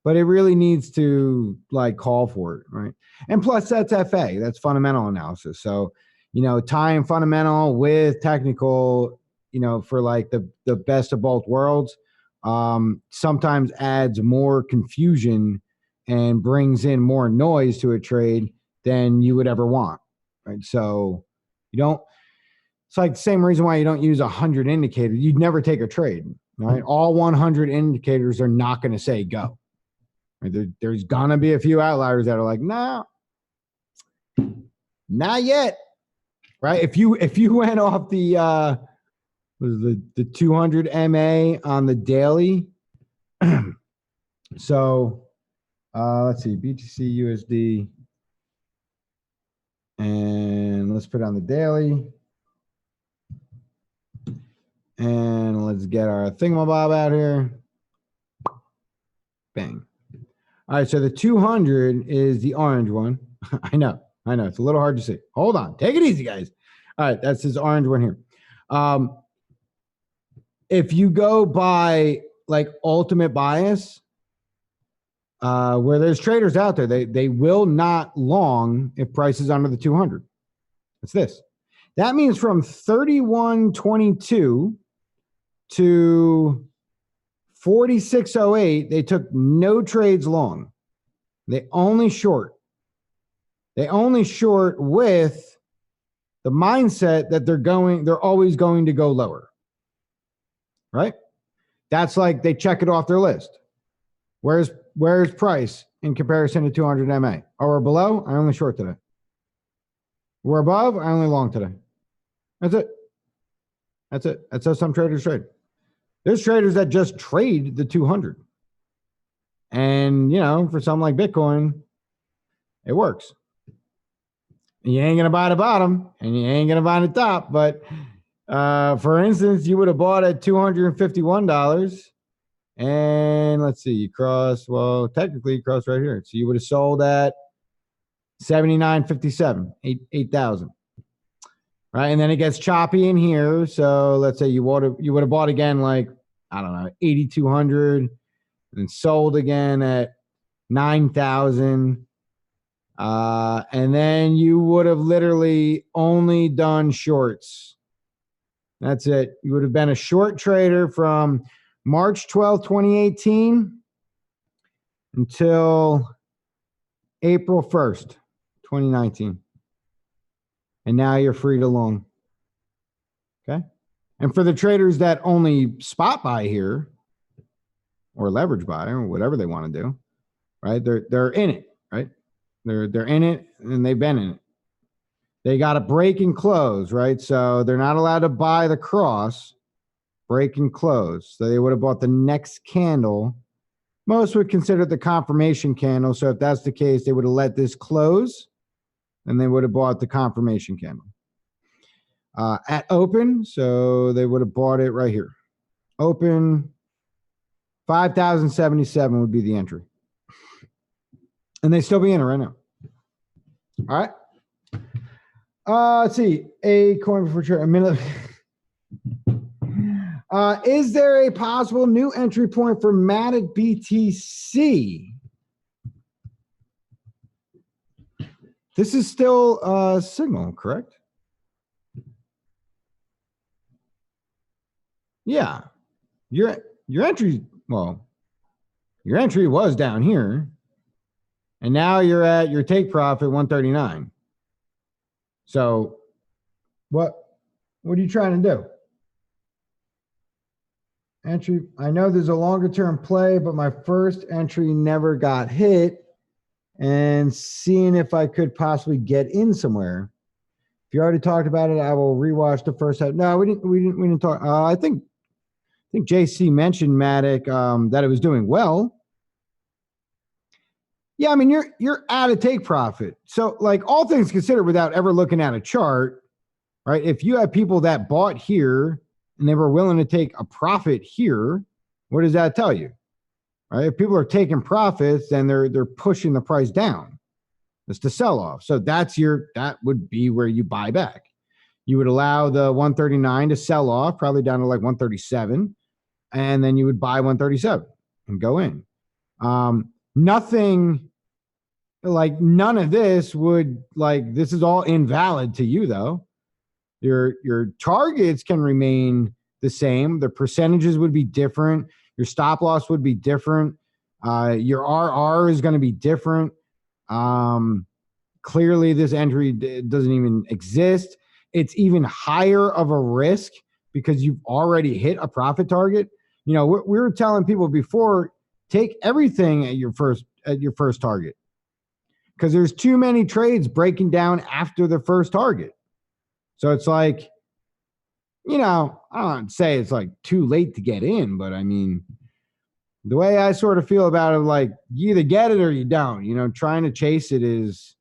[SPEAKER 1] but it really needs to like call for it, right? And plus, that's FA, that's fundamental analysis. So, you know, tying fundamental with technical, you know, for like the best of both worlds, sometimes adds more confusion and brings in more noise to a trade than you would ever want, right? So you don't. It's like the same reason why you don't use 100 indicators. You'd never take a trade, right? All 100 indicators are not going to say go. Right? There's gonna be a few outliers that are like, no, not yet, right? If you went off the 200 MA on the daily, so let's see, BTC USD, and let's put on the daily. And let's get our thingamabob out here. Bang. All right, so the 200 is the orange one. I know. It's a little hard to see. Hold on. Take it easy, guys. All right, that's this orange one here. If you go by like ultimate bias, where there's traders out there, they will not long if price is under the 200. It's this. That means from 31.22 to 46.08, they took no trades long. They only short. They only short with the mindset that they're always going to go lower. Right? That's like they check it off their list. Where's price in comparison to 200 MA? Oh, we're below? I only short today. We're above? I only long today. That's it. That's it. That's how some traders trade. There's traders that just trade the 200. And, for something like Bitcoin, it works. You ain't going to buy the bottom and you ain't going to buy the top. But for instance, you would have bought at $251. And let's see, technically you cross right here. So you would have sold at 79.57, 8,000. Right. And then it gets choppy in here. So let's say you would have bought again, like, I don't know, 8,200 and sold again at 9,000. And then you would have literally only done shorts. That's it. You would have been a short trader from March 12, 2018 until April 1st, 2019. And now you're free to long. Okay. And for the traders that only spot buy here or leverage buy or whatever they want to do, right? They're in it, right? They're in it and they've been in it. They got to break and close, right? So they're not allowed to buy the cross, break and close. So they would have bought the next candle. Most would consider the confirmation candle. So if that's the case, they would have let this close and they would have bought the confirmation candle. At open, so they would have bought it right here. Open, 5,077 would be the entry. And they still be in it right now. All right. Let's see. A coin before trade. A minute. Is there a possible new entry point for Matic BTC? This is still signal, correct? Yeah. Your entry, your entry was down here. And now you're at your take profit 139. So what are you trying to do? Entry, I know there's a longer term play, but my first entry never got hit. And seeing if I could possibly get in somewhere. If you already talked about it, I will rewatch the first half. No, we didn't talk. I think JC mentioned Matic that it was doing well. Yeah, I mean you're at a take profit. So like all things considered, without ever looking at a chart, right? If you have people that bought here and they were willing to take a profit here, what does that tell you? Right? If people are taking profits, then they're pushing the price down. It's the sell off. So that would be where you buy back. You would allow the 139 to sell off, probably down to like 137, and then you would buy 137 and go in. Nothing like none of this would like this is all invalid to you though. Your targets can remain the same. The percentages would be different. Your stop loss would be different. Your RR is going to be different. Clearly this entry doesn't even exist. It's even higher of a risk because you've already hit a profit target. We were telling people before, take everything at your first target because there's too many trades breaking down after the first target. So it's like, I don't say it's like too late to get in, but I mean, the way I sort of feel about it, like you either get it or you don't, trying to chase it is,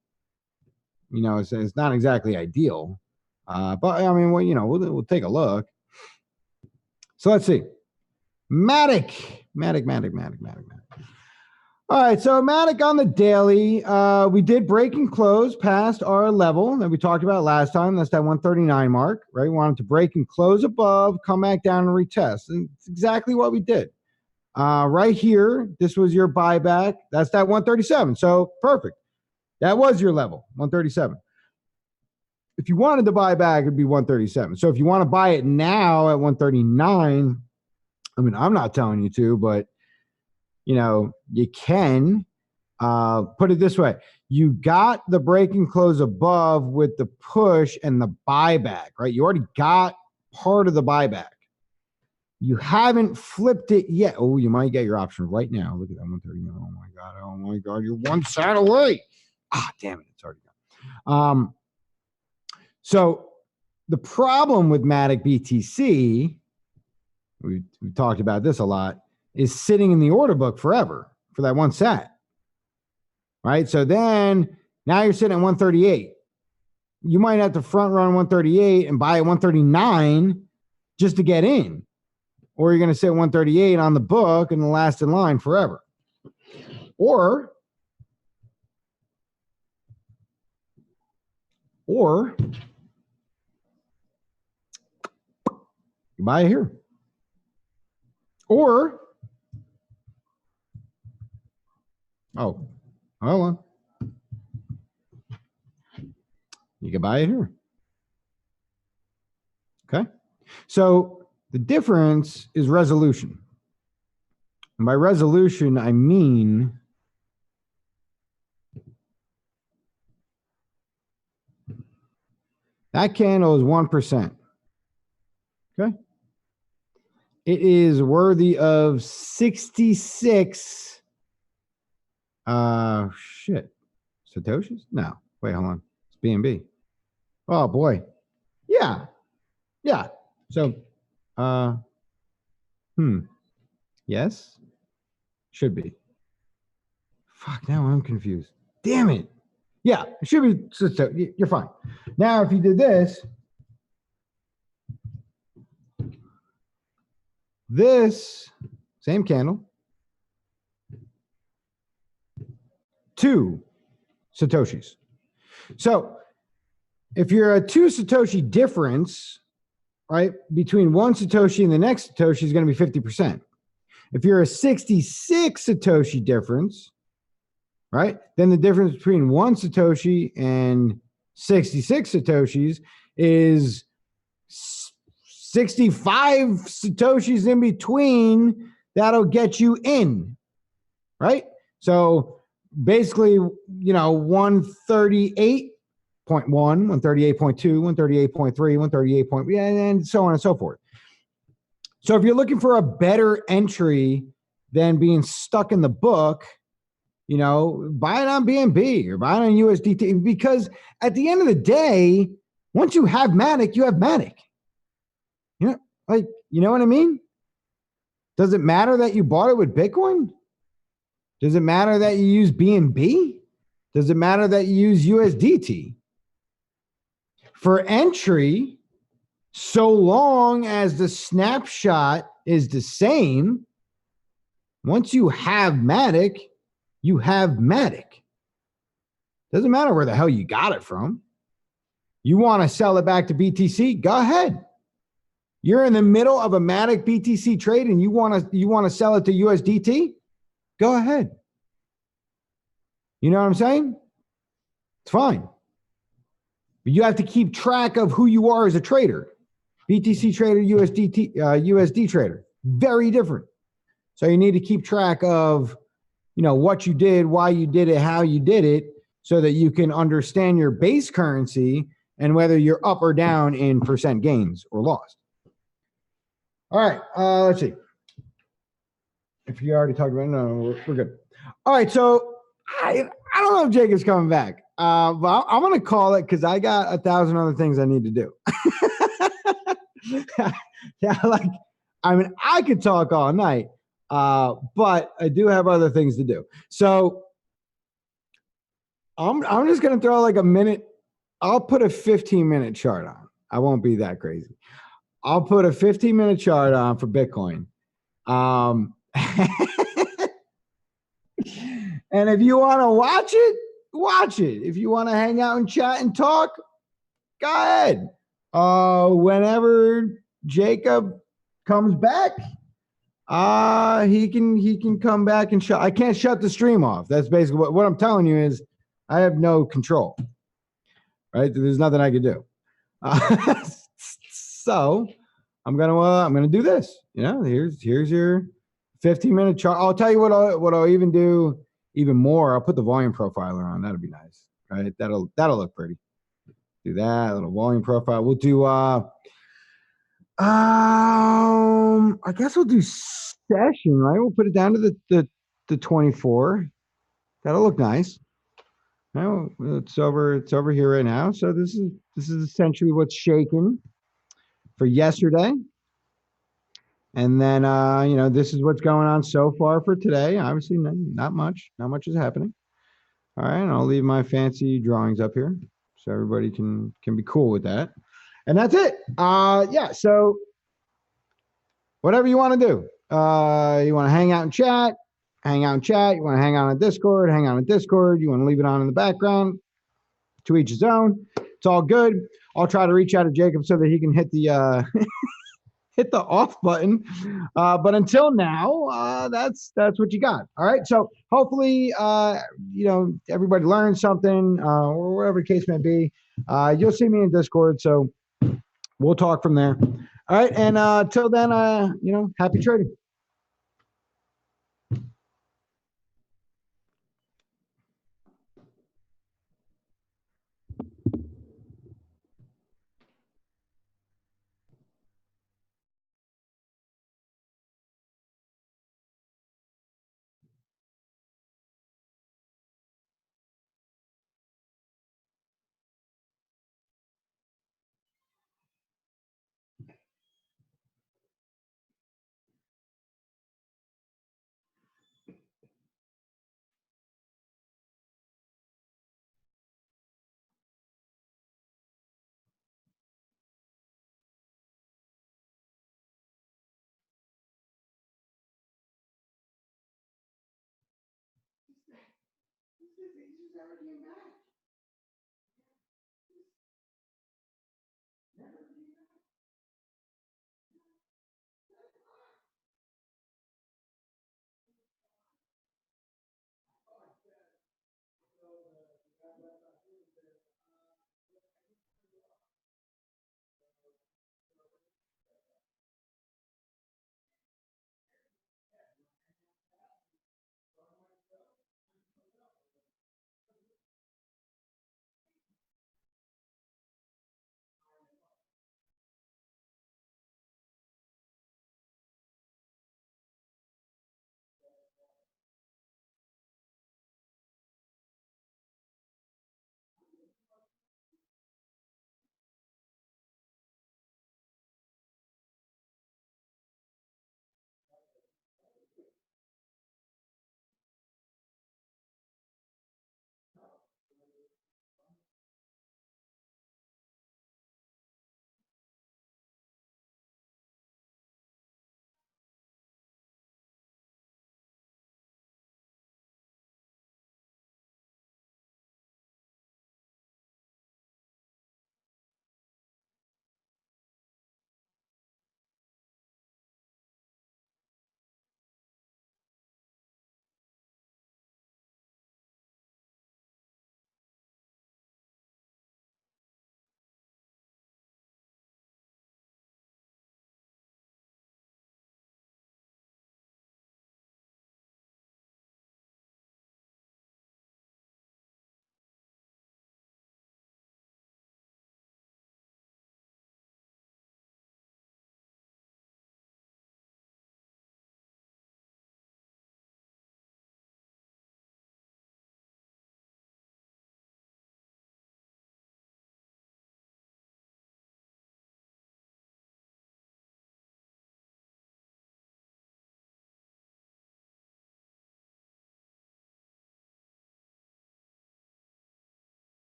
[SPEAKER 1] it's not exactly ideal. But I mean, we'll take a look. So let's see. Matic. All right, so Matic on the daily, we did break and close past our level that we talked about last time. That's that 139 mark, right? We wanted to break and close above, come back down and retest. And it's exactly what we did. Right here, this was your buyback. That's that 137. So perfect. That was your level, 137. If you wanted to buy back, it'd be 137. So if you want to buy it now at 139, I mean, I'm not telling you to, but you can. Put it this way. You got the break and close above with the push and the buyback, right? You already got part of the buyback. You haven't flipped it yet. Oh, you might get your option right now. Look at that 130. Oh my God. Oh my God. You're one side away. Damn it. It's already gone. So the problem with Matic BTC, we've talked about this a lot, is sitting in the order book forever for that one set. Right? So then now you're sitting at 138. You might have to front run 138 and buy at 139 just to get in. Or you're going to sit 138 on the book and the last in line forever. Or you buy it here. Or, hold on. You can buy it here. Okay. So the difference is resolution. And by resolution, I mean that candle is 1%. Okay. It is worthy of 66. Satoshis? No. Wait, hold on. It's BNB. Oh boy. Yeah. So, yes. Should be. Fuck, now I'm confused. Damn it. Yeah, it should be. So you're fine. Now, if you did this same candle, 2 Satoshis. So if you're a 2 Satoshi difference, right, between one Satoshi and the next Satoshi is going to be 50%. If you're a 66 Satoshi difference, right, then the difference between one Satoshi and 66 Satoshis is 65 Satoshis in between. That'll get you in, right? So basically, 138.1, 138.2, 138.3, 138. And so on and so forth. So if you're looking for a better entry than being stuck in the book, buy it on BNB or buy it on USDT, because at the end of the day, once you have Matic, you have Matic. You know what I mean? Does it matter that you bought it with Bitcoin? Does it matter that you use BNB? Does it matter that you use USDT? For entry, so long as the snapshot is the same, once you have Matic, you have Matic. Doesn't matter where the hell you got it from. You want to sell it back to BTC? Go ahead. You're in the middle of a Matic BTC trade and you want to sell it to USDT? Go ahead. You know what I'm saying? It's fine. But you have to keep track of who you are as a trader. BTC trader, USD trader. Very different. So you need to keep track of, what you did, why you did it, how you did it, so that you can understand your base currency and whether you're up or down in percent gains or lost. All right, let's see. If you already talked about it, no, we're good. All right, so I don't know if Jake is coming back, but I'm going to call it because I got 1,000 other things I need to do. I could talk all night, but I do have other things to do. So I'm just going to throw like a minute. I'll put a 15-minute chart on. I won't be that crazy. I'll put a 15-minute chart on for Bitcoin. And if you want to watch it, watch it. If you want to hang out and chat and talk, go ahead. Whenever Jacob comes back, He can come back and shut. I can't shut the stream off. That's basically what I'm telling you is I have no control. Right? There's nothing I can do. So I'm gonna do this. Here's your 15-minute chart. I'll tell you what I'll even do even more. I'll put the volume profiler on. That'll be nice. Right? That'll look pretty. Do that little volume profile. We'll do I guess we'll do session, right? We'll put it down to the 24. That'll look nice. Now it's over here right now. So this is essentially what's shaken for yesterday. And then this is what's going on so far for today. Obviously not much. Not much is happening. All right, and I'll leave my fancy drawings up here so everybody can be cool with that. And that's it. Yeah, so whatever you want to do. You want to hang out and chat, hang out and chat. You want to hang out on Discord, hang out on Discord. You want to leave it on in the background. To each his own. It's all good. I'll try to reach out to Jacob so that he can hit the hit the off button. But until now, that's what you got. All right. So hopefully, everybody learned something, or whatever the case may be. You'll see me in Discord, so we'll talk from there. All right. And till then, happy trading.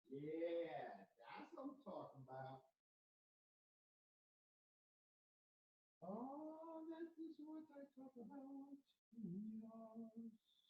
[SPEAKER 1] Yeah, that's what I'm talking about. Oh, that is what I talk about. Yes.